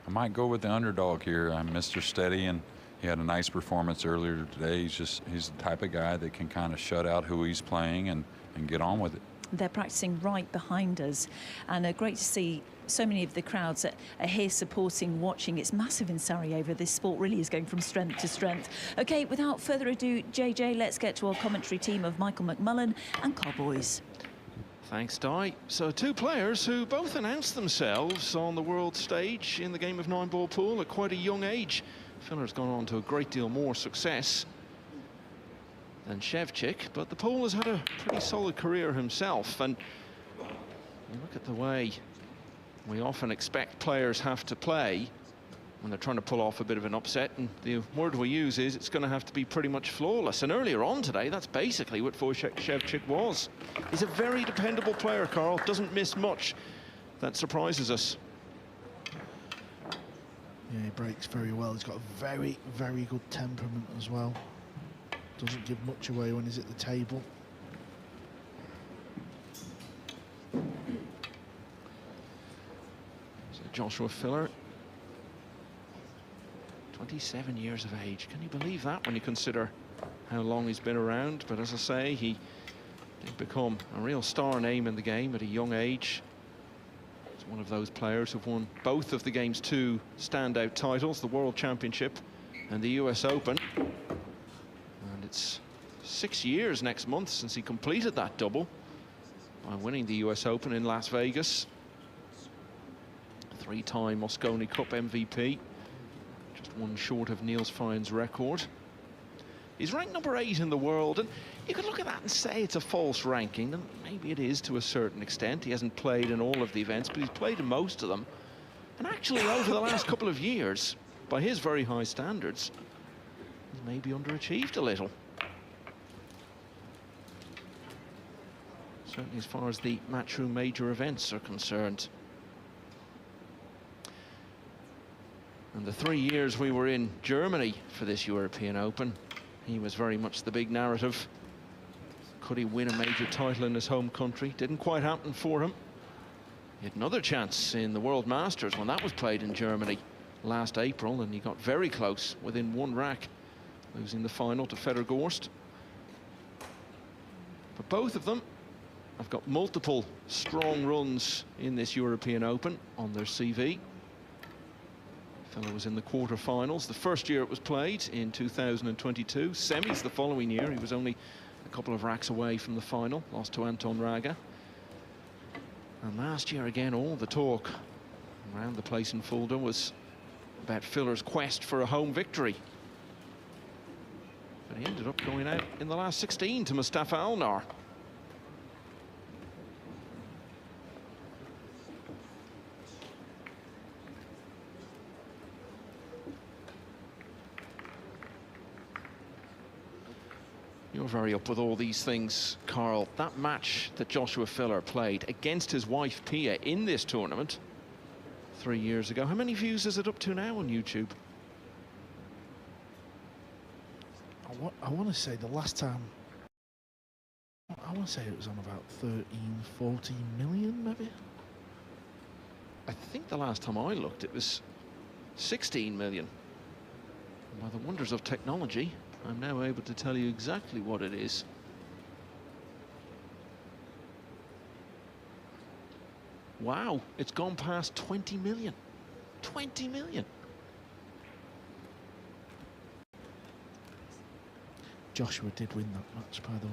I might go with the underdog here. I'm Mr. Steady, and he had a nice performance earlier today. He's the type of guy that can kind of shut out who he's playing and get on with it. They're practicing right behind us, and great to see so many of the crowds that are here supporting, watching. It's massive in Sarajevo. This sport really is going from strength to strength. Okay, without further ado, JJ, let's get to our commentary team of Michael McMullen and Carl Boys. Thanks, Di. So 2 players who both announced themselves on the world stage in the game of 9-ball pool at quite a young age. Filler's gone on to a great deal more success than Szewczyk, but the pool has had a pretty solid career himself. And you look at the way we often expect players have to play when they're trying to pull off a bit of an upset, and the word we use is it's going to have to be pretty much flawless. And earlier on today, that's basically what Wojciech Szewczyk was. He's a very dependable player, Carl. Doesn't miss much. That surprises us. Yeah, he breaks very well. He's got a very, very good temperament as well. Doesn't give much away when he's at the table. So Joshua Filler, 27 years of age. Can you believe that when you consider how long he's been around? But as I say, he did become a real star name in the game at a young age. He's one of those players who've won both of the game's 2 standout titles, the World Championship and the US Open. And it's 6 years next month since he completed that double by winning the US Open in Las Vegas. 3-time Mosconi Cup MVP. Just 1 short of Niels Fein's record. He's ranked number 8 in the world, and you could look at that and say it's a false ranking, and maybe it is to a certain extent. He hasn't played in all of the events, but he's played in most of them. And actually, over the last couple of years, by his very high standards, he's maybe underachieved a little. Certainly as far as the Matchroom major events are concerned. And the 3 years we were in Germany for this European Open, he was very much the big narrative. Could he win a major title in his home country? Didn't quite happen for him. He had another chance in the World Masters when that was played in Germany last April, and he got very close within one rack, losing the final to Federer-Gorst. But both of them have got multiple strong runs in this European Open on their CV. Federer was in the quarterfinals the first year it was played in 2022. Semis the following year. He was only a couple of racks away from the final, lost to Anton Raga. And last year again, all the talk around the place in Fulda was about Federer's quest for a home victory. But he ended up going out in the last 16 to Mustafa Alnar. You're very up with all these things, Carl. That match that Joshua Filler played against his wife Pia in this tournament 3 years ago. How many views is it up to now on YouTube? I want to say the last time, I want to say it was on about 13, 14 million maybe. I think the last time I looked it was 16 million. And by the wonders of technology, I'm now able to tell you exactly what it is. Wow, it's gone past 20 million. 20 million. Joshua did win that match, by the way.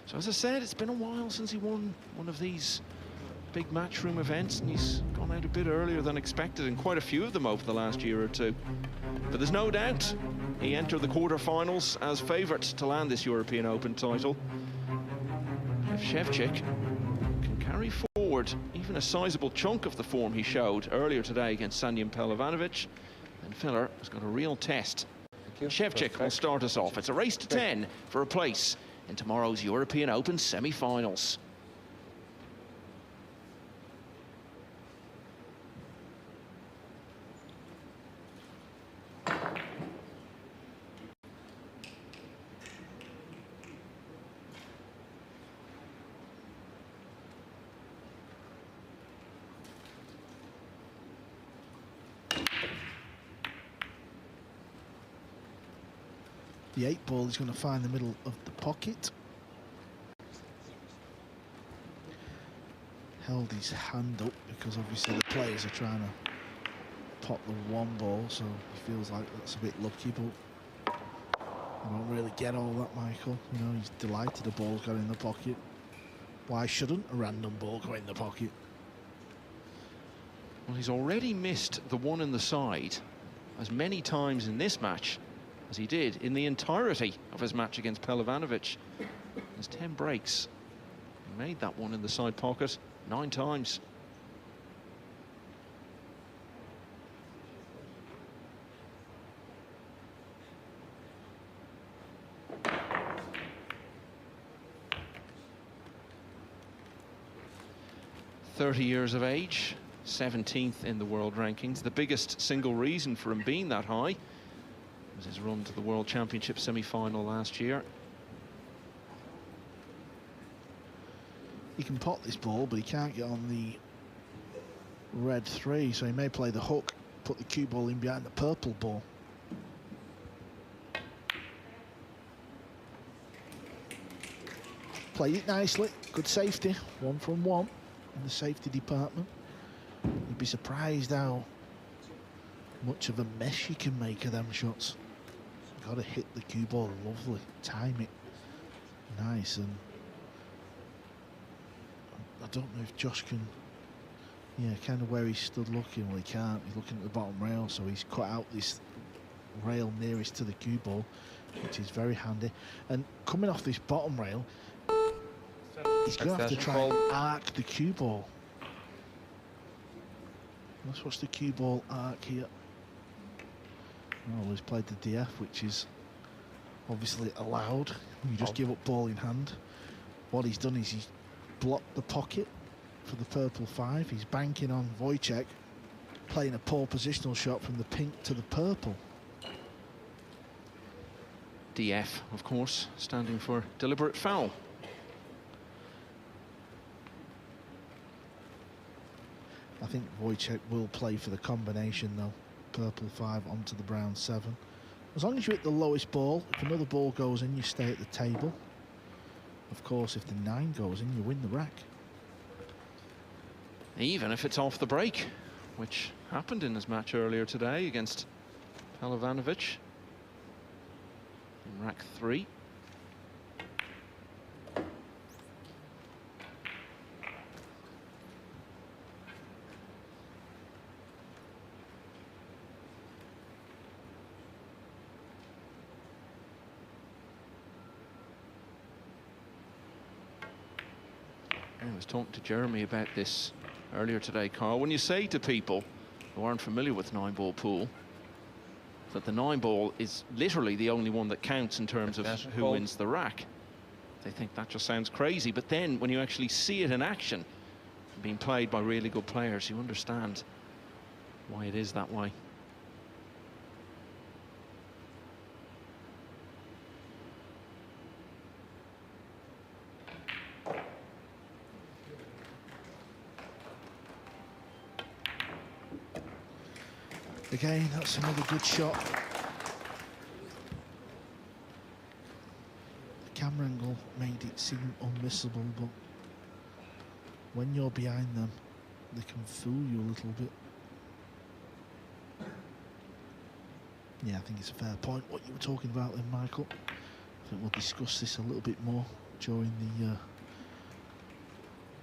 So as I said, it's been a while since he won one of these big matchroom events, and he's gone out a bit earlier than expected in quite a few of them over the last year or two. But there's no doubt he entered the quarterfinals as favourite to land this European Open title. If Szewczyk can carry forward even a sizable chunk of the form he showed earlier today against Sanjin Pelovanovic, then Filler has got a real test. Szewczyk will start us off. It's a race to 10 for a place in tomorrow's European Open semi-finals. The 8 ball is going to find the middle of the pocket. Held his hand up because obviously the players are trying to pop the 1 ball, so he feels like that's a bit lucky, but I don't really get all that, Michael. You know, he's delighted the ball's got in the pocket. Why shouldn't a random ball go in the pocket? Well, he's already missed the 1 in the side as many times in this match as he did in the entirety of his match against Pelovanovic. There's 10 breaks. He made that 1 in the side pocket 9 times. "30 years of age, 17th in the world rankings. The biggest single reason for him being that high was his run to the World Championship semi-final last year. He can pot this ball, but he can't get on the red 3, so he may play the hook, put the cue ball in behind the purple ball. Played it nicely, good safety, 1 from 1 in the safety department. You'd be surprised how much of a mess you can make of them shots. Got to hit the cue ball lovely, time it nice, and I don't know if Josh can, yeah, kind of where he stood looking, well he can't, he's looking at the bottom rail, so he's cut out this rail nearest to the cue ball, which is very handy. And coming off this bottom rail, he's going to have to try and arc the cue ball. Let's watch the cue ball arc here. Well, he's played the DF, which is obviously allowed. You just give up ball in hand. What he's done is he's blocked the pocket for the purple 5. He's banking on Wojciech, playing a poor positional shot from the pink to the purple. DF, of course, standing for deliberate foul. I think Wojciech will play for the combination though. Purple 5 onto the brown 7. As long as you hit the lowest ball, if another ball goes in, you stay at the table. Of course, if the 9 goes in, you win the rack. Even if it's off the break, which happened in his match earlier today against Pelovanovic in rack 3. I was talking to Jeremy about this earlier today, Carl. When you say to people who aren't familiar with 9-ball pool that the 9-ball is literally the only one that counts in terms of who wins the rack, they think that just sounds crazy. But then when you actually see it in action, being played by really good players, you understand why it is that way. Again, that's another good shot. The camera angle made it seem unmissable, but when you're behind them, they can fool you a little bit. Yeah, I think it's a fair point what you were talking about then, Michael. I think we'll discuss this a little bit more during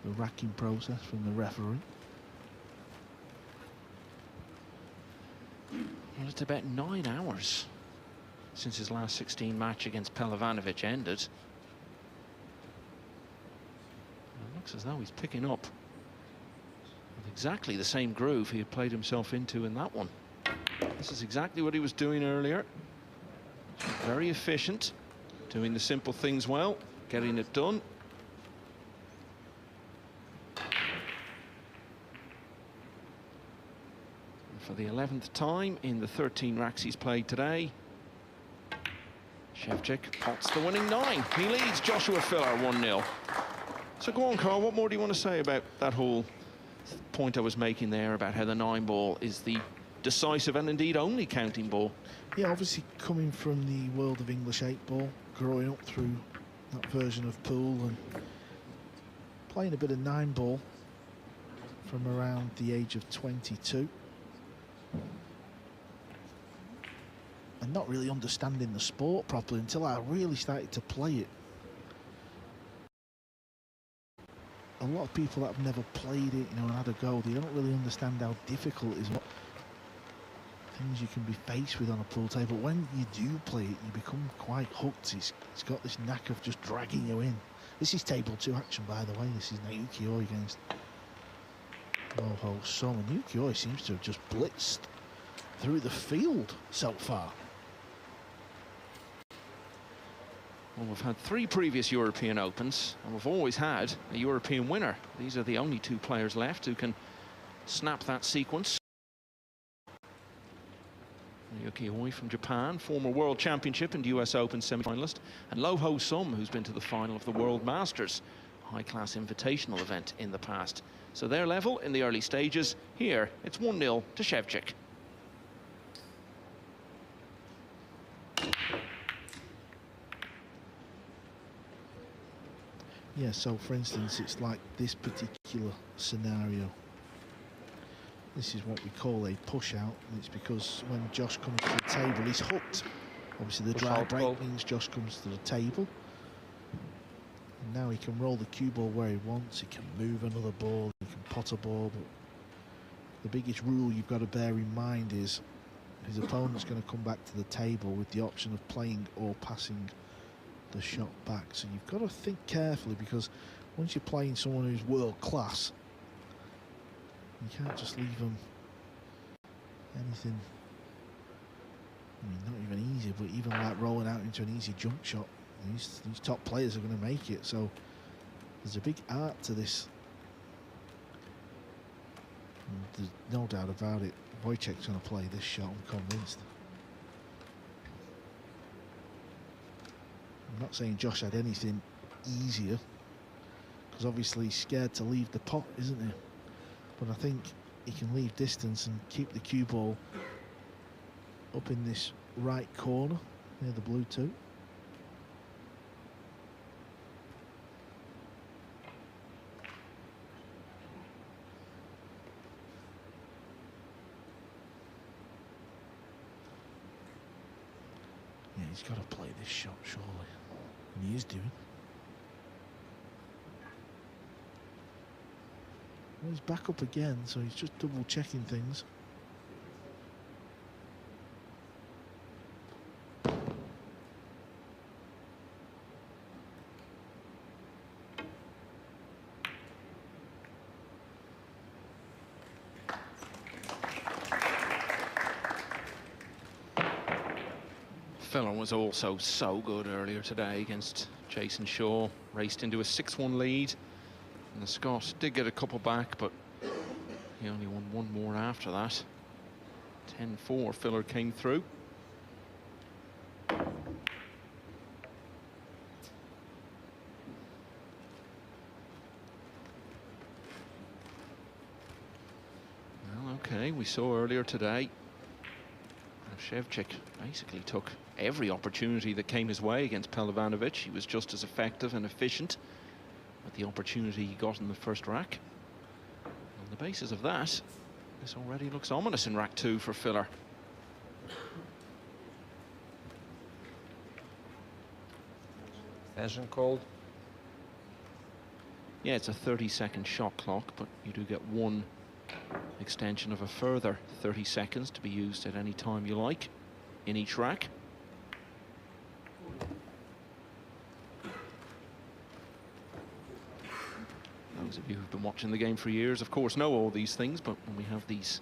the racking process from the referee. Well, it's about 9 hours since his last 16 match against Pelovanovic ended. It looks as though he's picking up with exactly the same groove he had played himself into in that one. This is exactly what he was doing earlier. Very efficient, doing the simple things well, getting it done. For the 11th time in the 13 racks he's played today, Szewczyk pots the winning 9. He leads Joshua Filler 1-0. So go on, Carl, what more do you want to say about that whole point I was making there about how the 9-ball is the decisive and indeed only counting ball? Yeah, obviously coming from the world of English 8-ball, growing up through that version of pool and playing a bit of 9-ball from around the age of 22. And not really understanding the sport properly until I really started to play it. A lot of people that have never played it, and had a go, they don't really understand how difficult it is, what things you can be faced with on a pool table. When you do play it, you become quite hooked. It's got this knack of just dragging you in. This is table 2 action, by the way. This is Naoki Oi against Ro8. And Naoki Oi seems to have just blitzed through the field so far. Well, we've had 3 previous European Opens, and we've always had a European winner. These are the only 2 players left who can snap that sequence. Naoki Oi from Japan, former World Championship and US Open semi-finalist, and Ro8, who's been to the final of the World Masters, a high-class invitational event in the past. So they're level in the early stages. Here, it's 1-0 to Szewczyk. Yeah, so for instance, it's like this particular scenario. This is what we call a push out, and it's because when Josh comes to the table, he's hooked. Obviously the dry break means Josh comes to the table. And now he can roll the cue ball where he wants, he can move another ball, he can pot a ball, but the biggest rule you've got to bear in mind is his opponent's going to come back to the table with the option of playing or passing the shot back. So you've got to think carefully, because once you're playing someone who's world class, you can't just leave them anything, I mean, not even easy, but even like rolling out into an easy jump shot. These top players are going to make it, so there's a big art to this. And there's no doubt about it, Wojciech's going to play this shot, I'm convinced. I'm not saying Josh had anything easier, because obviously he's scared to leave the pot, isn't he? But I think he can leave distance and keep the cue ball up in this right corner near the blue 2. Yeah, he's got to play this shot, surely. And he is doing. Well, he's back up again, so he's just double checking things. Filler was also so good earlier today against Jason Shaw. Raced into a 6-1 lead. And the Scot did get a couple back, but he only won one more after that. 10-4, Filler came through. Well, okay, we saw earlier today Szewczyk basically took every opportunity that came his way against Pelovanovic. He was just as effective and efficient with the opportunity he got in the first rack. On the basis of that, this already looks ominous in rack 2 for Filler. Extension called. Yeah, it's a 30-second shot clock, but you do get one extension of a further 30 seconds to be used at any time you like in each rack. Those of you who've been watching the game for years, of course, know all these things, but when we have these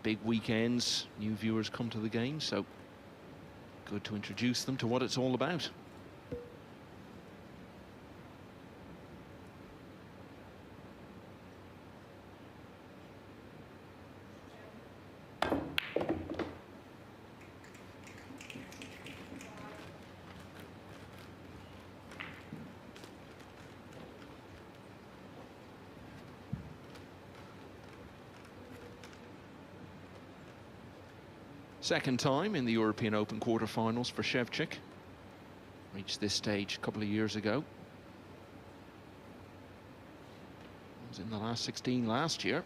big weekends, new viewers come to the game, so good to introduce them to what it's all about. Second time in the European Open quarterfinals for Szewczyk. Reached this stage a couple of years ago. Was in the last 16 last year.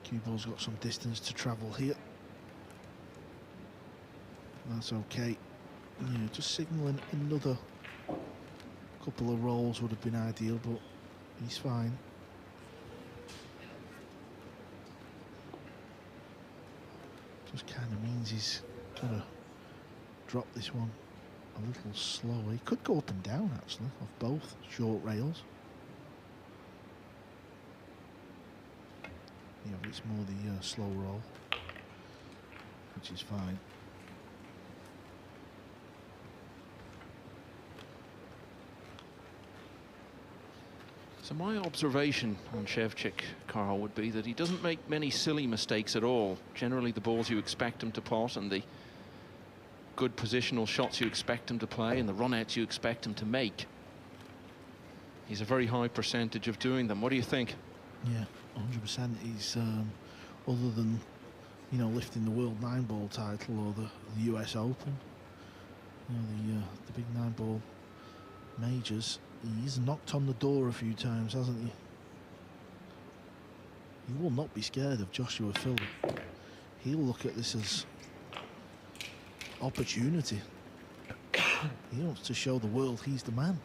Cue ball's got some distance to travel here. That's okay. Yeah, just signalling another couple of rolls would have been ideal, but he's fine. Just kind of means he's got to drop this one a little slower. He could go up and down, actually, off both short rails. Yeah, but it's more the slow roll, which is fine. So my observation on Szewczyk, Carl, would be that he doesn't make many silly mistakes at all. Generally the balls you expect him to pot and the good positional shots you expect him to play and the run-outs you expect him to make. He's a very high percentage of doing them. What do you think? Yeah, 100%. He's, other than, you know, lifting the World 9-ball title or the US Open, you know, the big 9-ball majors, he's knocked on the door a few times, hasn't he? He will not be scared of Joshua Filler. He'll look at this as opportunity. He wants to show the world he's the man.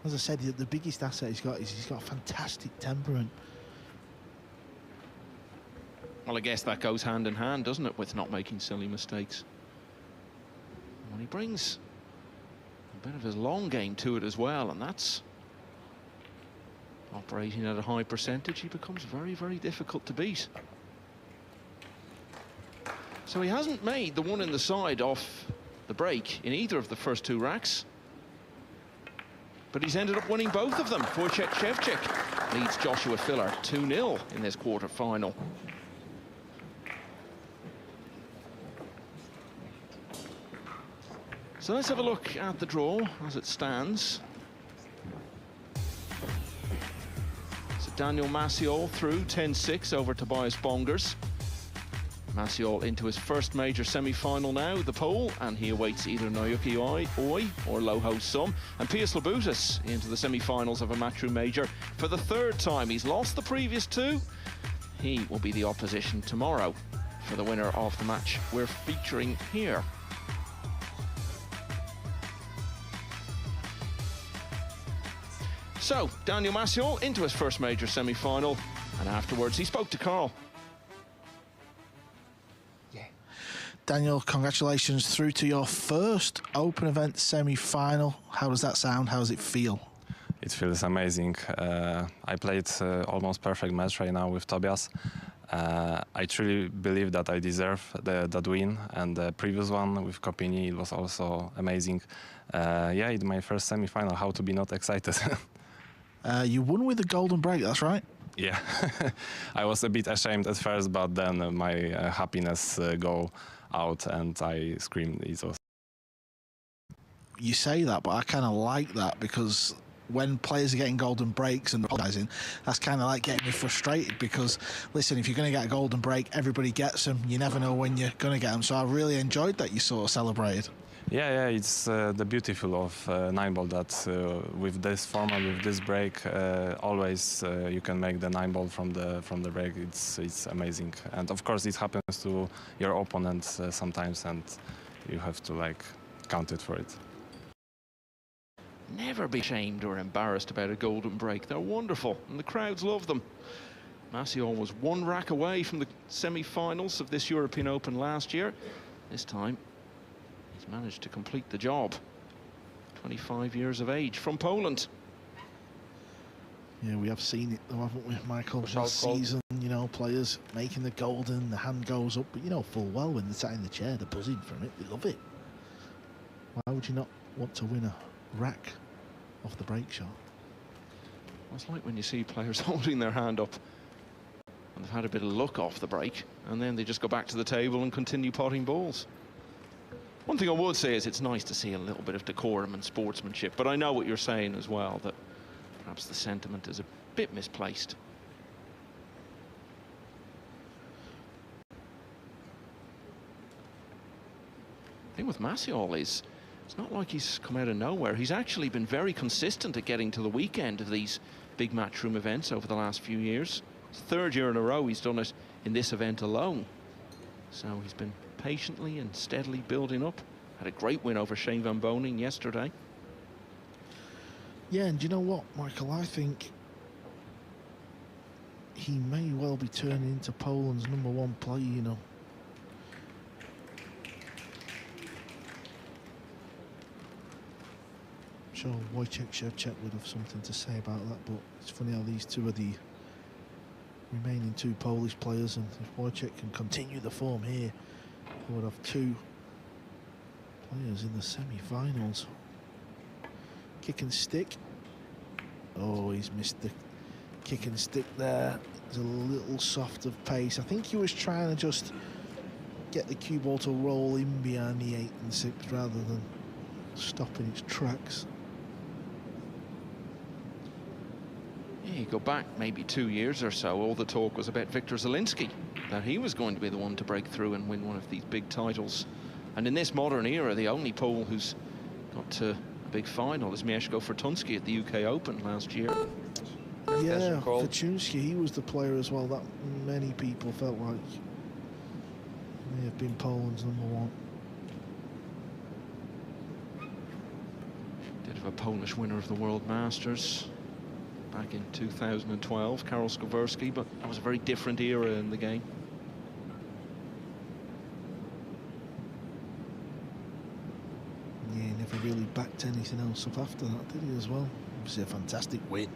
As I said, the biggest asset he's got is he's got fantastic temperament. Well, I guess that goes hand in hand, doesn't it, with not making silly mistakes. When he brings a bit of his long game to it as well, and that's Operating at a high percentage, he becomes very, very difficult to beat. So he hasn't made the one in the side off the break in either of the first two racks. But he's ended up winning both of them. Wojciech Szewczyk leads Joshua Filler 2-0 in this quarter-final. So let's have a look at the draw as it stands. So Daniel Maciol through 10-6 over Tobias Bongers. Maciol into his first major semi-final now, the pole, and he awaits either Naoki Oi or Loho Sum. And Pius Labutis into the semi-finals of a Matchroom Major for the third time. He's lost the previous two. He will be the opposition tomorrow for the winner of the match we're featuring here. So, Daniel Maciol into his first major semi-final, and afterwards he spoke to Carl. Daniel, congratulations through to your first open event semi-final. How does that sound? How does it feel? It feels amazing. I played almost perfect match right now with Tobias. I truly believe that I deserve that win, and the previous one with Kopini, it was also amazing. Yeah, it's my first semi-final. How to be not excited? You won with the golden break, that's right? Yeah, I was a bit ashamed at first, but then my happiness go out and I screamed. It was. You say that, but I kind of like that, because when players are getting golden breaks and apologising, that's kind of like getting me frustrated, because, listen, if you're going to get a golden break, everybody gets them. You never know when you're going to get them. So I really enjoyed that you sort of celebrated. Yeah, it's the beautiful of 9-ball that with this format, with this break, always you can make the 9-ball from the break. It's amazing, and of course it happens to your opponent sometimes, and you have to like count it for it. Never be ashamed or embarrassed about a golden break. They're wonderful, and the crowds love them. Maciol was one rack away from the semi-finals of this European Open last year. This time, he's managed to complete the job. 25 years of age, from Poland. Yeah, we have seen it though, haven't we, Michael? Last season, you know, players making the golden, the hand goes up, but you know full well when they're sat in the chair, they're buzzing from it, they love it. Why would you not want to win a rack off the break shot? Well, it's like when you see players holding their hand up and they've had a bit of luck off the break, and then they just go back to the table and continue potting balls. One thing I would say is it's nice to see a little bit of decorum and sportsmanship, but I know what you're saying as well, that perhaps the sentiment is a bit misplaced. The thing with Maciol is, it's not like he's come out of nowhere. He's actually been very consistent at getting to the weekend of these big matchroom events over the last few years. It's the third year in a row he's done it in this event alone. So he's been patiently and steadily building up. Had a great win over Shane Van Boning yesterday. Yeah, and you know what, Michael? I think he may well be turning into Poland's #1 player, you know. I'm sure Wojciech Szewczyk would have something to say about that, but it's funny how these two are the remaining two Polish players, and if Wojciech can continue the form here, he would have two players in the semi-finals. Kick and stick. Oh, he's missed the kick and stick there. It's a little soft of pace. I think he was trying to just get the cue ball to roll in behind the 8 and 6 rather than stopping its tracks. Yeah, you go back maybe 2 years or so, all the talk was about Viktor Zielinski, that he was going to be the one to break through and win one of these big titles. And in this modern era, the only Pole who's got to a big final is Mieszko Fortunski at the UK Open last year. Yeah, Fortunski, he was the player as well that many people felt like may have been Poland's #1. Bit of a Polish winner of the World Masters back in 2012, Karol Skowerski, but that was a very different era in the game. Yeah, he never really backed anything else up after that, did he, as well? Obviously a fantastic win.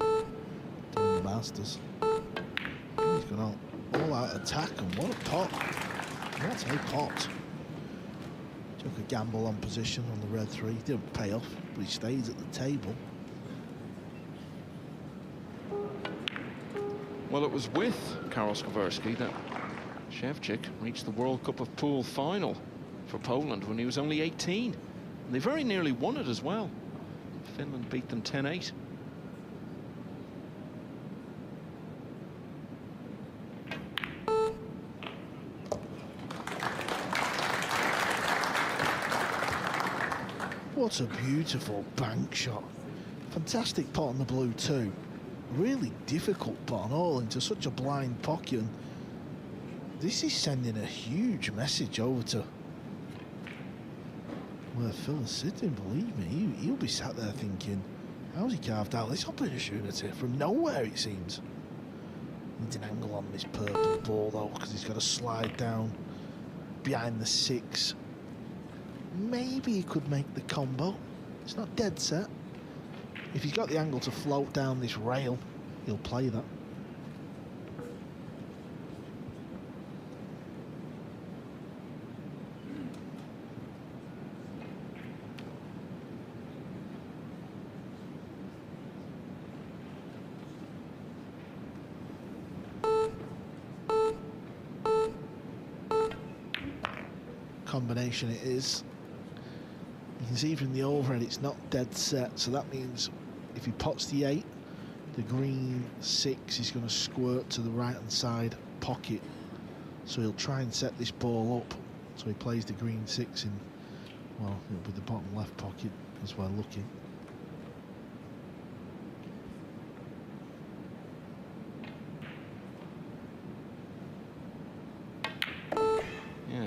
during the Masters. He's gone all out attack, and what a pot. What a pot. Took a gamble on position on the red 3. Didn't pay off, but he stays at the table. Well, it was with Karol Skawersky that Szewczyk reached the World Cup of Pool final for Poland when he was only 18. And they very nearly won it as well. Finland beat them 10-8. What a beautiful bank shot. Fantastic pot on the blue too. Really difficult pot on all into such a blind pocket. And this is sending a huge message over to where Phil is sitting, believe me. He'll be sat there thinking, how's he carved out this opportunity from nowhere, it seems. Needs an angle on this purple ball though, because he's got to slide down behind the 6. Maybe he could make the combo. It's not dead set. If he's got the angle to float down this rail, he'll play that. Combination it is. You can see from the overhead it's not dead set, so that means if he pots the 8, the green 6 is going to squirt to the right hand side pocket, so he'll try and set this ball up so he plays the green 6 in, well, it'll be the bottom left pocket as we're looking.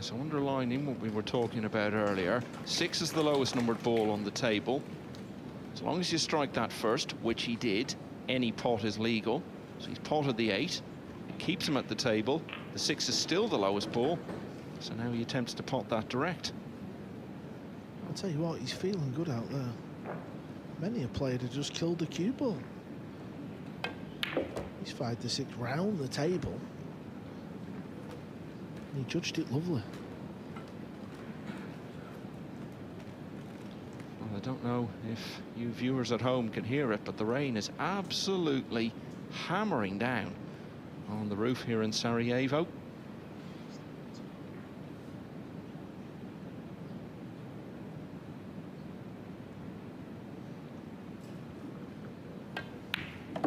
So underlining what we were talking about earlier, 6 is the lowest numbered ball on the table. As long as you strike that first, which he did, any pot is legal. So he's potted the 8, keeps him at the table. The 6 is still the lowest ball, so now he attempts to pot that direct. I'll tell you what, he's feeling good out there. Many a player had just killed the cue ball. He's 5 to 6 round the table. He judged it lovely. Well, I don't know if you viewers at home can hear it, but the rain is absolutely hammering down on the roof here in Sarajevo.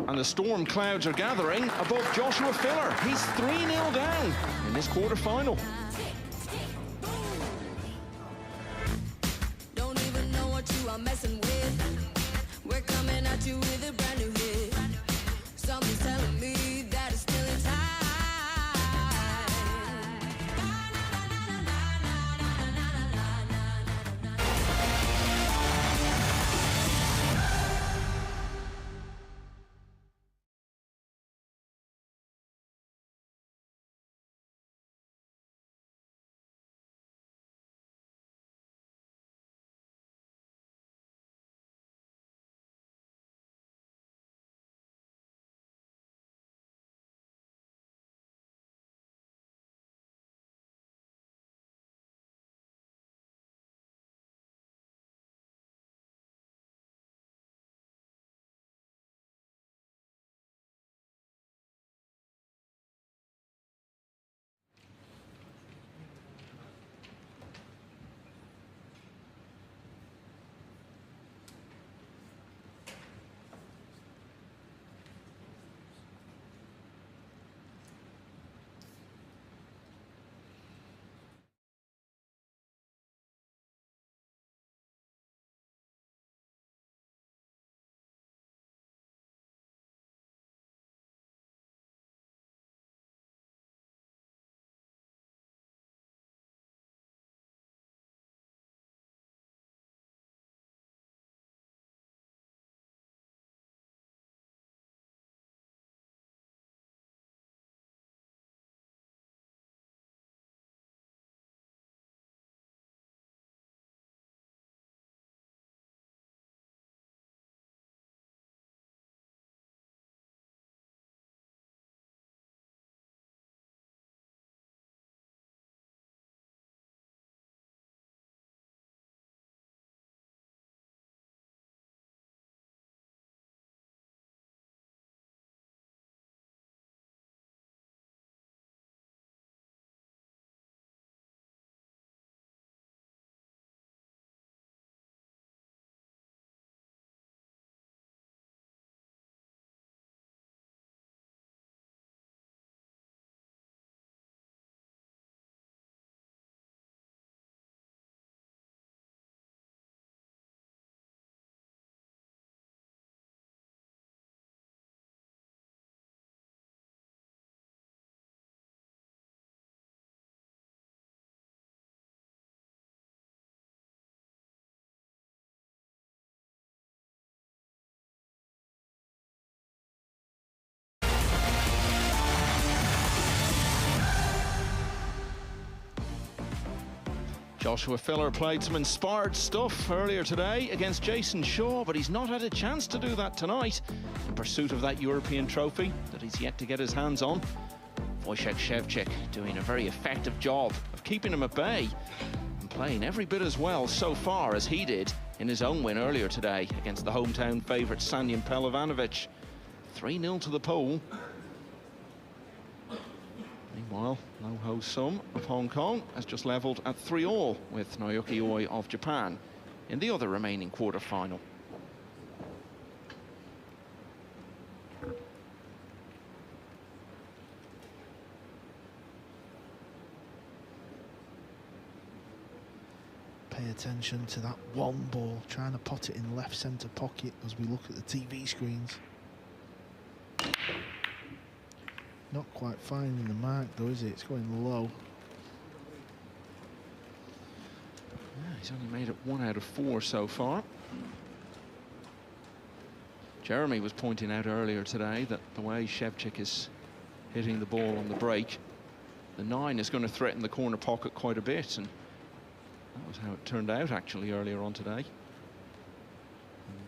And the storm clouds are gathering above Joshua Filler. He's 3-0 down in this quarter-final. Don't even know what you are messing with. We're coming at you with a brand new hit. Something's telling me that it's still in time. Joshua Filler played some inspired stuff earlier today against Jason Shaw, but he's not had a chance to do that tonight in pursuit of that European trophy that he's yet to get his hands on. Wojciech Szewczyk doing a very effective job of keeping him at bay and playing every bit as well so far as he did in his own win earlier today against the hometown favourite Sanyan Pelovanovic. 3-0 to the pole. Meanwhile, Ro8 Sum of Hong Kong has just levelled at 3-3 with Naoki Oi of Japan in the other remaining quarter-final. Pay attention to that one ball, trying to pot it in left centre pocket as we look at the TV screens. Not quite finding the mark though, is it? It's going low. Yeah, he's only made it 1 out of 4 so far. Jeremy was pointing out earlier today that the way Szewczyk is hitting the ball on the break, the 9 is going to threaten the corner pocket quite a bit, and that was how it turned out actually earlier on today.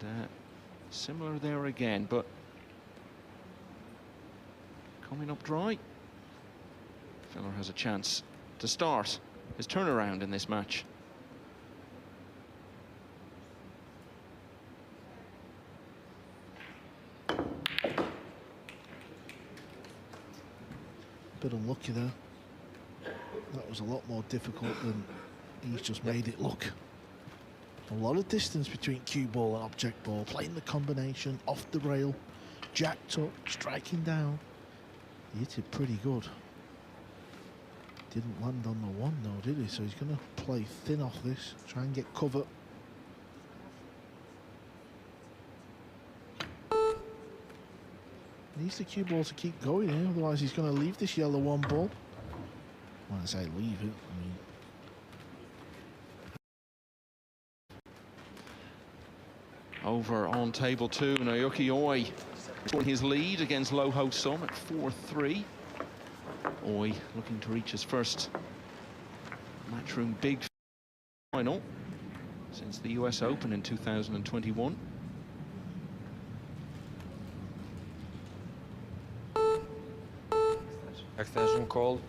And similar there again, but coming up dry. Filler has a chance to start his turnaround in this match. Bit unlucky there. That was a lot more difficult than he's just made it look. A lot of distance between cue ball and object ball. Playing the combination off the rail, jacked up, striking down. He hit it pretty good. Didn't land on the 1 though, did he? So he's going to play thin off this, try and get cover. Needs the cue ball to keep going here, otherwise he's going to leave this yellow 1 ball. When I say leave it, I mean over on table 2, Naoki Oi scoring his lead against Ro8 Sum at 4-3. Oi looking to reach his first Matchroom Big final since the US Open in 2021. Extension called.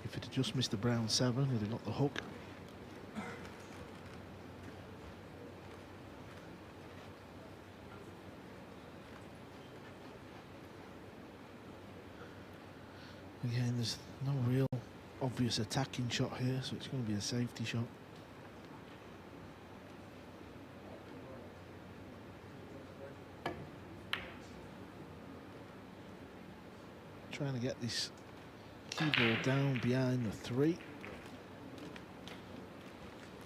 if it had just missed the brown 7, he'd have got the hook. Again, there's no real obvious attacking shot here, so it's going to be a safety shot. Trying to get this cue ball down behind the 3.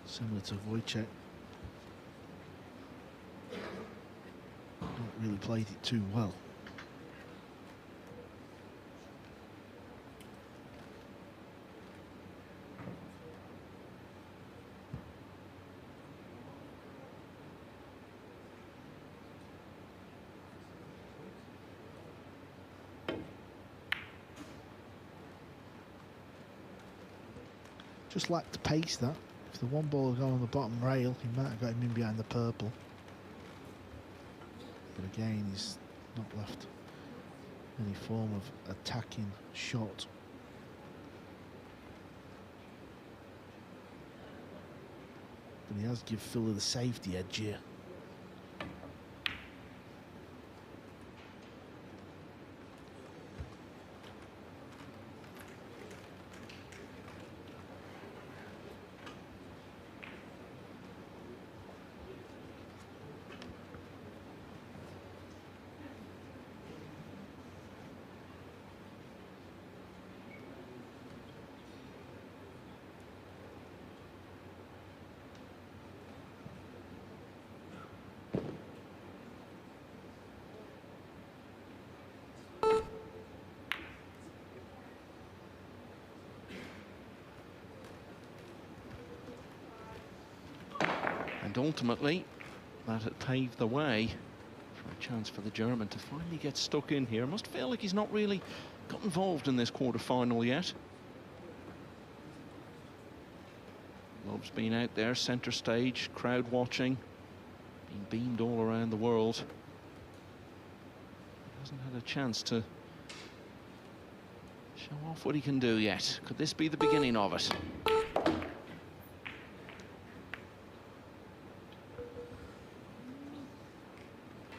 Similar to Wojciech. Not really played it too well. Just lacked the pace that. If the one ball had gone on the bottom rail, he might have got him in behind the purple. But again, he's not left any form of attacking shot. But he has give Filler the safety edge here. And ultimately, that had paved the way for a chance for the German to finally get stuck in here. Must feel like he's not really got involved in this quarter-final yet. Love's been out there, centre stage, crowd watching, being beamed all around the world. Hasn't had a chance to show off what he can do yet. Could this be the beginning of it?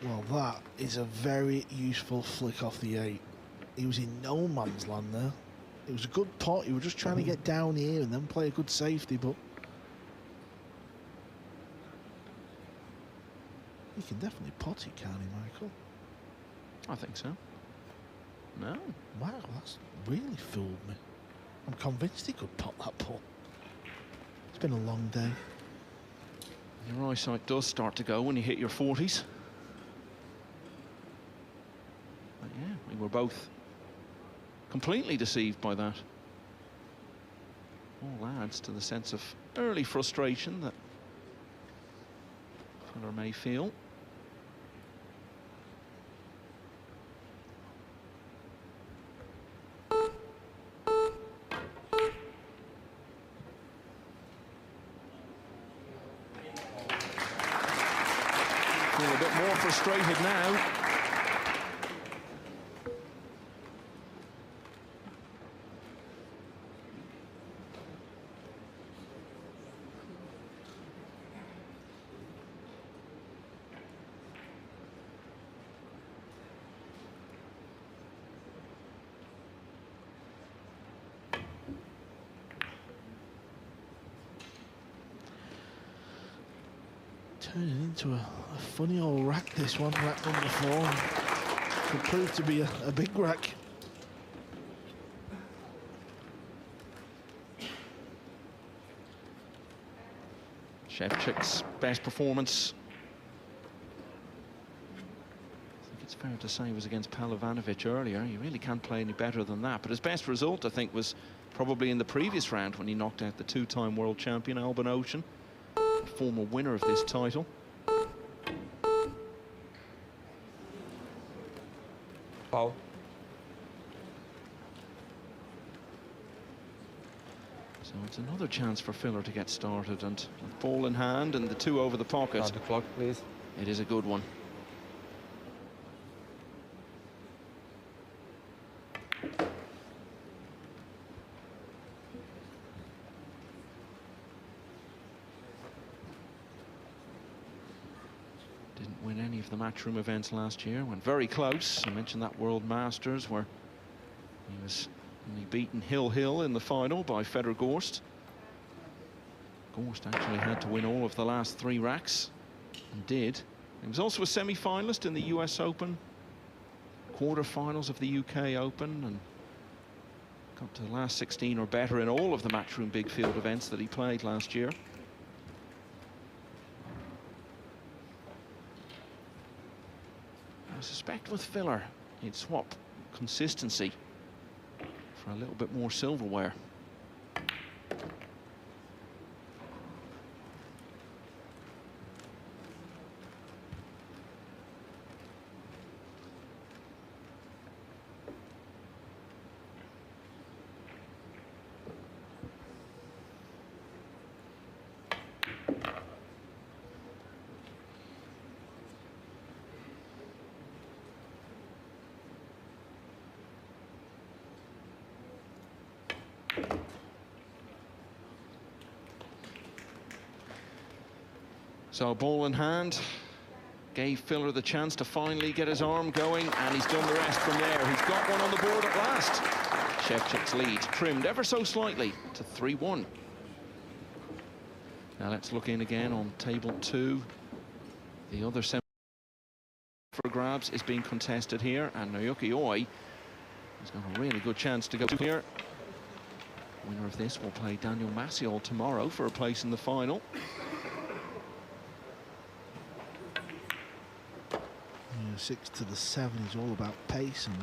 Well, that is a very useful flick off the 8. He was in no man's land there. It was a good pot. He was just trying to get down here and then play a good safety, but he can definitely pot it, can't he, Michael? I think so. No. Wow, that's really fooled me. I'm convinced he could pot that pot. It's been a long day. Your eyesight does start to go when you hit your 40s. But yeah, we were both completely deceived by that. All adds to the sense of early frustration that Filler may feel. A bit more frustrated now. Turning into a funny old rack, this one, rack number 4. Could prove to be a big rack. Szewczyk's best performance, I think it's fair to say, was against Palovanovic earlier. You really can't play any better than that. But his best result, I think, was probably in the previous round when he knocked out the 2-time world champion Albin Ocean, former winner of this title. Foul. So it's another chance for Filler to get started, and with ball in hand and the 2 over the pocket. Start the clock, please. It is a good one. Win any of the matchroom events last year. Went very close. I mentioned that World Masters where he was only beaten Hill in the final by Fedor Gorst. Gorst actually had to win all of the last 3 racks and did. He was also a semi-finalist in the US Open, quarter-finals of the UK Open, and got to the last 16 or better in all of the matchroom big field events that he played last year. I suspect with Filler, he'd swap consistency for a little bit more silverware. So ball in hand, gave Filler the chance to finally get his arm going, and he's done the rest from there. He's got one on the board at last. Szewczyk's lead trimmed ever so slightly to 3-1. Now let's look in again on table 2. The other semi for grabs is being contested here, and Naoki Oi has got a really good chance to go here. Winner of this will play Daniel Maciol tomorrow for a place in the final. 6 to the 7 is all about pace, and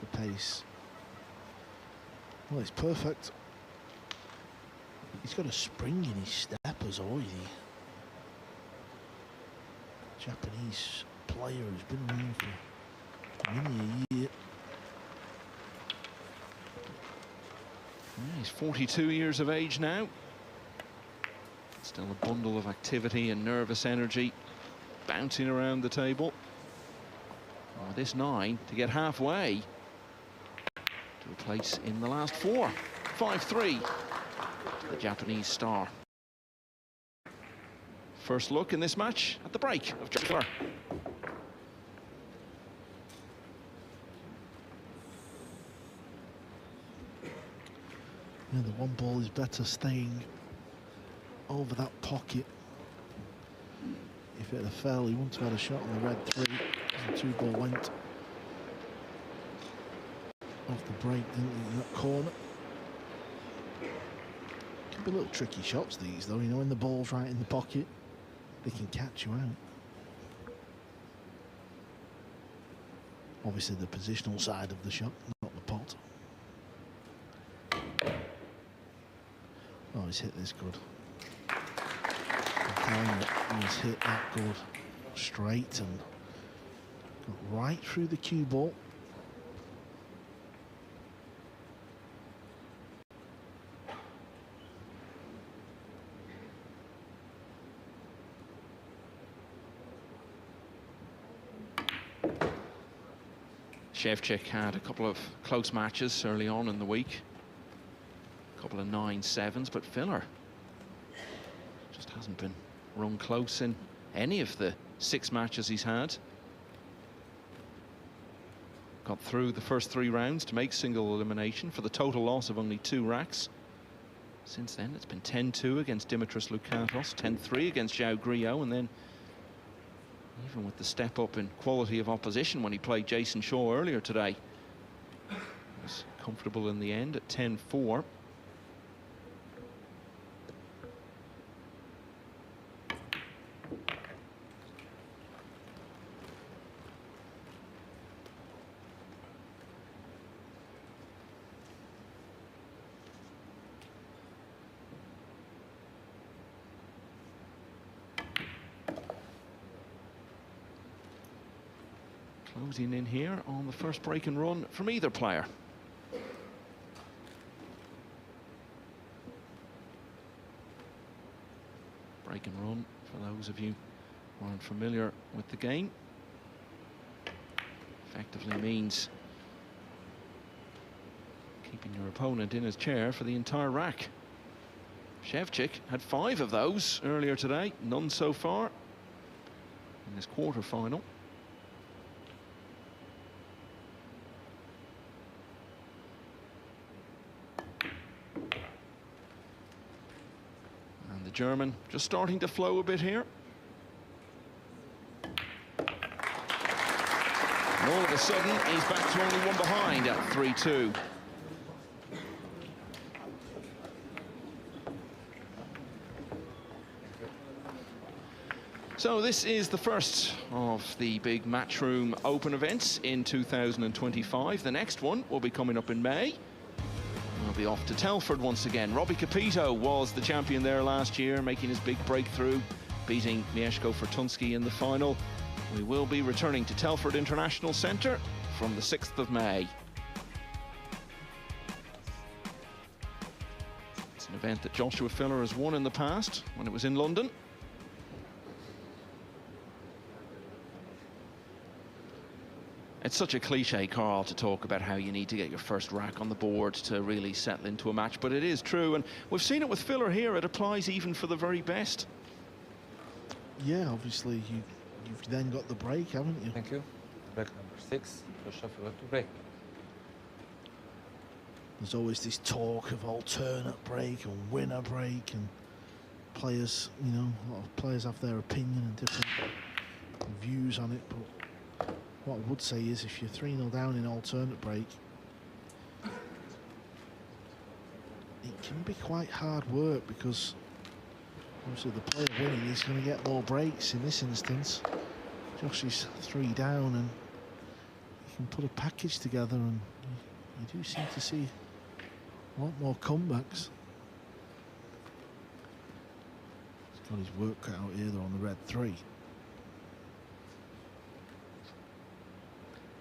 the pace, well, it's perfect. He's got a spring in his step as Oidi. Japanese player who's been around for many a year. Yeah, he's 42 years of age now. Still a bundle of activity and nervous energy bouncing around the table. Oh, this 9 to get halfway to a place in the last 4. 5-3 to the Japanese star. First look in this match at the break of Filler. Yeah, the one ball is better staying over that pocket. If it had fell, he wouldn't have had a shot on the red 3. The 2 ball went off the break, didn't it, in that corner. Can be little tricky shots these, though, you know, when the ball's right in the pocket, they can catch you out. Obviously the positional side of the shot, not the pot. Oh, he's hit this good. I'm telling you, he's hit that good. Straight and got right through the cue ball. Szewczyk had a couple of close matches early on in the week. A couple of 9-7s, but Filler just hasn't been run close in any of the 6 matches he's had. Got through the first 3 rounds to make single elimination for the total loss of only 2 racks. Since then, it's been 10-2 against Dimitris Loukatos, 10-3 against Zhao Griot, and then even with the step up in quality of opposition when he played Jason Shaw earlier today, was comfortable in the end at 10-4. Closing in here on the first break and run from either player. Break and run, for those of you who aren't familiar with the game, effectively means keeping your opponent in his chair for the entire rack. Szewczyk had 5 of those earlier today, none so far in this quarter-final. German just starting to flow a bit here. And all of a sudden, he's back to only 1 behind at 3-2. So this is the first of the big Matchroom Open events in 2025. The next one will be coming up in May. We'll be off to Telford once again. Robbie Capito was the champion there last year, making his big breakthrough, beating Mieszko Fortunski in the final. We will be returning to Telford International Centre from the 6th of May. It's an event that Joshua Filler has won in the past when it was in London. It's such a cliche, Carl, to talk about how you need to get your first rack on the board to really settle into a match, but it is true, and we've seen it with Filler here. It applies even for the very best. Yeah, obviously you've then got the break, haven't you? Thank you. Break number 6, for shuffle to break. There's always this talk of alternate break and winner break, and players, you know, a lot of players have their opinion and different views on it, but what I would say is if you're 3-0 down in alternate break, it can be quite hard work, because obviously the player winning is going to get more breaks. In this instance, Josh is 3 down, and you can put a package together, and you do seem to see a lot more comebacks. He's got his work cut out here, though, on the red 3.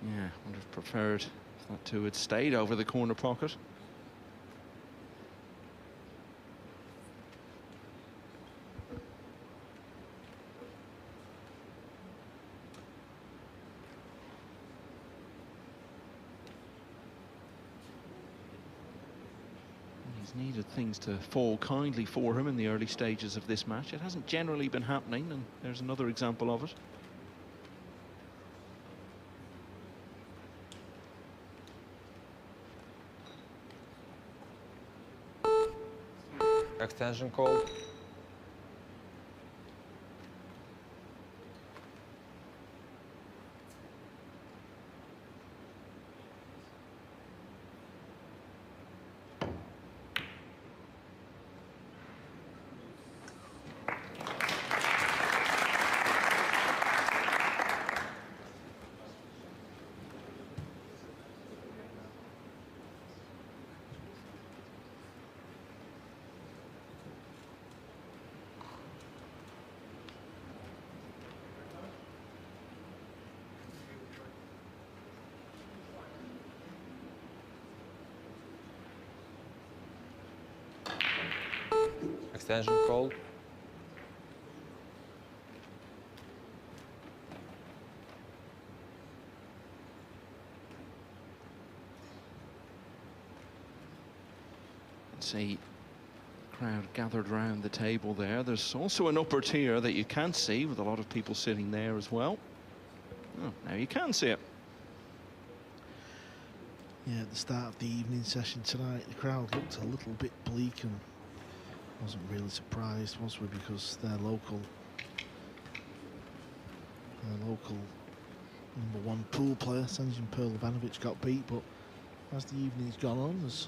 Yeah, would have preferred if that two had stayed over the corner pocket. He's needed things to fall kindly for him in the early stages of this match. It hasn't generally been happening, and there's another example of it. Extension called. Extension called. See the crowd gathered around the table there. There's also an upper tier that you can't see with a lot of people sitting there as well. Oh, now you can see it. Yeah, at the start of the evening session tonight, the crowd looked a little bit bleak, and wasn't really surprised, was we? Because their local #1 pool player, Senjin Perlovanovic, got beat. But as the evening's gone on, there's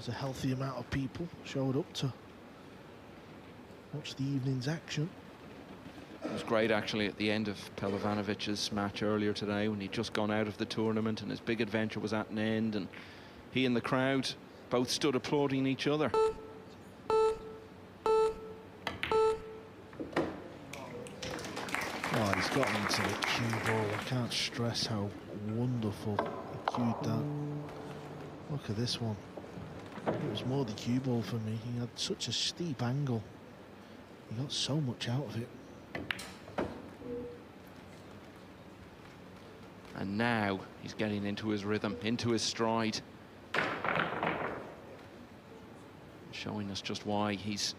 a healthy amount of people showed up to watch the evening's action. It was great, actually, at the end of Pelovanovic's match earlier today, when he'd just gone out of the tournament and his big adventure was at an end, and he and the crowd both stood applauding each other. Oh, he's got into the cue ball. I can't stress how wonderful he cued that. Look at this one. It was more the cue ball for me. He had such a steep angle. He got so much out of it. And now he's getting into his rhythm, into his stride. Showing us just why he's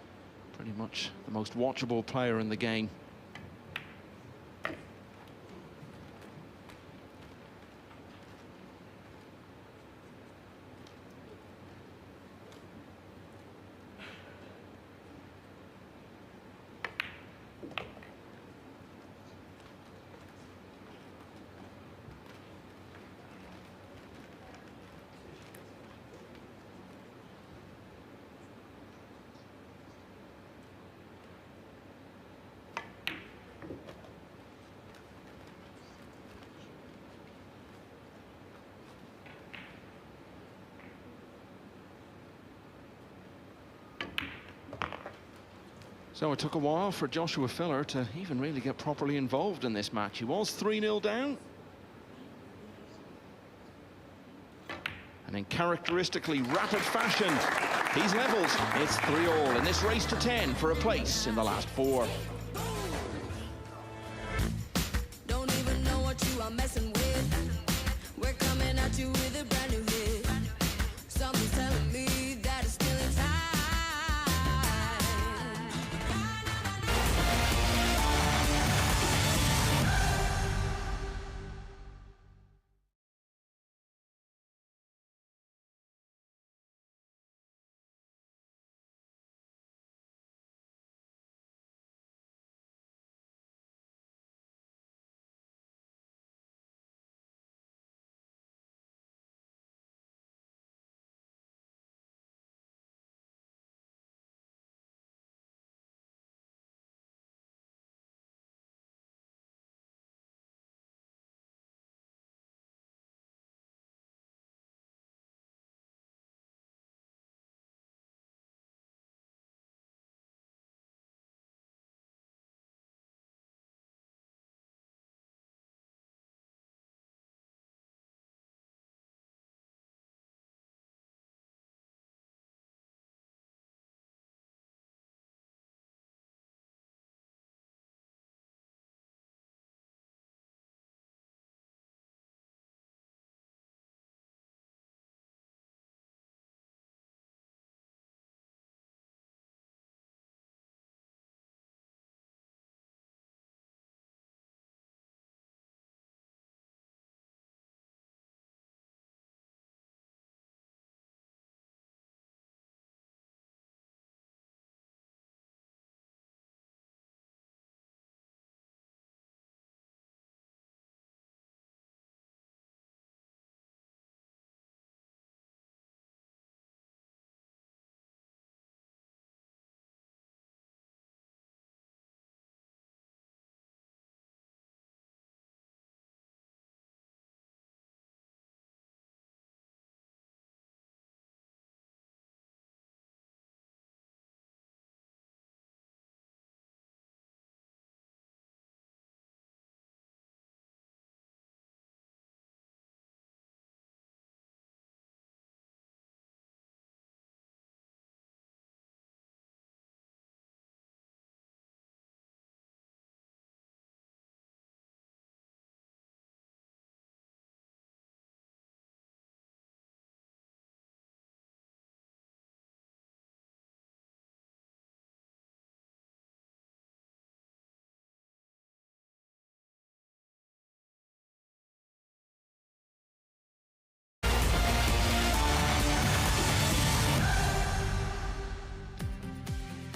pretty much the most watchable player in the game. So it took a while for Joshua Filler to even really get properly involved in this match. He was 3-0 down. And in characteristically rapid fashion, he's levelled. It's 3-all in this race to 10 for a place in the last 4. Don't even know what you are messing with. We're coming at you with a brand new hit. Something's telling me that it's still in time.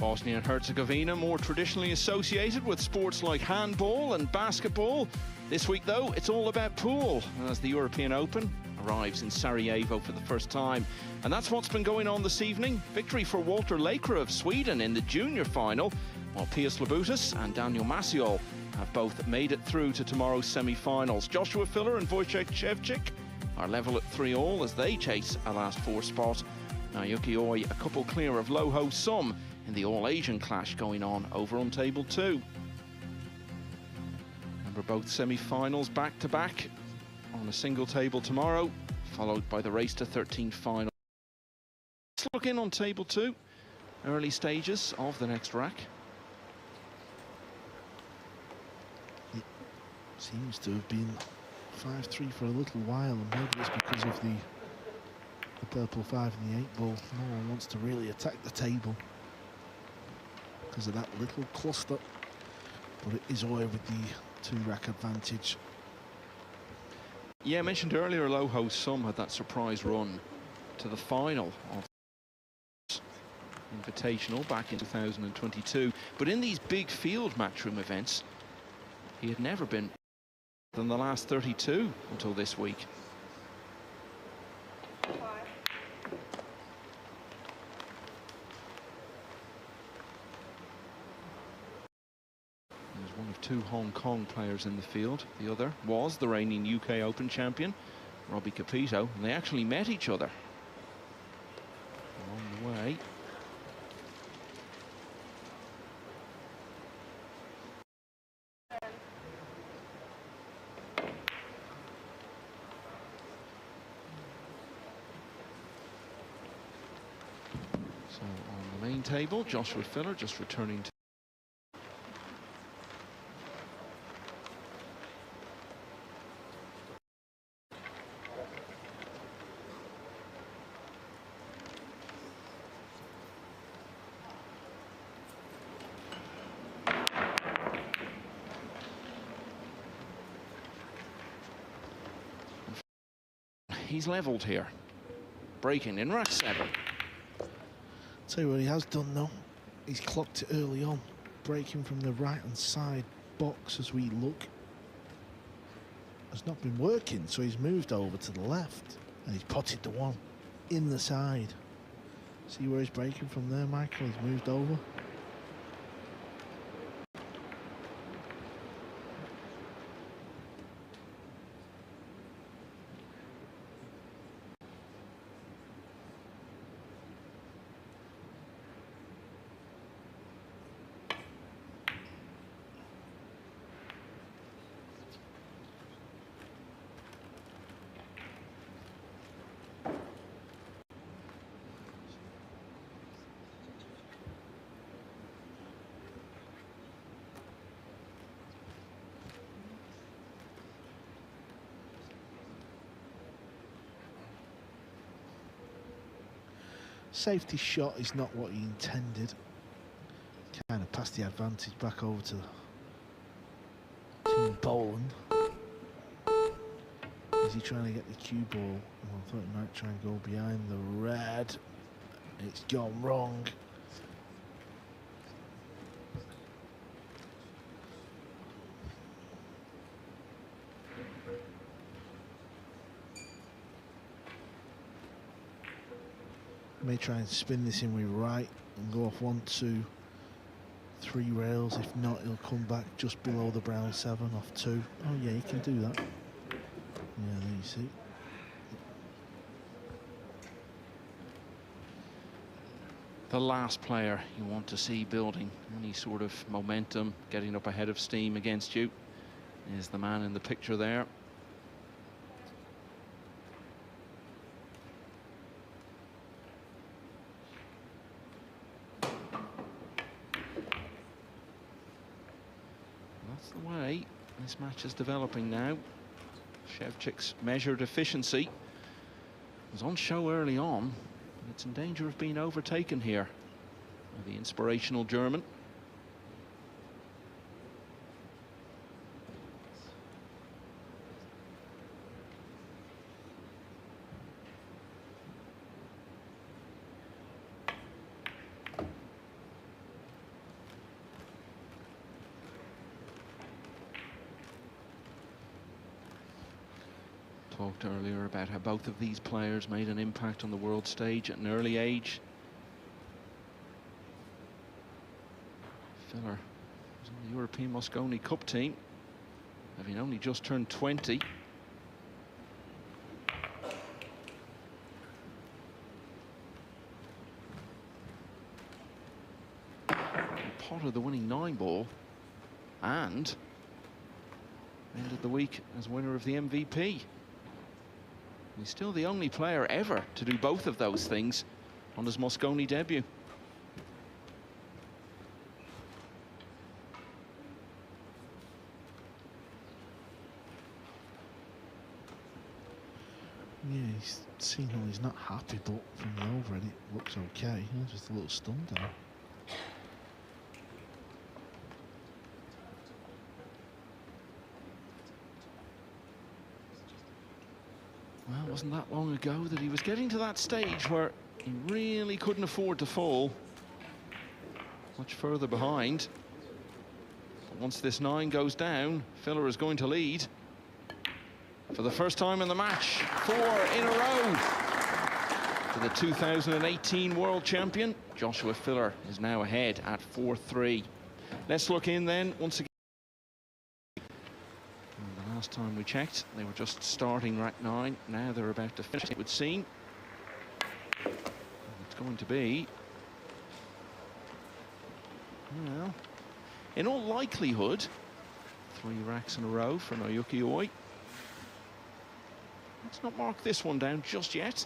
Bosnia and Herzegovina, more traditionally associated with sports like handball and basketball. This week, though, it's all about pool, as the European Open arrives in Sarajevo for the first time. And that's what's been going on this evening. Victory for Walter Laker of Sweden in the junior final, while Pius Labutis and Daniel Maciol have both made it through to tomorrow's semi-finals. Joshua Filler and Wojciech Szewczyk are level at 3-all as they chase a last four spot. Now Yuki Oi a couple clear of Ro8 in the all-Asian clash going on over on table 2. Remember, both semi-finals back-to-back on a single table tomorrow, followed by the race to 13 final. Let's look in on table 2, early stages of the next rack. It seems to have been 5-3 for a little while, and maybe it's because of the purple 5 and the 8 ball. No one wants to really attack the table because of that little cluster, but it is Oi with the 2-rack advantage. Yeah, I mentioned earlier Ro8 had that surprise run to the final of Invitational back in 2022, but in these big field matchroom events he had never been than the last 32 until this week. There's one of 2 Hong Kong players in the field. The other was the reigning UK Open champion, Robbie Capito, and they actually met each other along the way. So on the main table, Joshua Filler just returning to he's leveled here, breaking in rack 7. Tell you what he has done though, he's clocked it early on, breaking from the right hand side box as we look. It's not been working, so he's moved over to the left and he's potted the one in the side. See where he's breaking from there, Michael? He's moved over. Safety shot is not what he intended. Kind of passed the advantage back over to Team Poland. Is he trying to get the cue ball? Well, I thought he might try and go behind the red. It's gone wrong. May try and spin this in with right and go off 1, 2, 3 rails. If not, he'll come back just below the brown 7 off 2. Oh yeah, he can do that. Yeah, there you see. The last player you want to see building any sort of momentum, getting up ahead of steam against you, is the man in the picture there. That's the way this match is developing now. Szewczyk's measured efficiency was on show early on, and it's in danger of being overtaken here by the inspirational German. talked earlier about how both of these players made an impact on the world stage at an early age. Filler was on the European Mosconi Cup team, having only just turned 20. Potter the winning 9-ball, and ended the week as winner of the MVP. He's still the only player ever to do both of those things on his Mosconi debut. Yeah, he's seen how he's not happy, but from the overhead it looks okay. Yeah, just a little stunned there. Well, it wasn't that long ago that he was getting to that stage where he really couldn't afford to fall much further behind. But once this 9 goes down, Filler is going to lead for the first time in the match. 4 in a row for the 2018 world champion. Joshua Filler is now ahead at 4-3. Let's look in then once again. Last time we checked, they were just starting rack 9. Now they're about to finish, it would seem. And it's going to be, well, in all likelihood, 3 racks in a row for Naoyuki Oi. Let's not mark this one down just yet.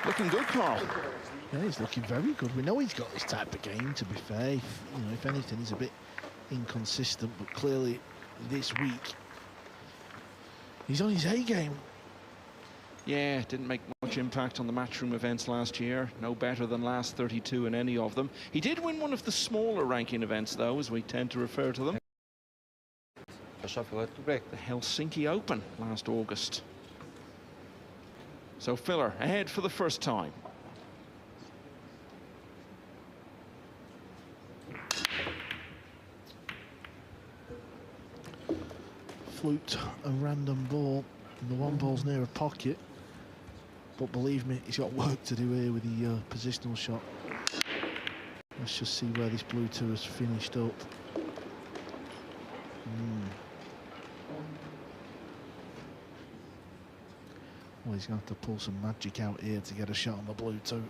Looking good, Carl. Yeah, he's looking very good. We know he's got this type of game, to be fair. If anything, he's a bit inconsistent, but clearly this week he's on his A game. Yeah, didn't make much impact on the matchroom events last year. No better than last 32 in any of them. He did win one of the smaller ranking events, though, as we tend to refer to them. The Helsinki Open last August. So Filler ahead for the first time. Fluked a random ball, and the 1 ball's near a pocket. But believe me, he's got work to do here with the positional shot. Let's just see where this blue 2 has finished up. Well, he's going to have to pull some magic out here to get a shot on the blue 2.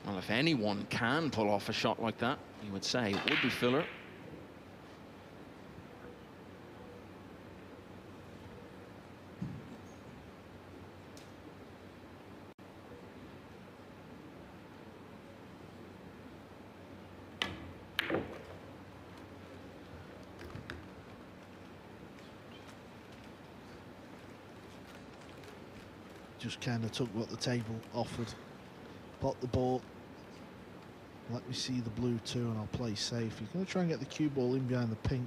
Well, if anyone can pull off a shot like that, you would say it would be Filler. Just kind of took what the table offered. Bought the ball. Let me see the blue 2 and I'll play safe. He's going to try and get the cue ball in behind the pink.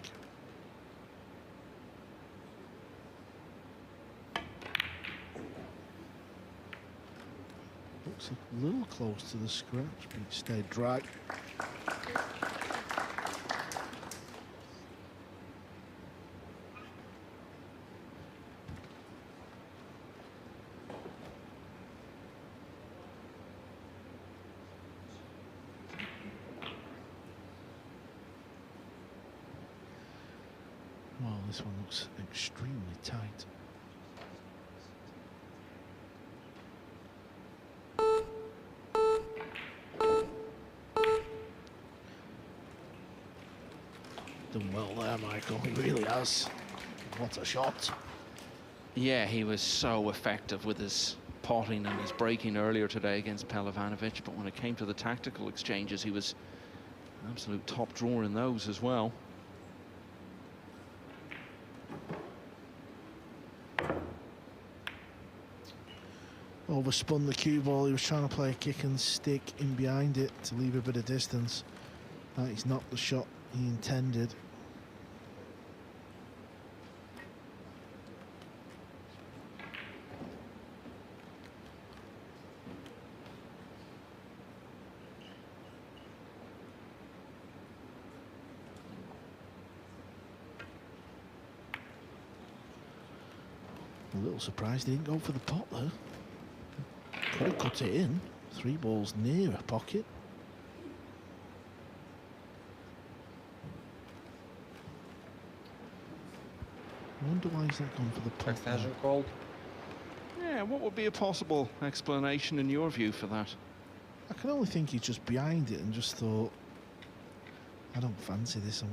Looks a little close to the scratch, but it stayed dry. Well, this one looks extremely tight. Done well there, Michael. He really has. What a shot. Yeah, he was so effective with his potting and his breaking earlier today against Pelovanovic, but when it came to the tactical exchanges, he was an absolute top drawer in those as well. Overspun the cue ball. He was trying to play a kick and stick in behind it to leave a bit of distance. That is not the shot he intended. A little surprised he didn't go for the pot though. Could have cut it in. 3 balls near a pocket. I wonder why he's not gone for the pot. Extension called. Yeah, what would be a possible explanation in your view for that? I can only think he's just behind it and just thought, I don't fancy this, I'm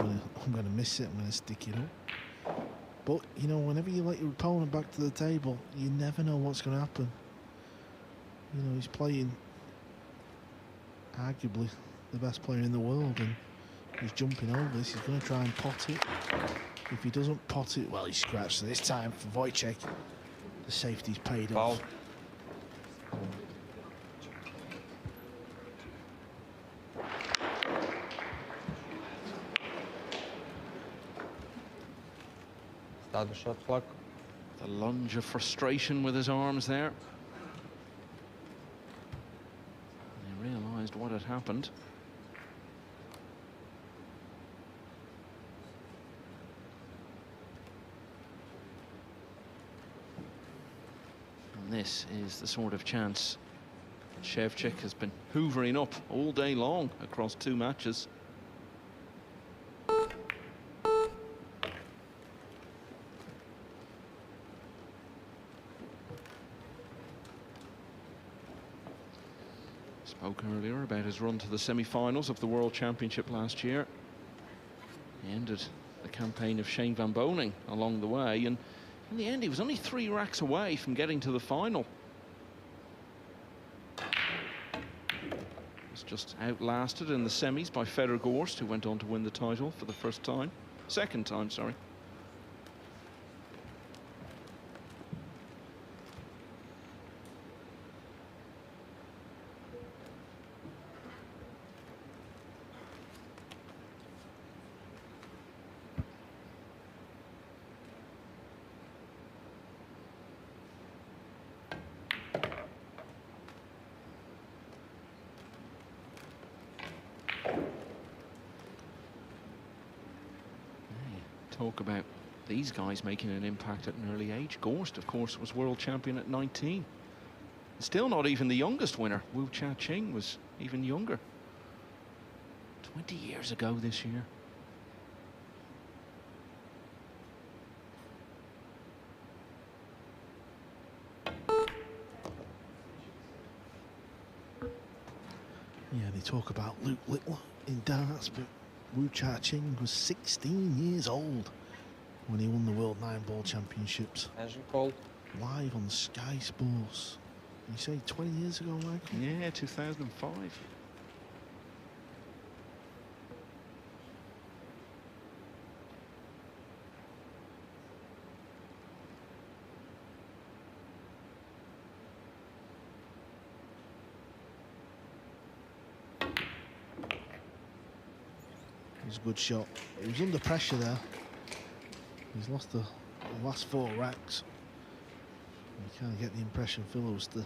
gonna miss it, I'm gonna stick it up. But you know, whenever you let your opponent back to the table, you never know what's gonna happen. You know, he's playing arguably the best player in the world, and he's jumping over this. He's going to try and pot it. If he doesn't pot it, well, he's scratched. So this time for Wojciech, the safety's paid off. Start the shot clock. The lunge of frustration with his arms there. He realised what had happened. And this is the sort of chance Szewczyk has been hoovering up all day long across 2 matches. Spoke earlier about his run to the semi-finals of the World Championship last year. He ended the campaign of Shane Van Boening along the way, and in the end he was only 3 racks away from getting to the final. Was just outlasted in the semis by Fedor Gorst, who went on to win the title for the second time, sorry. Talk about these guys making an impact at an early age. Gorst, of course, was world champion at 19. Still not even the youngest winner. Wojciech was even younger. 20 years ago this year. Yeah, they talk about Luke Littler in darts, but Wojciech was 16 years old when he won the World 9-Ball Championships. Engine called. Live on Sky Sports. You say 20 years ago, Michael? Yeah, 2005. It was a good shot. He was under pressure there. He's lost the last 4 racks. You kind of get the impression Phil was to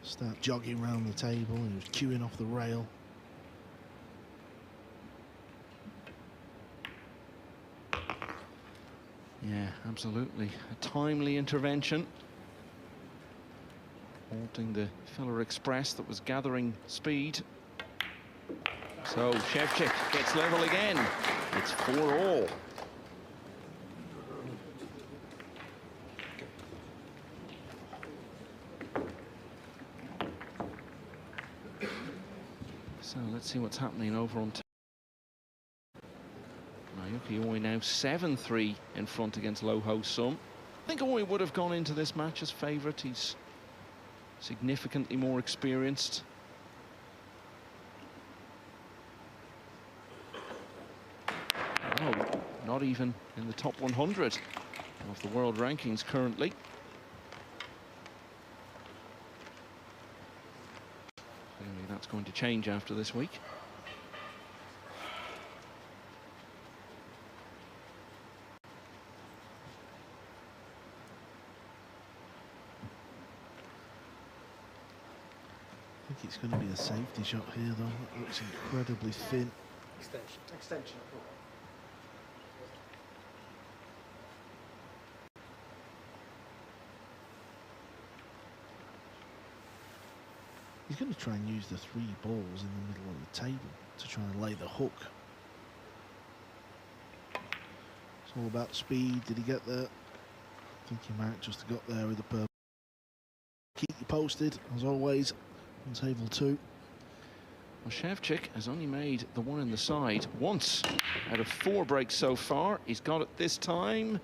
start jogging around the table. He was queuing off the rail. Yeah, absolutely. A timely intervention. Halting the Feller Express that was gathering speed. So Szewczyk gets level again. It's 4-all. So let's see what's happening over on Naoki Oi now 7-3 in front against Ro8. I think Oi would have gone into this match as favourite. He's significantly more experienced. Oh, not even in the top 100 of the world rankings currently. Clearly that's going to change after this week. I think it's going to be a safety shot here, though. It looks incredibly thin. Extension. He's going to try and use the 3 balls in the middle of the table to try and lay the hook. It's all about speed. Did he get there? I think he might just have got there with the purple. Keep you posted, as always, on table 2. Well, Szewczyk has only made the one in the side once out of 4 breaks so far. He's got it this time.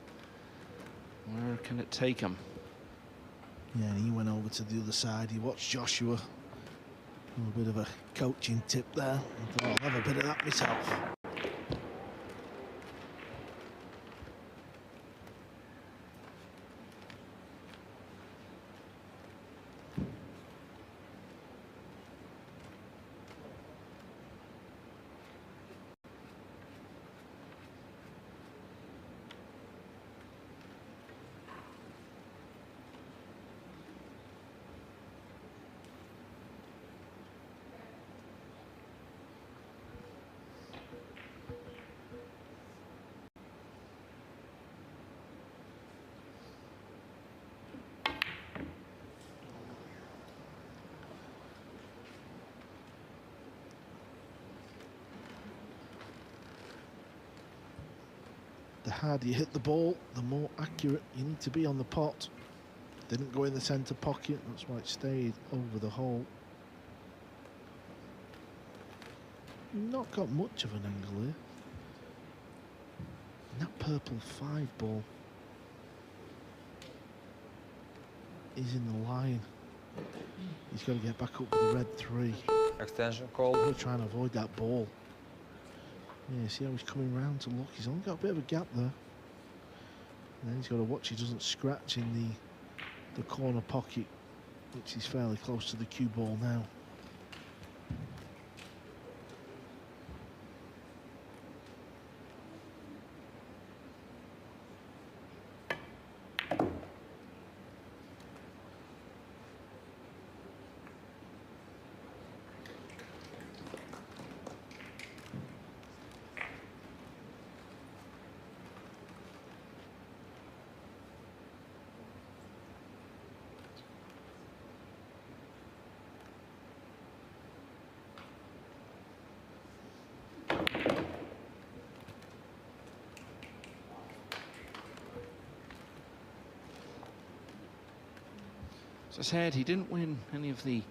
Where can it take him? Yeah, and he went over to the other side. He watched Joshua. A little bit of a coaching tip there. I thought I'll have a bit of that myself. The harder you hit the ball, the more accurate you need to be on the pot. Didn't go in the centre pocket, that's why it stayed over the hole. Not got much of an angle here. And that purple 5 ball is in the line. He's got to get back up with the red 3. Extension call. We're trying to avoid that ball. Yeah, see how he's coming round to look. He's only got a bit of a gap there. And then he's got to watch he doesn't scratch in the corner pocket, which is fairly close to the cue ball now. As I said, he didn't win any of the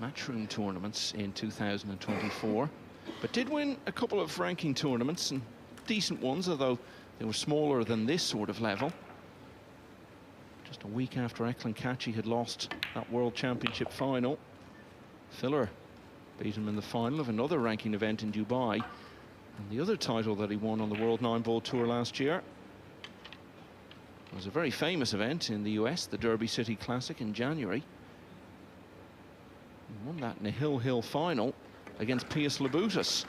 matchroom tournaments in 2024, but did win a couple of ranking tournaments, and decent ones, although they were smaller than this sort of level. Just a week after Eklenkachi had lost that World Championship final, Filler beat him in the final of another ranking event in Dubai, and the other title that he won on the World 9-Ball Tour last year was a very famous event in the US, the Derby City Classic in January. He won that in a Hill final against Pius Labutus.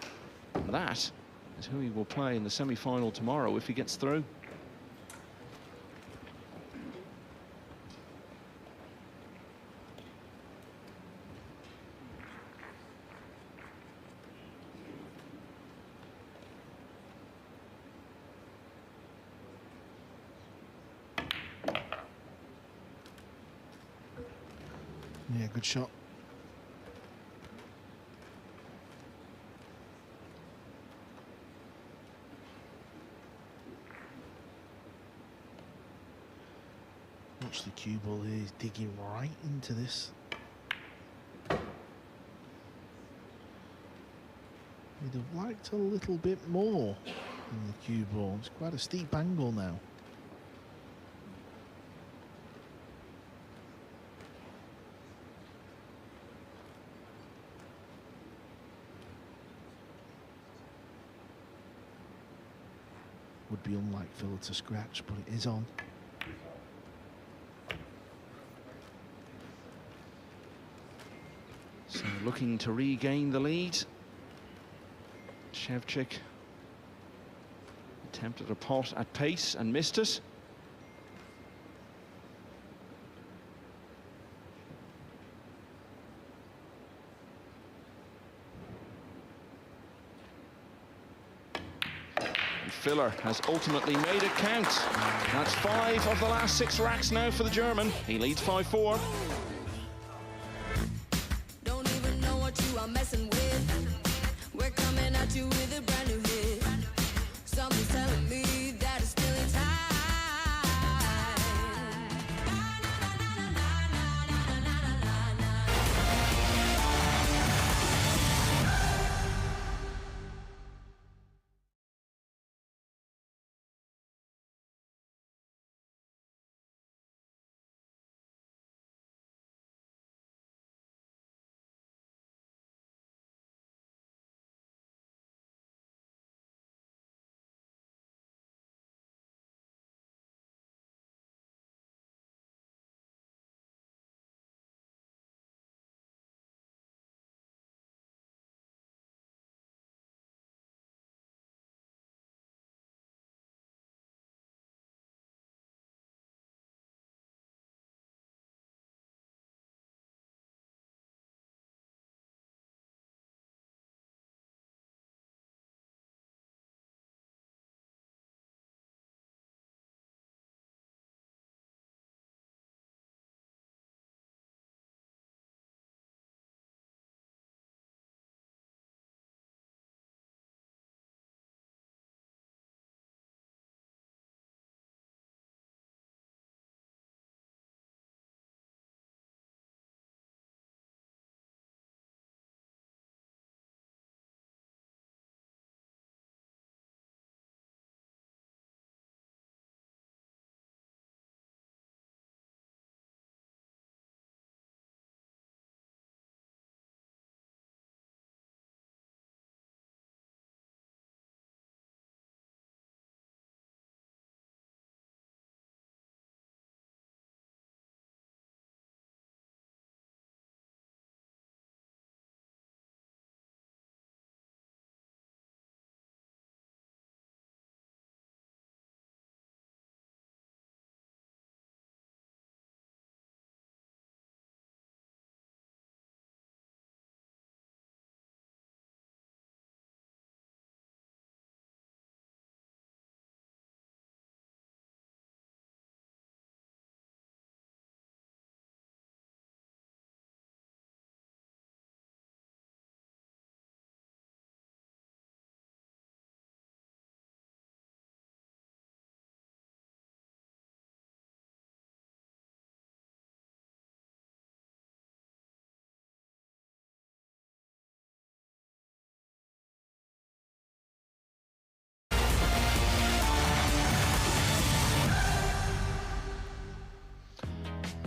And that is who he will play in the semi-final tomorrow if he gets through. Yeah, good shot. Watch the cue ball here, he's digging right into this. He'd have liked a little bit more in the cue ball. It's quite a steep angle now. Would be unlike Filler to scratch, but it is on. So looking to regain the lead. Szewczyk attempted a pot at pace and missed it. Filler has ultimately made it count. That's 5 of the last 6 racks now for the German. He leads 5-4. Don't at you with a brand new hit. Something's telling me that it's still in time.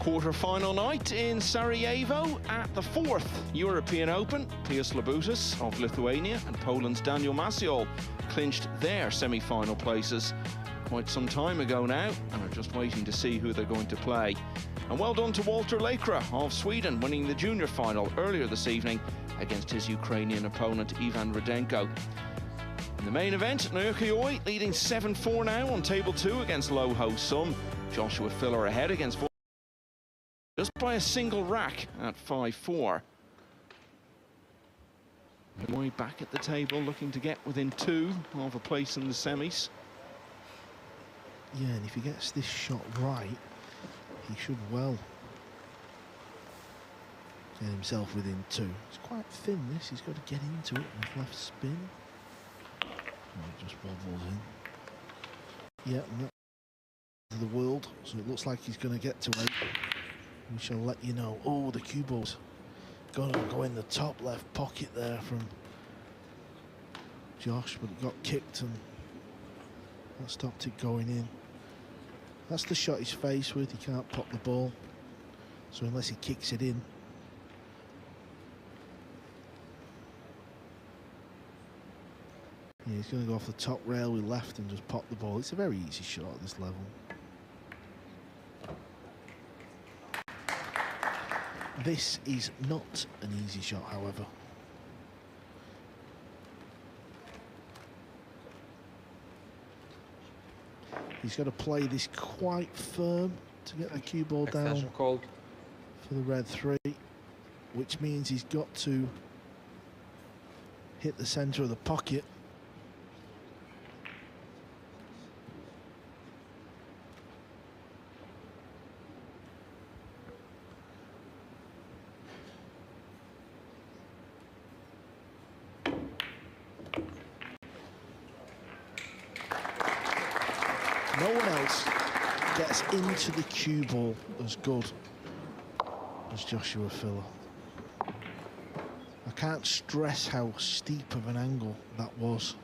Quarter-final night in Sarajevo at the 4th European Open. Pius Labutis of Lithuania and Poland's Daniel Maciol clinched their semi-final places quite some time ago now and are just waiting to see who they're going to play. And well done to Walter Lekra of Sweden, winning the junior final earlier this evening against his Ukrainian opponent Ivan Rudenko. In the main event, Naoki Oi leading 7-4 now on table 2 against Lo Ho Sum. Joshua Filler ahead against just by a single rack at 5-4. Oi back at the table, looking to get within 2 of a place in the semis. Yeah, and if he gets this shot right, he should well get himself within 2. It's quite thin, this. He's got to get into it with left spin. Oh, it just wobbles in. Yeah, not to the world, so it looks like he's going to get to 8. We shall let you know. Oh, the cue ball's going to go in the top left pocket there from Josh, but it got kicked and that stopped it going in. That's the shot he's faced with. He can't pop the ball, so unless he kicks it in. Yeah, he's going to go off the top rail with left and just pop the ball. It's a very easy shot at this level. This is not an easy shot, however. He's got to play this quite firm to get the cue ball down for the red 3, which means he's got to hit the centre of the pocket. gets into the cue ball as good as Joshua Filler. I can't stress how steep of an angle that was.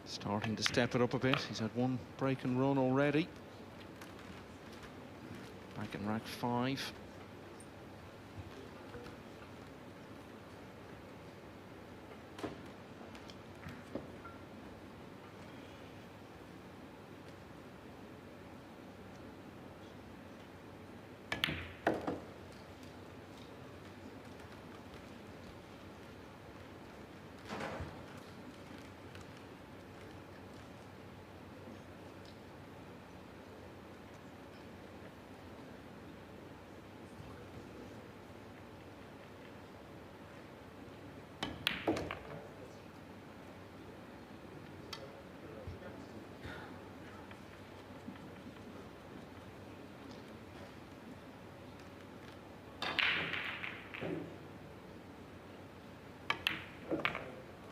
Starting to step it up a bit. He's had one break and run already. Back in rack 5.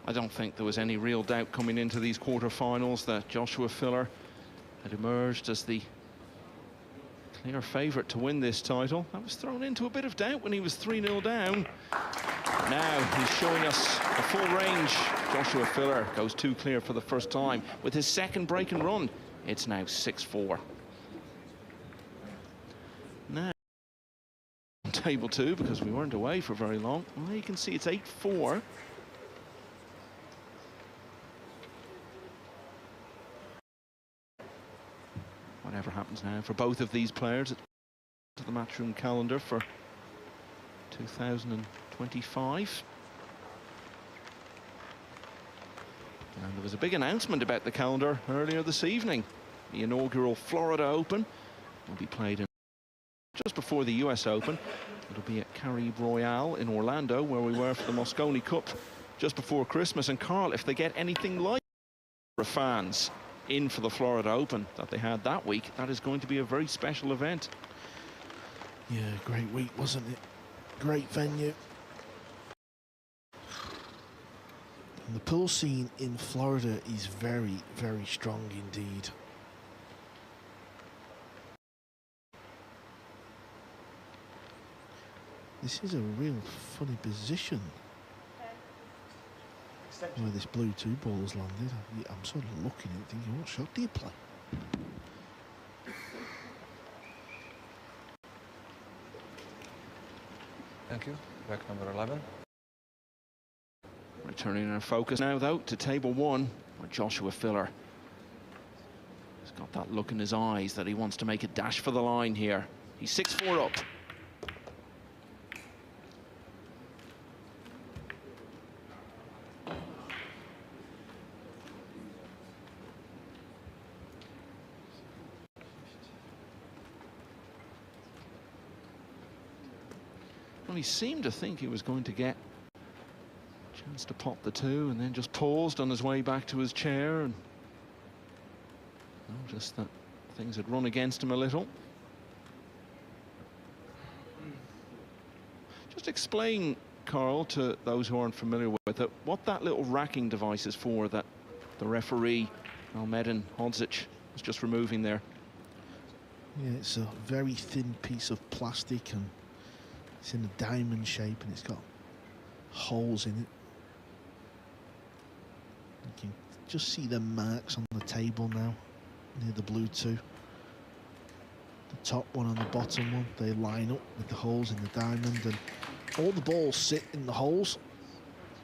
I don't think there was any real doubt coming into these quarterfinals that Joshua Filler had emerged as the clear favourite to win this title. That was thrown into a bit of doubt when he was 3-0 down. Now he's showing us the full range. Joshua Filler goes 2 clear for the first time with his second break and run. It's now 6-4. Now table 2, because we weren't away for very long. Well, you can see it's 8-4. Whatever happens now for both of these players to the matchroom calendar for 2025. And there was a big announcement about the calendar earlier this evening. The inaugural Florida Open will be played in just before the US Open. It'll be at Caribe Royale in Orlando, where we were for the Mosconi Cup just before Christmas. And Carl, if they get anything like fans in for the Florida Open that they had that week, that is going to be a very special event. Yeah, great week, wasn't it? Great venue. And the pool scene in Florida is very, very strong indeed. This is a real funny position where this blue 2 ball has landed. I'm sort of looking at it thinking, what shot do you play? Thank you. Back number 11. Returning our focus now, though, to table 1, where Joshua Filler has got that look in his eyes that he wants to make a dash for the line here. He's 6-4 up. Well, he seemed to think he was going to get a chance to pop the 2 and then just paused on his way back to his chair and noticed that things had run against him a little. Just explain, Carl, to those who aren't familiar with it, what that little racking device is for that the referee, Almedin Hodzic, was just removing there. Yeah, it's a very thin piece of plastic and it's in a diamond shape and it's got holes in it. You can just see the marks on the table now near the blue 2. The top one and the bottom one, they line up with the holes in the diamond, and all the balls sit in the holes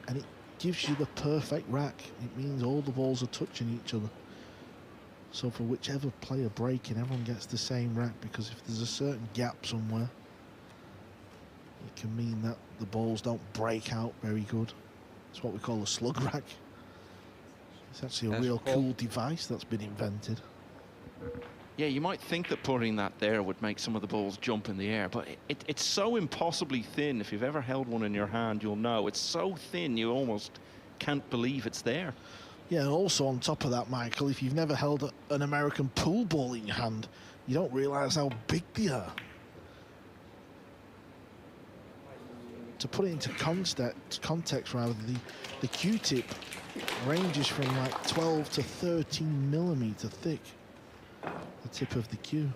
and it gives you the perfect rack. It means all the balls are touching each other. So for whichever player breaking, everyone gets the same rack, because if there's a certain gap somewhere, it can mean that the balls don't break out very good. It's what we call a slug rack. It's actually a real cool device that's been invented. Yeah, you might think that putting that there would make some of the balls jump in the air, but it's so impossibly thin. If you've ever held one in your hand, you'll know it's so thin you almost can't believe it's there. Yeah, and also on top of that, Michael, if you've never held an American pool ball in your hand, you don't realise how big they are. To put it into context rather, the Q-tip ranges from like 12 to 13 millimeter thick, the tip of the cue.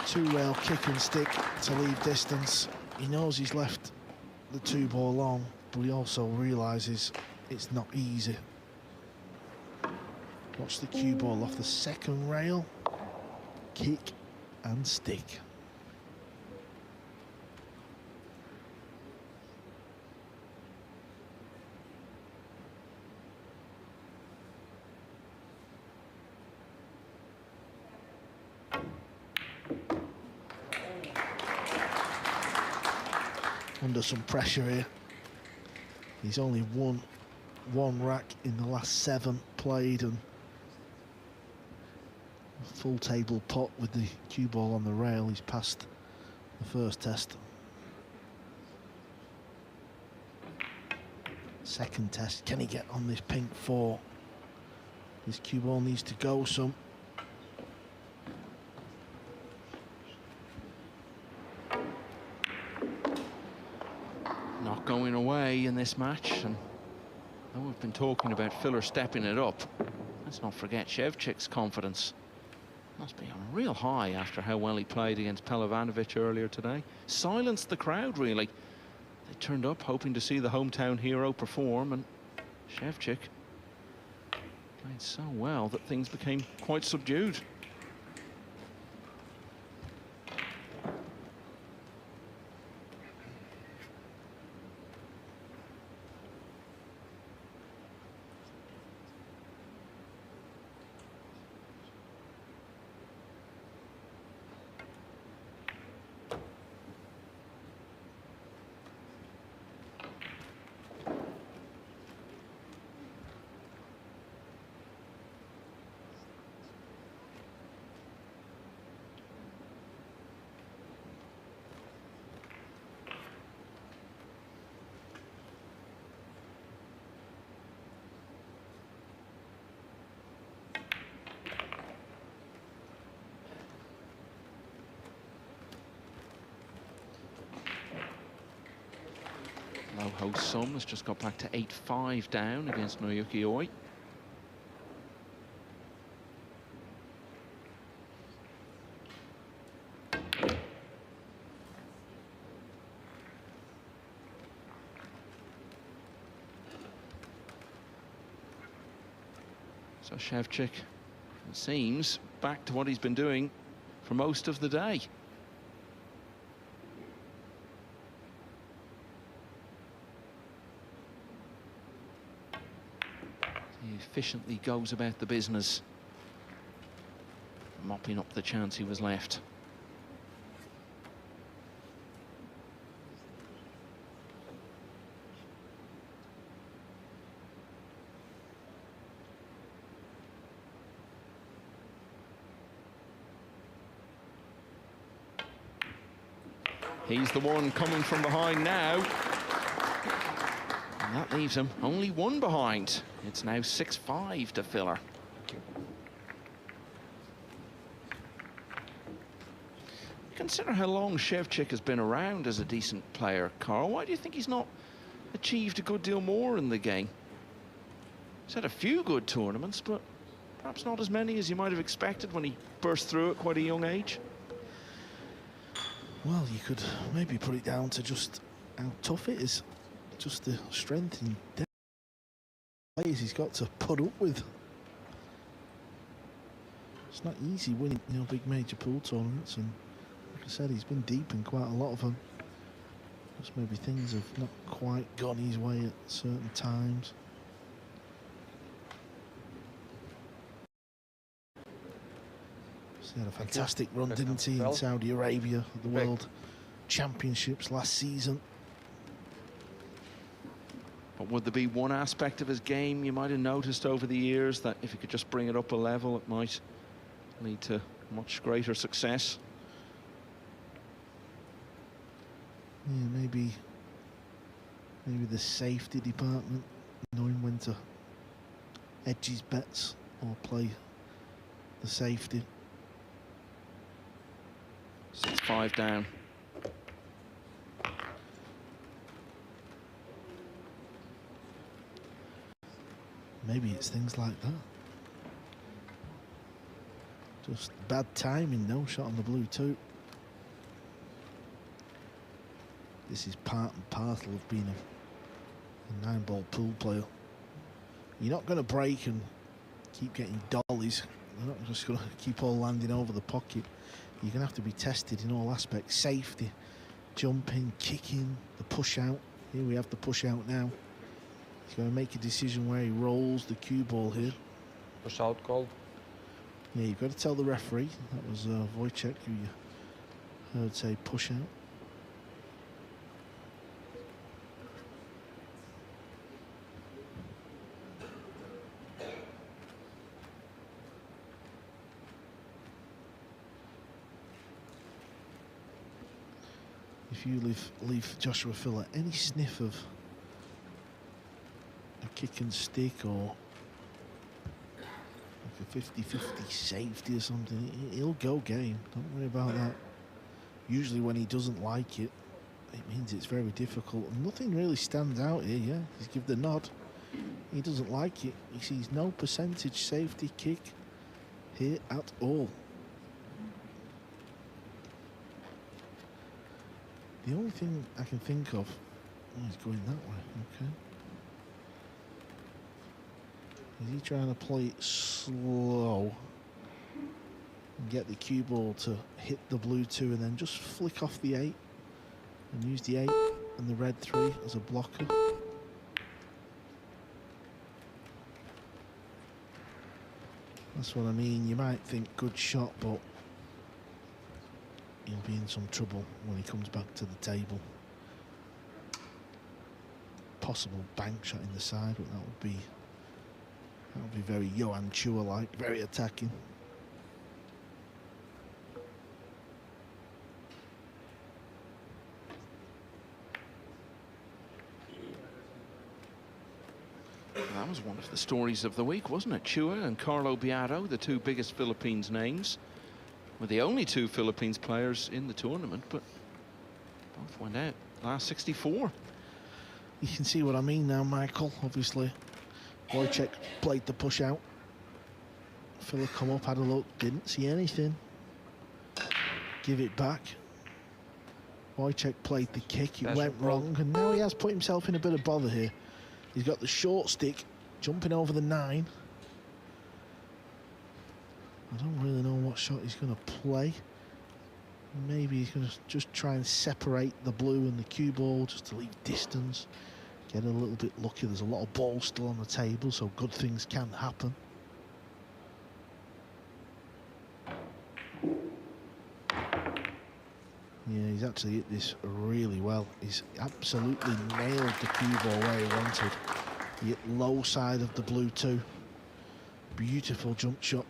Two-rail kick and stick to leave distance. He knows he's left the two ball long, but he also realises it's not easy. Watch the cue ball off the second rail. Kick and stick. Under some pressure here. He's only won one rack in the last 7 played, and a full table pot with the cue ball on the rail. He's passed the first test. Second test, can he get on this pink 4? His cue ball needs to go some. Not going away in this match, and though we've been talking about Filler stepping it up, let's not forget Szewczyk's confidence must be on a real high after how well he played against Pelovanovic earlier today. Silenced the crowd, really. They turned up hoping to see the hometown hero perform, and Szewczyk played so well that things became quite subdued. Low host Sum has just got back to 8-5 down against Noyuki Oi. So Szewczyk, it seems, back to what he's been doing for most of the day. He efficiently goes about the business, mopping up the chance he was left. He's the one coming from behind now. And that leaves him only one behind. It's now 6-5 to Filler. Consider how long Szewczyk has been around as a decent player, Carl. Why do you think he's not achieved a good deal more in the game? He's had a few good tournaments, but perhaps not as many as you might have expected when he burst through at quite a young age. Well, you could maybe put it down to just how tough it is. Just the strength and depth players he's got to put up with. It's not easy winning, you know, big major pool tournaments, and like I said, he's been deep in quite a lot of them. Just maybe things have not quite gone his way at certain times. He had a fantastic run, didn't he, in Saudi Arabia, at the World Championships last season. But would there be one aspect of his game you might have noticed over the years that if he could just bring it up a level, it might lead to much greater success? Yeah, maybe the safety department, knowing when to edge his bets or play the safety. 6-5 down. Maybe it's things like that. Just bad timing, no shot on the blue too. This is part and parcel of being a 9-ball pool player. You're not going to break and keep getting dollies. You're not just going to keep all landing over the pocket. You're going to have to be tested in all aspects. Safety, jumping, kicking, the push out. Here we have the push out now. He's going to make a decision where he rolls the cue ball here. Push out called. Yeah, you've got to tell the referee. That was Wojciech, who you heard say push out. If you leave Joshua Filler any sniff of a kick and stick or like a 50-50 safety or something, he'll go game. Don't worry about that. Usually when he doesn't like it, it means it's very difficult. And nothing really stands out here, yeah? He's give the nod. He doesn't like it. He sees no percentage safety kick here at all. The only thing I can think of, oh, he's going that way, okay. Is he trying to play it slow and get the cue ball to hit the blue 2 and then just flick off the 8 and use the 8 and the red 3 as a blocker? That's what I mean. You might think good shot, but he'll be in some trouble when he comes back to the table. Possible bank shot in the side, but that would be very Johan Chua-like, very attacking. That was one of the stories of the week, wasn't it? Chua and Carlo Beato, the two biggest Philippines names. Were the only two Philippines players in the tournament, but both went out last 64. You can see what I mean now, Michael. Obviously, Wojciech played the push out. Philip come up, had a look, didn't see anything. Give it back. Wojciech played the kick, it went wrong, and now he has put himself in a bit of bother here. He's got the short stick, jumping over the 9. I don't really know what shot he's going to play. Maybe he's going to just try and separate the blue and the cue ball just to leave distance. Get a little bit lucky. There's a lot of balls still on the table, so good things can happen. Yeah, he's actually hit this really well. He's absolutely nailed the cue ball where he wanted. He hit low side of the blue 2. Beautiful jump shot.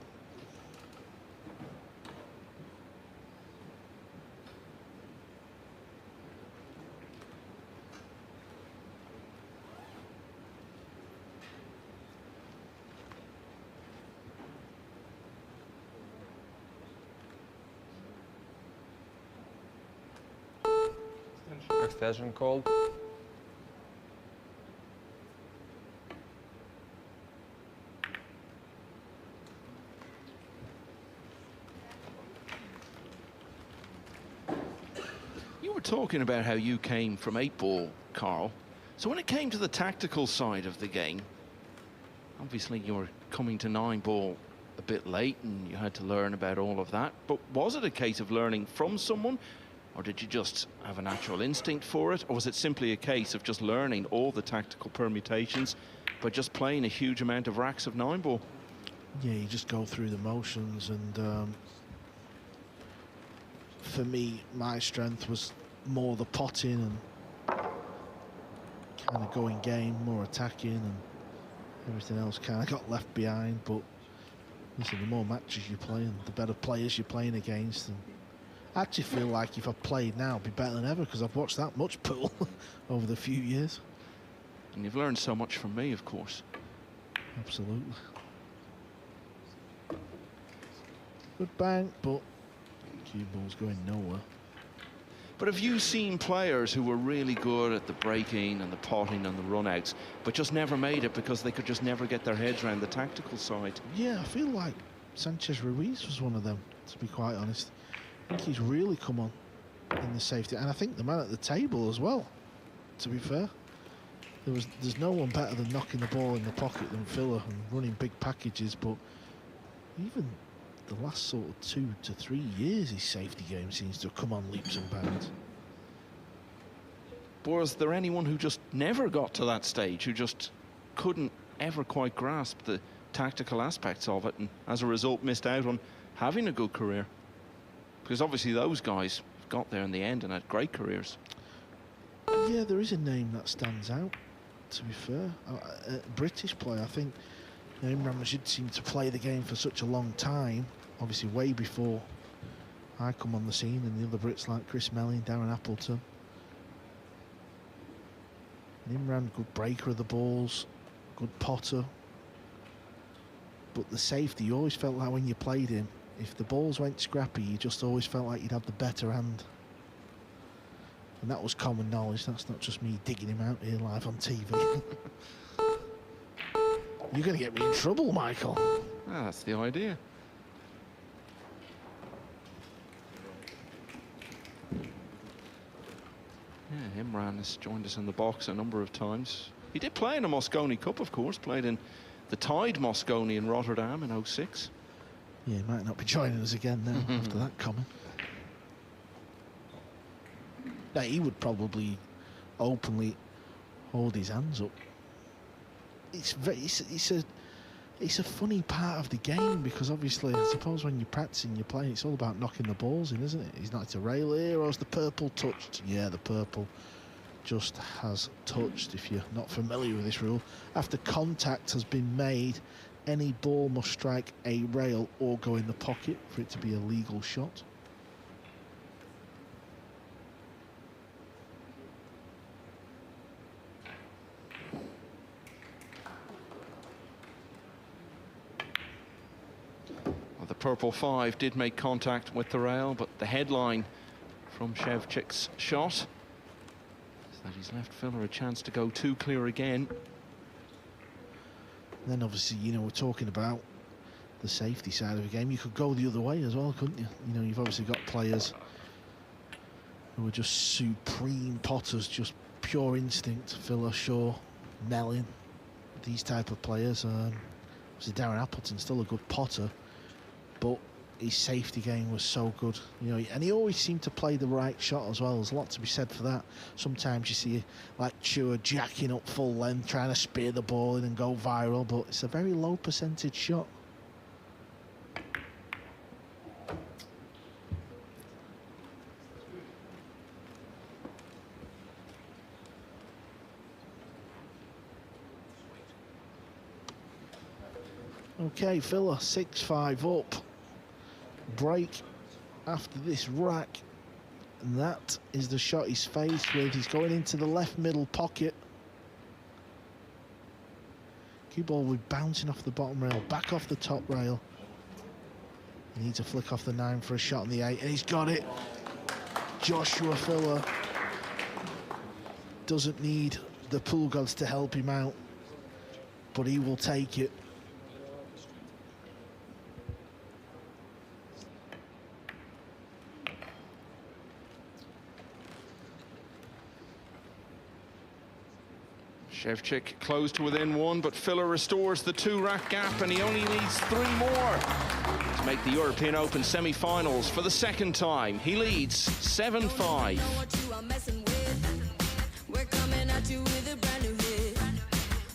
Extension called. You were talking about how you came from 8-ball, Carl. So when it came to the tactical side of the game, obviously you were coming to 9-ball a bit late and you had to learn about all of that. But was it a case of learning from someone? Or did you just have a natural instinct for it? Or was it simply a case of just learning all the tactical permutations by just playing a huge amount of racks of 9-ball? Yeah, you just go through the motions, and for me, my strength was more the potting and kind of going game, more attacking, and everything else kind of got left behind. But listen, the more matches you play and the better players you're playing against, and I actually feel like if I played now, it'd be better than ever because I've watched that much pool over the few years. And you've learned so much from me, of course. Absolutely. Good bank, but cue ball's going nowhere. But have you seen players who were really good at the breaking and the potting and the run-outs, but just never made it because they could just never get their heads around the tactical side? Yeah, I feel like Sanchez Ruiz was one of them, to be quite honest. I think he's really come on in the safety, and I think the man at the table as well, to be fair. There's no one better than knocking the ball in the pocket than Filler and running big packages, but even the last sort of 2 to 3 years, his safety game seems to have come on leaps and bounds. Was there anyone who just never got to that stage, who just couldn't ever quite grasp the tactical aspects of it, and as a result missed out on having a good career? Because obviously those guys got there in the end and had great careers. Yeah, there is a name that stands out, to be fair. British player, I think. Imran Rashid seemed to play the game for such a long time, obviously way before I come on the scene, and the other Brits like Chris Melling, Darren Appleton. And Imran, good breaker of the balls, good potter. But the safety, you always felt like when you played him, if the balls went scrappy, you just always felt like you'd have the better hand. And that was common knowledge. That's not just me digging him out here live on TV. You're going to get me in trouble, Michael. Ah, that's the idea. Yeah, Imran has joined us in the box a number of times. He did play in the Mosconi Cup, of course, played in the Tide Mosconi in Rotterdam in 06. Yeah, he might not be joining us again now after that comment. Now, he would probably openly hold his hands up. It's a funny part of the game because obviously, I suppose when you're practicing, you're playing, it's all about knocking the balls in, isn't it? He's not to rail here, or has the purple touched? Yeah, the purple just has touched, if you're not familiar with this rule. After contact has been made, any ball must strike a rail or go in the pocket for it to be a legal shot. The purple 5 did make contact with the rail, but the headline from Szewczyk's shot is that he's left Filler a chance to go too clear again. Then obviously, you know, we're talking about the safety side of the game. You could go the other way as well, couldn't you? You know, you've obviously got players who are just supreme potters, just pure instinct. Filler, Shaw, Mellin, these type of players. Obviously, Darren Appleton's still a good potter, but his safety game was so good, you know, and he always seemed to play the right shot as well. There's a lot to be said for that. Sometimes you see like Chua jacking up full length, trying to spear the ball in and go viral, but it's a very low percentage shot. Okay, Filler 6-5 up. Break after this rack, and that is the shot he's faced with. He's going into the left middle pocket. Cue ball will be bouncing off the bottom rail, back off the top rail. He needs a flick off the 9 for a shot on the 8, and he's got it. Joshua Filler doesn't need the pool gods to help him out, but he will take it. Szewczyk closed to within 1, but Filler restores the 2-rack gap, and he only needs 3 more to make the European Open semi-finals for the second time. He leads 7-5. We're coming at you with a brand new hit.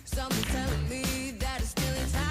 Someone's telling me that it's still in time.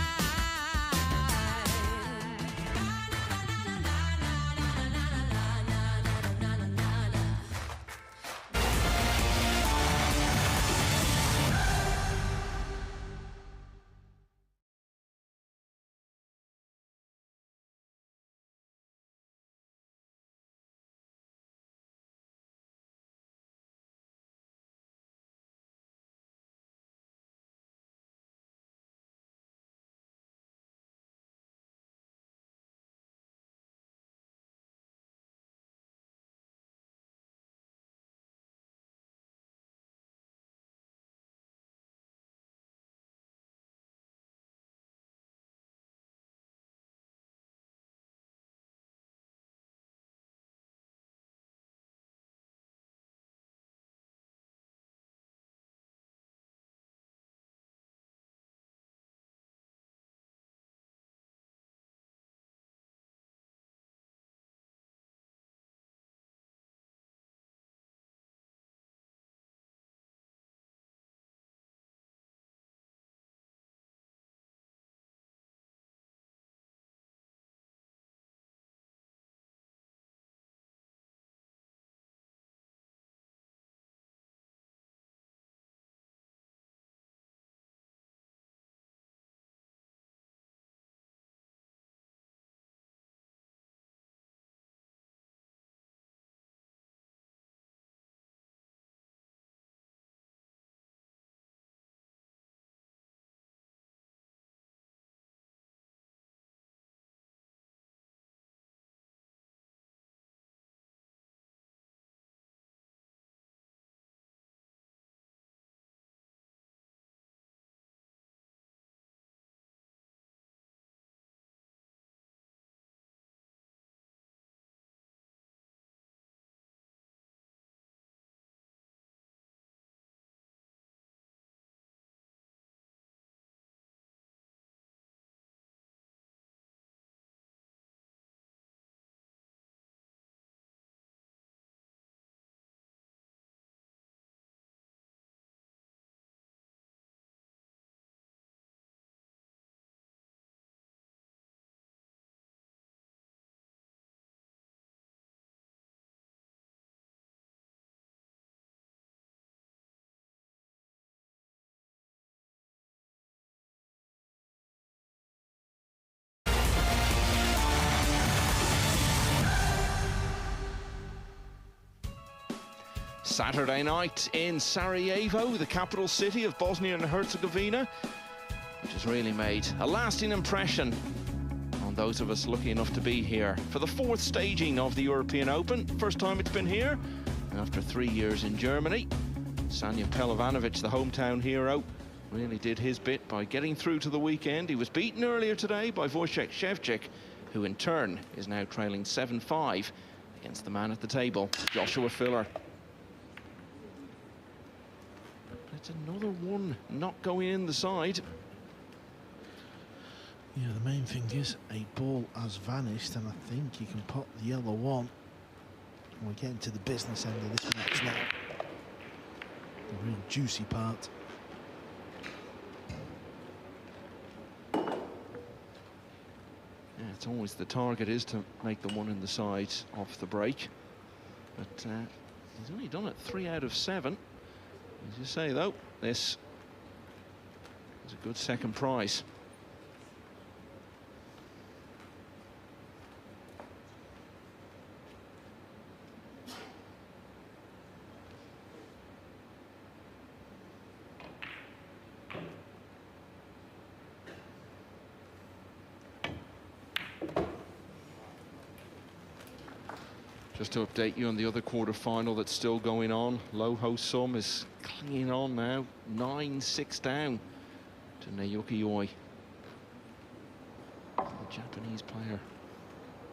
Saturday night in Sarajevo, the capital city of Bosnia and Herzegovina, which has really made a lasting impression on those of us lucky enough to be here for the 4th staging of the European Open. First time it's been here after 3 years in Germany. Sanja Pelovanovic, the hometown hero, really did his bit by getting through to the weekend. He was beaten earlier today by Wojciech Szewczyk, who in turn is now trailing 7-5 against the man at the table, Joshua Filler. It's another one not going in the side. Yeah, the main thing is a ball has vanished, and I think you can pop the yellow one. We're getting to the business end of this match now. The real juicy part. Yeah, it's always the target is to make the one in the side off the break. But he's only done it 3 out of 7. As you say, though, this is a good second prize. Just to update you on the other quarter-final that's still going on. Loho Sum is clinging on now, 9-6 down to Naoki Oi. The Japanese player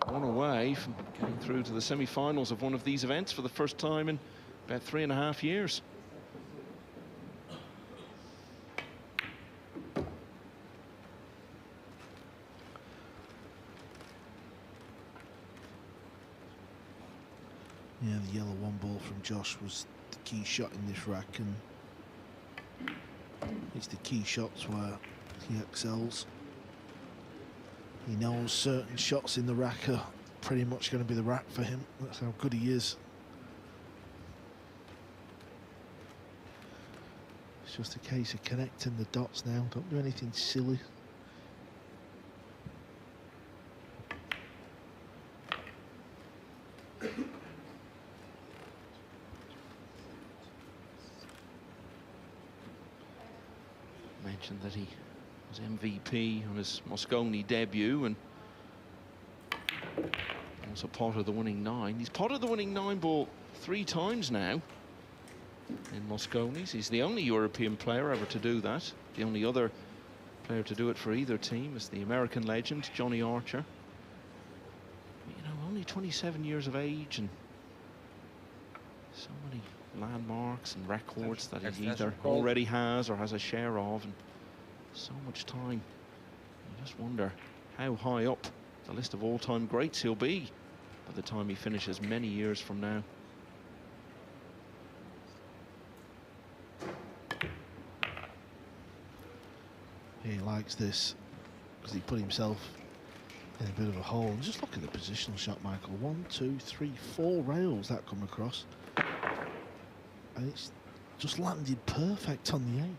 one away from getting through to the semi-finals of one of these events for the first time in about 3.5 years. Yeah, the yellow one ball from Josh was the key shot in this rack, and it's the key shots where he excels. He knows certain shots in the rack are pretty much going to be the rack for him. That's how good he is. It's just a case of connecting the dots now. Don't do anything silly. Mentioned that he was MVP on his Mosconi debut and also potted the winning 9. He's potted the winning 9 ball 3 times now in Mosconi's. He's the only European player ever to do that. The only other player to do it for either team is the American legend, Johnny Archer. You know, only 27 years of age and so many landmarks and records that he either already has or has a share of, and so much time. You just wonder how high up the list of all-time greats he'll be by the time he finishes many years from now. He likes this because he put himself in a bit of a hole. And just look at the positional shot, Michael. 1, 2, 3, 4 rails that come across. And it's just landed perfect on the 8.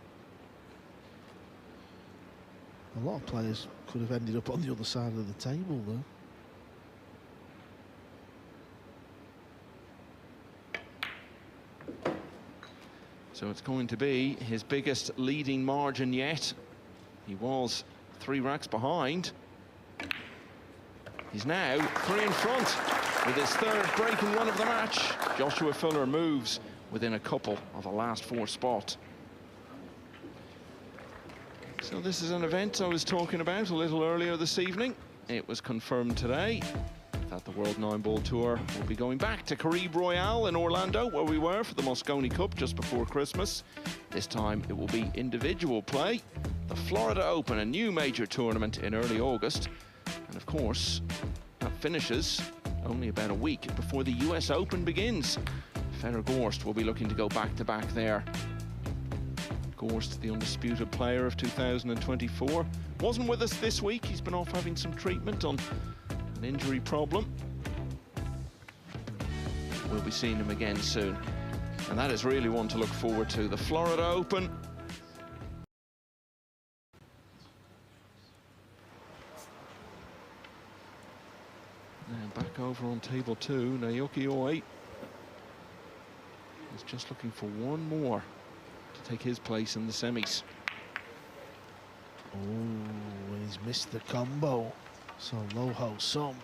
A lot of players could have ended up on the other side of the table, though. So it's going to be his biggest leading margin yet. He was 3 racks behind. He's now 3 in front with his 3rd breaking run of the match. Joshua Filler moves within a couple of the last 4 spots. So this is an event I was talking about a little earlier this evening. It was confirmed today that the World 9-Ball Tour will be going back to Caribe Royale in Orlando, where we were for the Mosconi Cup just before Christmas. This time it will be individual play. The Florida Open, a new major tournament in early August. And of course, that finishes only about a week before the US Open begins. Fedor Gorst will be looking to go back-to-back there. Gorst, the undisputed player of 2024, wasn't with us this week. He's been off having some treatment on an injury problem. We'll be seeing him again soon. And that is really one to look forward to. The Florida Open. Now back over on table 2, Naoki Oi. He's just looking for one more to take his place in the semis. Oh, and he's missed the combo. So Ro8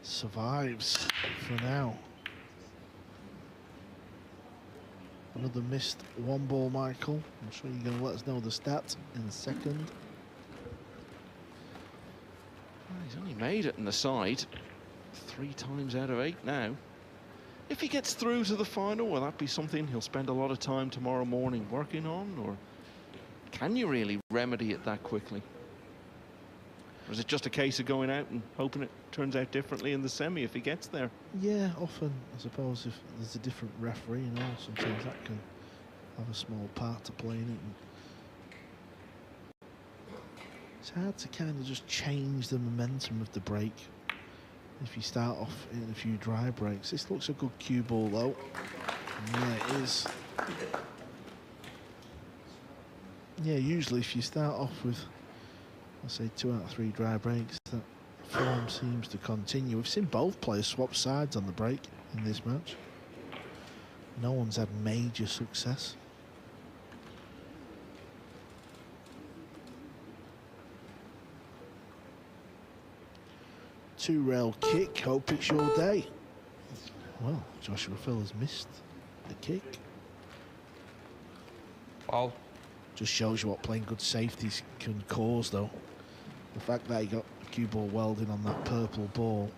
survives for now. Another missed one ball, Michael. I'm sure you're going to let us know the stats in a second. Well, he's only made it in the side 3 times out of 8 now. If he gets through to the final, will that be something he'll spend a lot of time tomorrow morning working on, or can you really remedy it that quickly? Or is it just a case of going out and hoping it turns out differently in the semi if he gets there? Yeah, often, I suppose, if there's a different referee, you know, sometimes that can have a small part to play in it. It's hard to kind of just change the momentum of the break if you start off in a few dry breaks. This looks a good cue ball, though. Yeah, it is. Yeah, usually if you start off with, I'll say 2 out of 3 dry breaks, that form seems to continue. We've seen both players swap sides on the break in this match. No one's had major success. Two-rail kick, hope it's your day. Well, Joshua Phil has missed the kick. Foul. Just shows you what playing good safeties can cause, though. The fact that he got a cue ball welding on that purple ball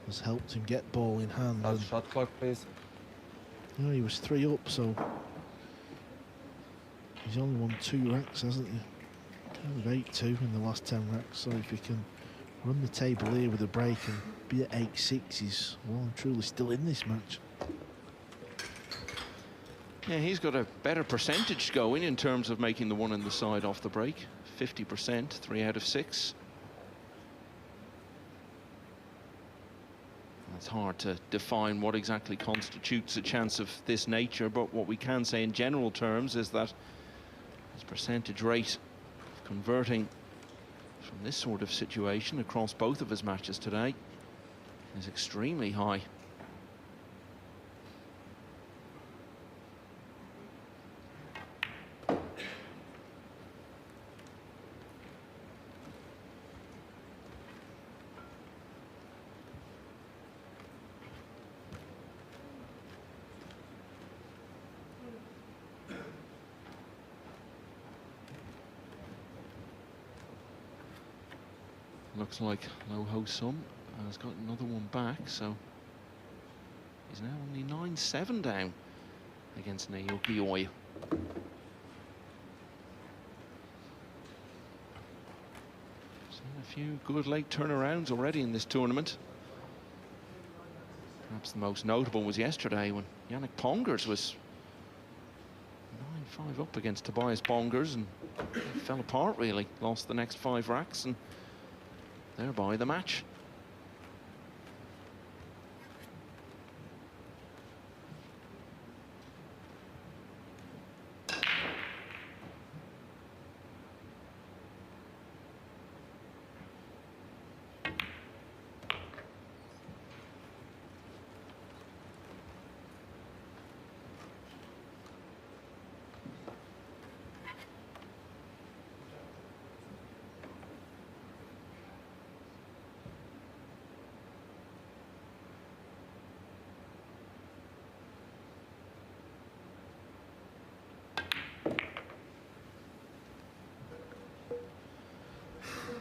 has helped him get ball in hand. Shot clock, please. You know, he was 3 up, so he's only won 2 racks, hasn't he? Kind of 8-2 in the last 10 racks, so if he can run the table here with a break and be at 8-6, he's well and truly still in this match. Yeah, he's got a better percentage going in terms of making the one in the side off the break. 50%, 3 out of 6. It's hard to define what exactly constitutes a chance of this nature, but what we can say in general terms is that his percentage rate of converting from this sort of situation across both of his matches today is extremely high. Looks like Ro8 has got another one back, so he's now only 9-7 down against Naoki Oi. Seen a few good late turnarounds already in this tournament. Perhaps the most notable was yesterday when Yannick Pongers was 9-5 up against Tobias Bongers and fell apart really, lost the next 5 racks and thereby the match.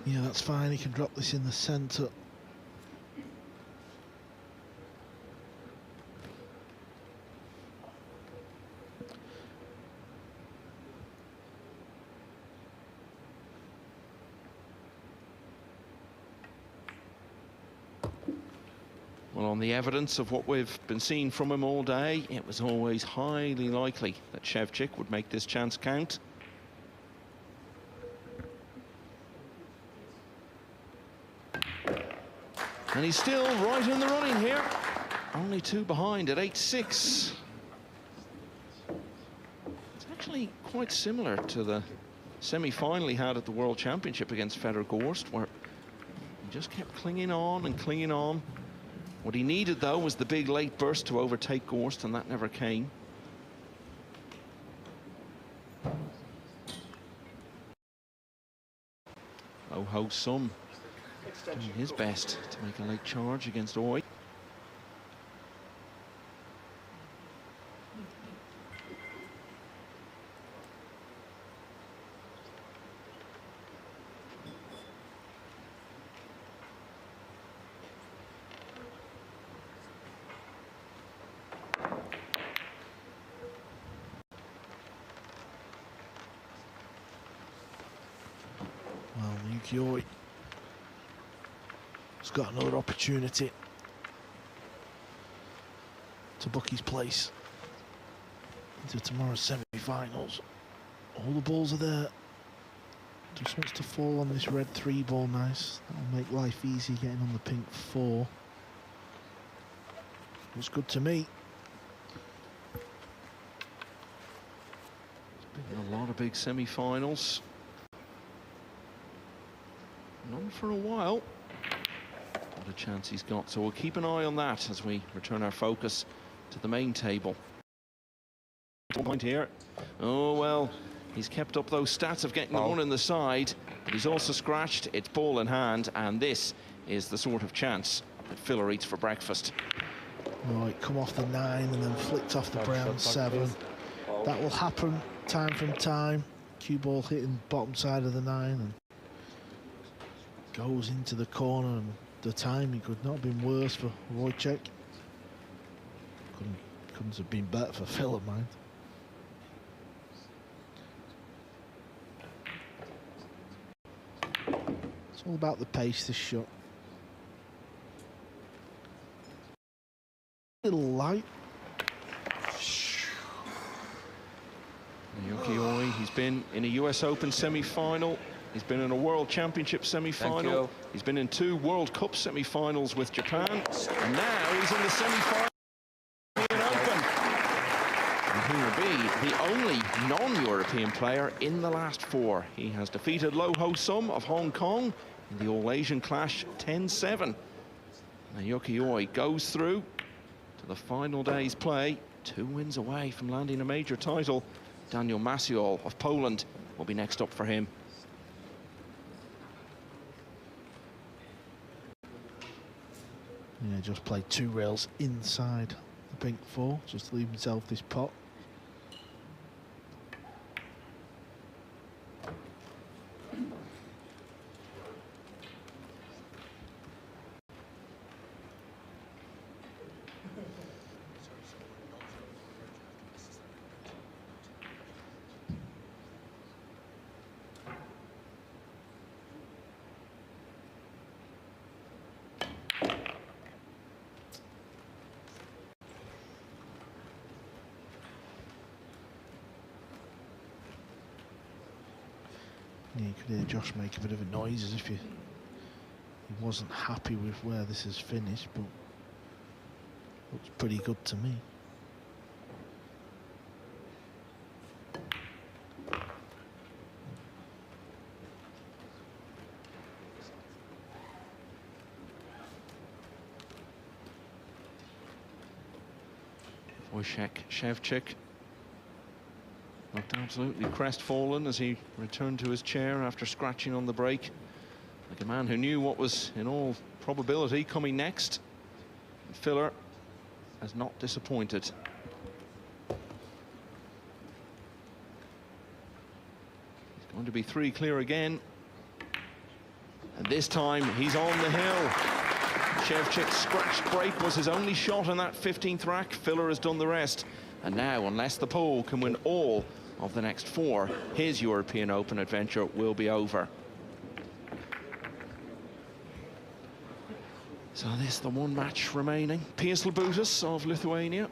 Yeah, that's fine. He can drop this in the centre. Well, on the evidence of what we've been seeing from him all day, it was always highly likely that Szewczyk would make this chance count. And he's still right in the running here. Only 2 behind at 8-6. It's actually quite similar to the semi-final he had at the World Championship against Fedor Gorst, where he just kept clinging on and clinging on What he needed, though, was the big late burst to overtake Gorst, and that never came. Ro8 doing his best to make a late charge against Oi. Well, Oi has got another opportunity to book his place into tomorrow's semi-finals. All the balls are there. Just wants to fall on this red 3 ball nice. That'll make life easy getting on the pink 4. Looks good to me. There's been a lot of big semi-finals. None for a while. What a chance he's got. So we'll keep an eye on that as we return our focus to the main table. 1 point here. Oh, well, he's kept up those stats of getting the one in the side, but he's also scratched. It's ball in hand, and this is the sort of chance that Filler eats for breakfast. Right, come off the 9 and then flicked off the brown 7. That will happen time from time. Cue ball hitting bottom side of the 9 and goes into the corner, and the timing could not have been worse for Wojciech. Couldn't have been better for Filler, mind. It's all about the pace, this shot. Little light. Oi, he's been in a US Open semi-final. He's been in a World Championship semi-final. He's been in 2 World Cup semi-finals with Japan. And now he's in the semi-final Open. And he will be the only non-European player in the last 4. He has defeated Ro8 of Hong Kong in the All-Asian Clash 10-7. Now Oi goes through to the final day's play. 2 wins away from landing a major title. Daniel Maciol of Poland will be next up for him. Yeah, just played 2 rails inside the pink 4, just to leave himself this pot. Yeah, you could hear Josh make a bit of a noise as if he wasn't happy with where this is finished, but looks pretty good to me. Wojciech Szewczyk looked absolutely crestfallen as he returned to his chair after scratching on the break, like a man who knew what was in all probability coming next. And Filler has not disappointed. He's going to be 3 clear again, and this time he's on the hill. Szewczyk's scratched break was his only shot on that 15th rack. Filler has done the rest, and now, unless the Pole can win all of the next 4, his European Open adventure will be over. So this, the 1 match remaining. Piers Labutis of Lithuania,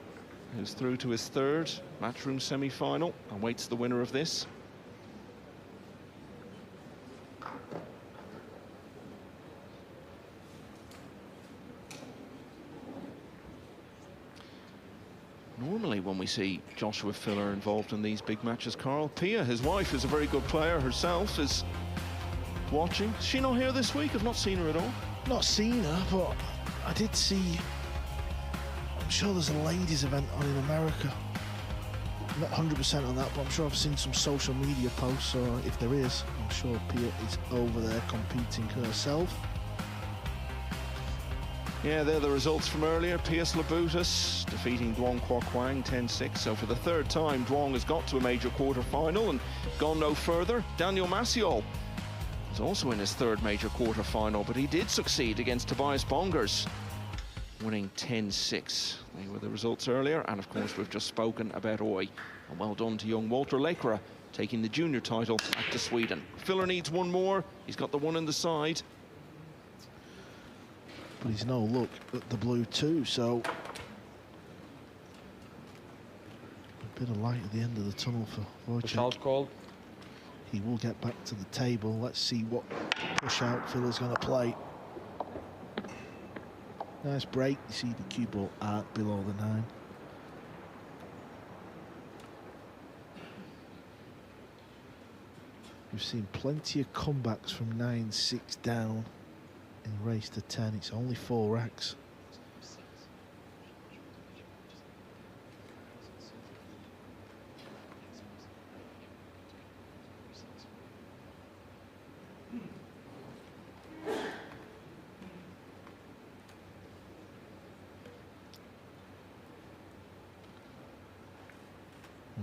who's through to his 3rd matchroom semi-final, awaits the winner of this. Normally when we see Joshua Filler involved in these big matches, Carl, Pia, his wife, is a very good player herself, is watching. Is she not here this week? I've not seen her at all. Not seen her, but I did see I'm sure there's a ladies event on in America. I'm not 100% on that, but I'm sure I've seen some social media posts, or if there is, I'm sure Pia is over there competing herself. Yeah, they're the results from earlier. Pia Slabutis defeating Duong Kwok Wang 10-6. So for the third time, Duong has got to a major quarter-final and gone no further. Daniel Maciol was also in his third major quarter-final, but he did succeed against Tobias Bongers, winning 10-6. They were the results earlier, and of course we've just spoken about Oi. And well done to young Walter Lekra, taking the junior title back to Sweden. Filler needs one more. He's got the one in the side. But he's no look at the blue too, so a bit of light at the end of the tunnel for Wojciech. Called. He will get back to the table. Let's see what push-out Filler's going to play. Nice break. You see the cue ball out below the 9. We've seen plenty of comebacks from 9-6 down in race to 10. It's only 4 racks.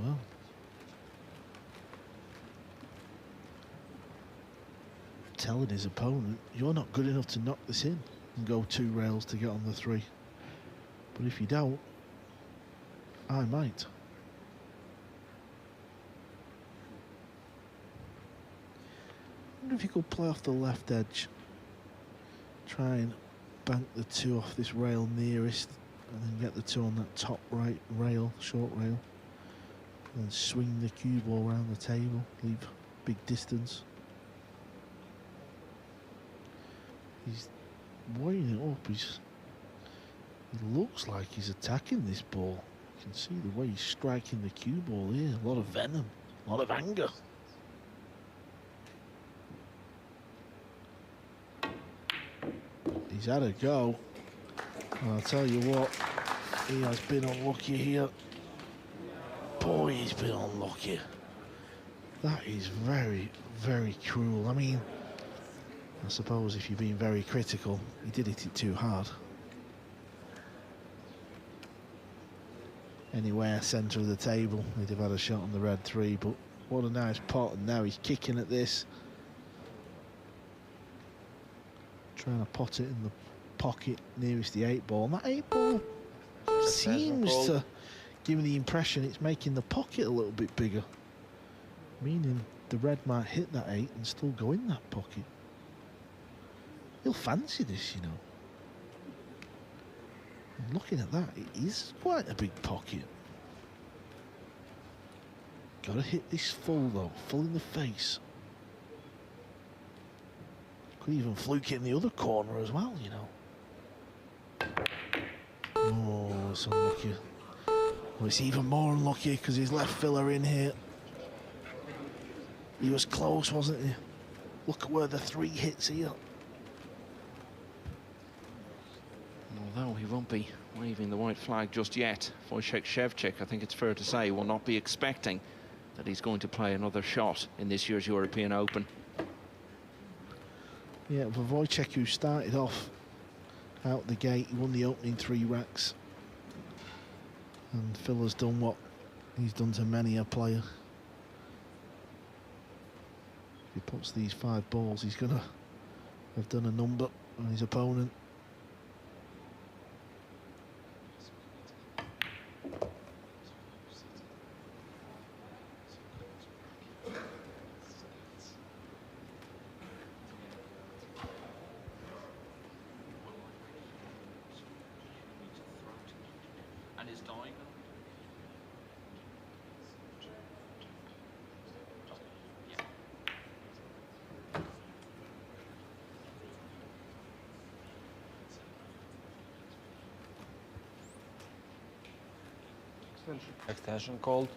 Well, telling his opponent, you're not good enough to knock this in and go 2 rails to get on the 3. But if you don't, I might. I wonder if you could play off the left edge, try and bank the 2 off this rail nearest, and then get the 2 on that top right rail, short rail, and then swing the cue ball around the table, leave big distance. He's weighing it up. He looks like he's attacking this ball. You can see the way he's striking the cue ball here. A lot of venom, a lot of anger. He's had a go. And I'll tell you what, he has been unlucky here. Boy, he's been unlucky. That is very, very cruel. I mean, I suppose if you're being very critical, he did hit it too hard. Anywhere centre of the table, he'd have had a shot on the red 3, but what a nice pot, and now he's kicking at this. Trying to pot it in the pocket nearest the 8 ball. And that 8 ball seems to give me the impression it's making the pocket a little bit bigger, meaning the red might hit that 8 and still go in that pocket. He'll fancy this, you know. And looking at that, it is quite a big pocket. Gotta hit this full though, full in the face. Could even fluke it in the other corner as well, you know. Oh, it's unlucky. Well, it's even more unlucky because he's left filler in here. He was close, wasn't he? Look at where the 3 hits here. Although he won't be waving the white flag just yet, Wojciech Szewczyk, I think it's fair to say, will not be expecting that he's going to play another shot in this year's European Open. Yeah, for Wojciech, who started off out the gate, he won the opening 3 racks. And Filler's done what he's done to many a player. If he puts these 5 balls, he's gonna have done a number on his opponent. Extension called.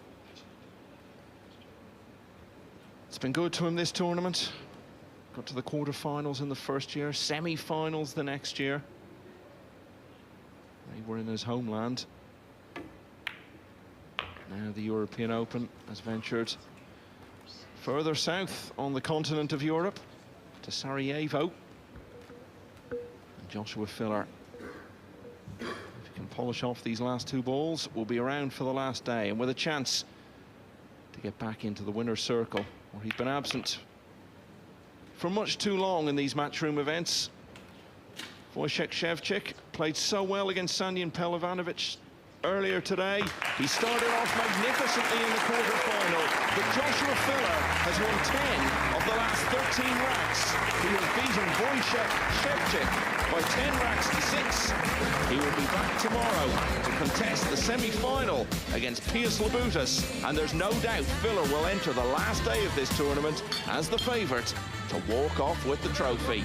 It's been good to him this tournament. Got to the quarterfinals in the first year, semi-finals the next year. They were in his homeland. Now the European Open has ventured further south on the continent of Europe to Sarajevo. And Joshua Filler, if he can polish off these last two balls, will be around for the last day and with a chance to get back into the winner's circle, where he's been absent for much too long in these matchroom events. Wojciech Szewczyk played so well against Sanjan Pelovanovic earlier today. He started off magnificently in the quarter-final, but Joshua Filler has won 10 of the last 13 racks. He has beaten Wojciech Szewczyk by 10 racks to 6. He will be back tomorrow to contest the semi-final against Pius Labutas, and there's no doubt Filler will enter the last day of this tournament as the favourite to walk off with the trophy.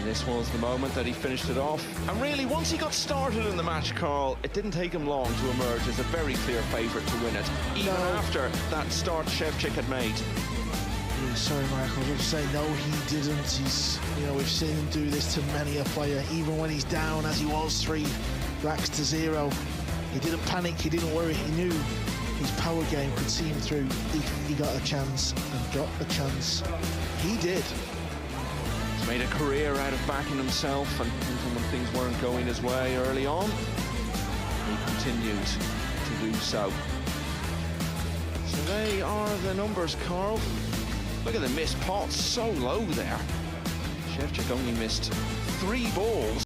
This was the moment that he finished it off. And really, once he got started in the match, Carl, it didn't take him long to emerge as a very clear favourite to win it, even after that start Szewczyk had made. Yeah, sorry, Michael, I was just saying, no, he didn't. He's, you know, we've seen him do this to many a player, even when he's down, as he was 3 racks to 0. He didn't panic, he didn't worry, he knew his power game could see him through if he got a chance and got a chance. He did. Made a career out of backing himself, and even when things weren't going his way early on, he continued to do so. So they are the numbers, Carl. Look at the missed pots, so low there. Szewczyk only missed 3 balls.